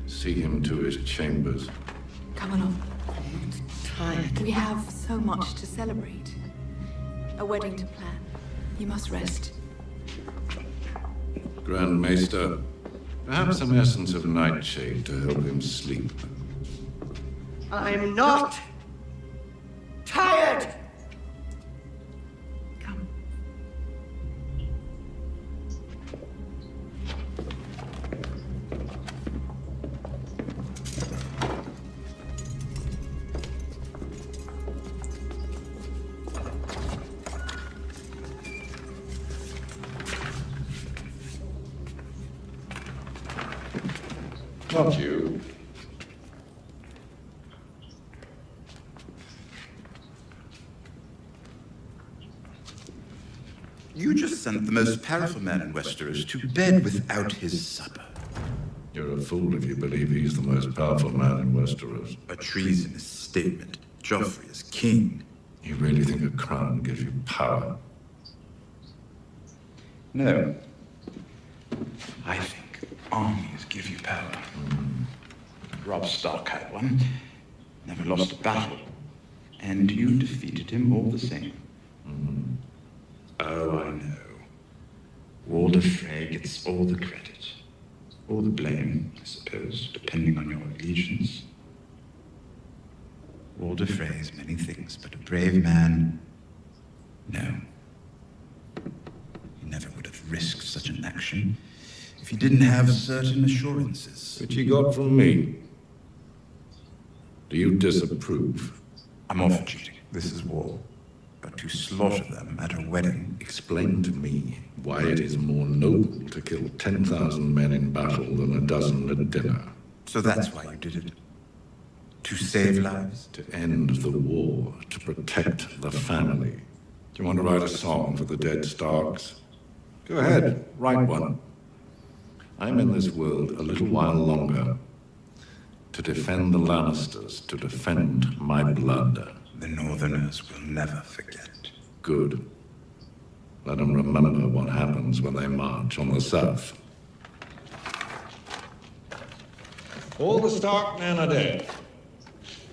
See him to his chambers. Come along. Tired. We have so much to celebrate. A wedding to plan. You must rest. Grand Maester, perhaps some essence of nightshade to help him sleep. I'm not tired! Not you. You just sent the most powerful man in Westeros to bed without his supper. You're a fool if you believe he's the most powerful man in Westeros. A treasonous statement. Joffrey is king. You really think a crown gives you power? No. I think armies give you power. Robb Stark had one. Never lost a battle. And you defeated him all the same. Oh, I know. Walder Frey gets all the credit. Or the blame, I suppose, depending on your allegiance. Walder Frey is many things, but a brave man, no. He never would have risked such an action if he didn't have certain assurances. Which he got from me. Do you disapprove? I'm off cheating. This is war. But to slaughter them at a wedding... Explain to me why it is more noble to kill 10,000 men in battle than a dozen at dinner. So that's why you did it? To save lives? To end the war, to protect the family. Do you want to write a song for the dead Starks? Go ahead, write one. I'm in this world a little while longer. To defend the Lannisters, to defend my blood. The Northerners will never forget. Good. Let them remember what happens when they march on the south. All the Stark men are dead.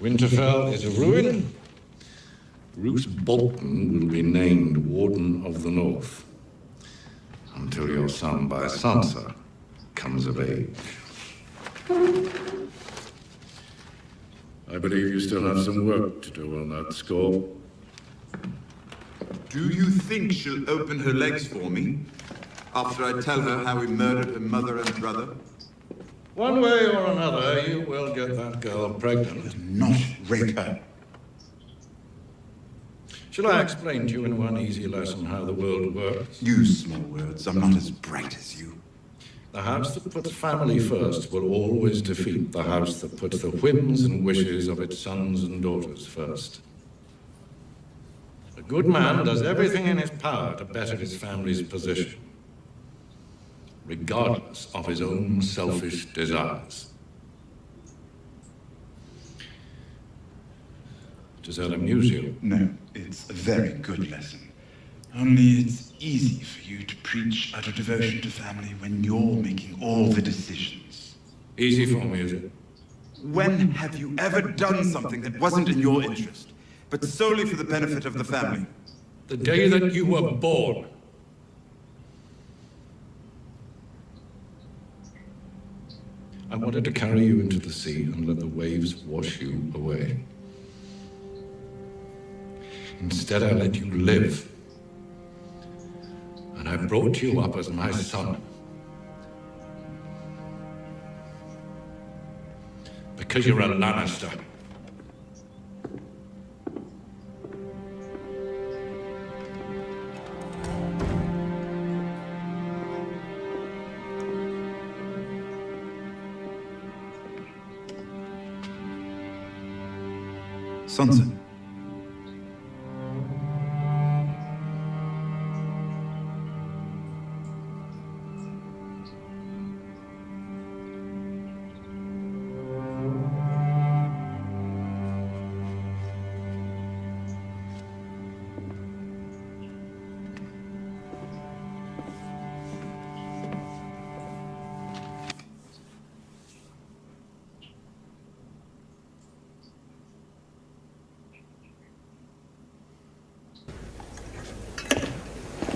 Winterfell is a ruin. Roose Bolton will be named Warden of the North. Until your son by Sansa comes of age. I believe you still have some work to do on that score. Do you think she'll open her legs for me after I tell her how we murdered her mother and brother? One way or another, you will get that girl pregnant. Not rape her. Shall I explain to you in one easy lesson how the world works? Use small words. I'm not as bright as you. The house that puts family first will always defeat the house that puts the whims and wishes of its sons and daughters first. A good man does everything in his power to better his family's position, regardless of his own selfish desires. Does that amuse you? No, it's a very good lesson. Only it's easy for you to preach utter devotion to family when you're making all the decisions. Easy for me, is it? When have you ever done something that wasn't in your interest, but solely for the benefit of the family? The day that you were born. I wanted to carry you into the sea and let the waves wash you away. Instead, I let you live. And I brought you up as my son. Because you're a Lannister. Sansa.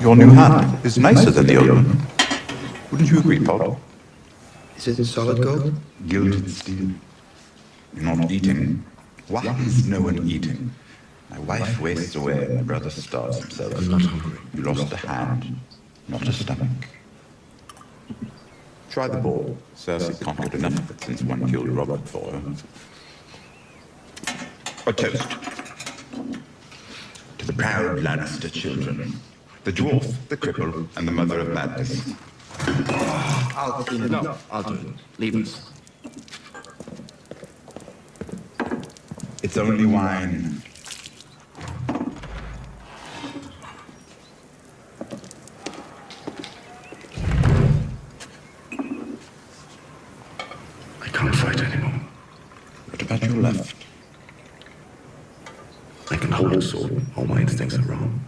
Your new hat is nicer than the old one. Wouldn't you agree, Pod? Is it solid gold? Gilded steel. You're not eating. Why is no one eating? My wife wastes away and my brother starves himself. I'm not hungry. You lost a hand, not a stomach. Try the ball. Cersei conquered enough of it since one killed Robert for her. A toast. To the proud Lannister children. The dwarf, the cripple, and the mother of madness. I'll clean it up. I'll do it. Leave us. It's only wine. I can't fight anymore. What about your left? I can hold a sword. All my instincts are wrong.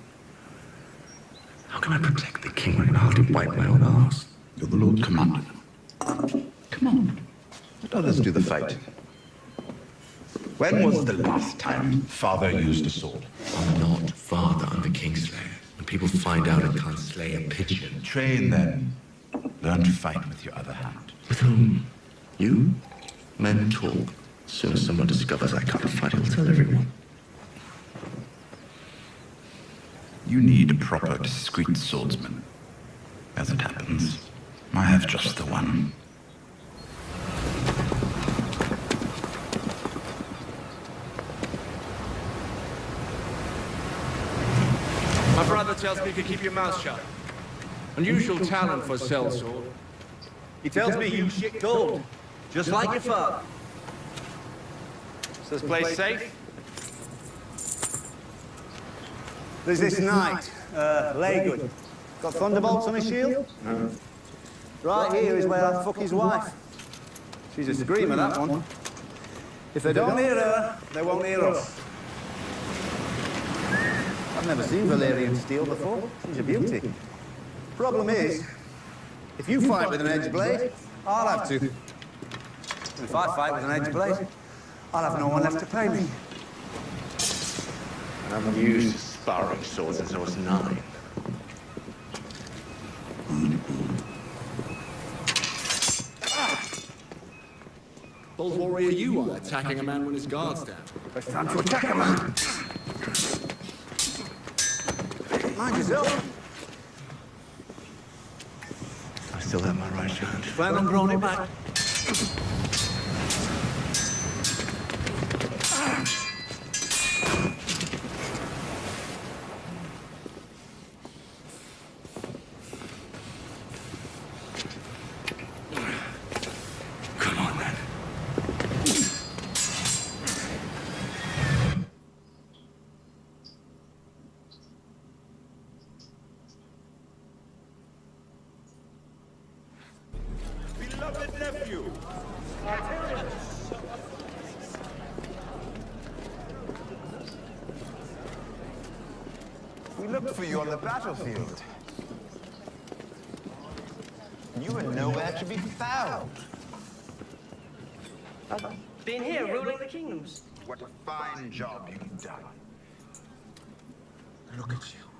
How can I protect the king when I can hardly wipe my own arse? You're the Lord Commander. Come on. Let others do the fighting. When was the last time Father used a sword? I'm not Father, I'm the Kingslayer. When people find out I can't slay a pigeon. Train then. Learn to fight with your other hand. With whom? You? Men talk. As soon as someone discovers I can't fight, he'll tell everyone. You need a proper, discreet swordsman. As it happens, I have just the one. My brother tells me to keep your mouth shut. Unusual talent for a sellsword. He tells me you shit gold, just like your father. Is this place safe? There's this knight, Clegane. Got thunderbolts on his shield? No. Right here is where I fuck his wife. She's a screamer, that one. If they don't hear her, they won't hear us. I've never seen Valyrian steel before. She's a beauty. Problem is, if you fight with an edge blade, I'll have to. And if I fight with an edge blade, I'll have no one left to pay me. I'm used to sparring swords since I was 9. Bold warrior you are, attacking a man when his guard's down. It's time to attack a man. Mind yourself. I still have my right hand. Plan on drawing it back. Come on, then. Beloved nephew. We looked for you on the battlefield. You were nowhere to be found. I've been here ruling the kingdoms. What a fine job you've done. Look at you.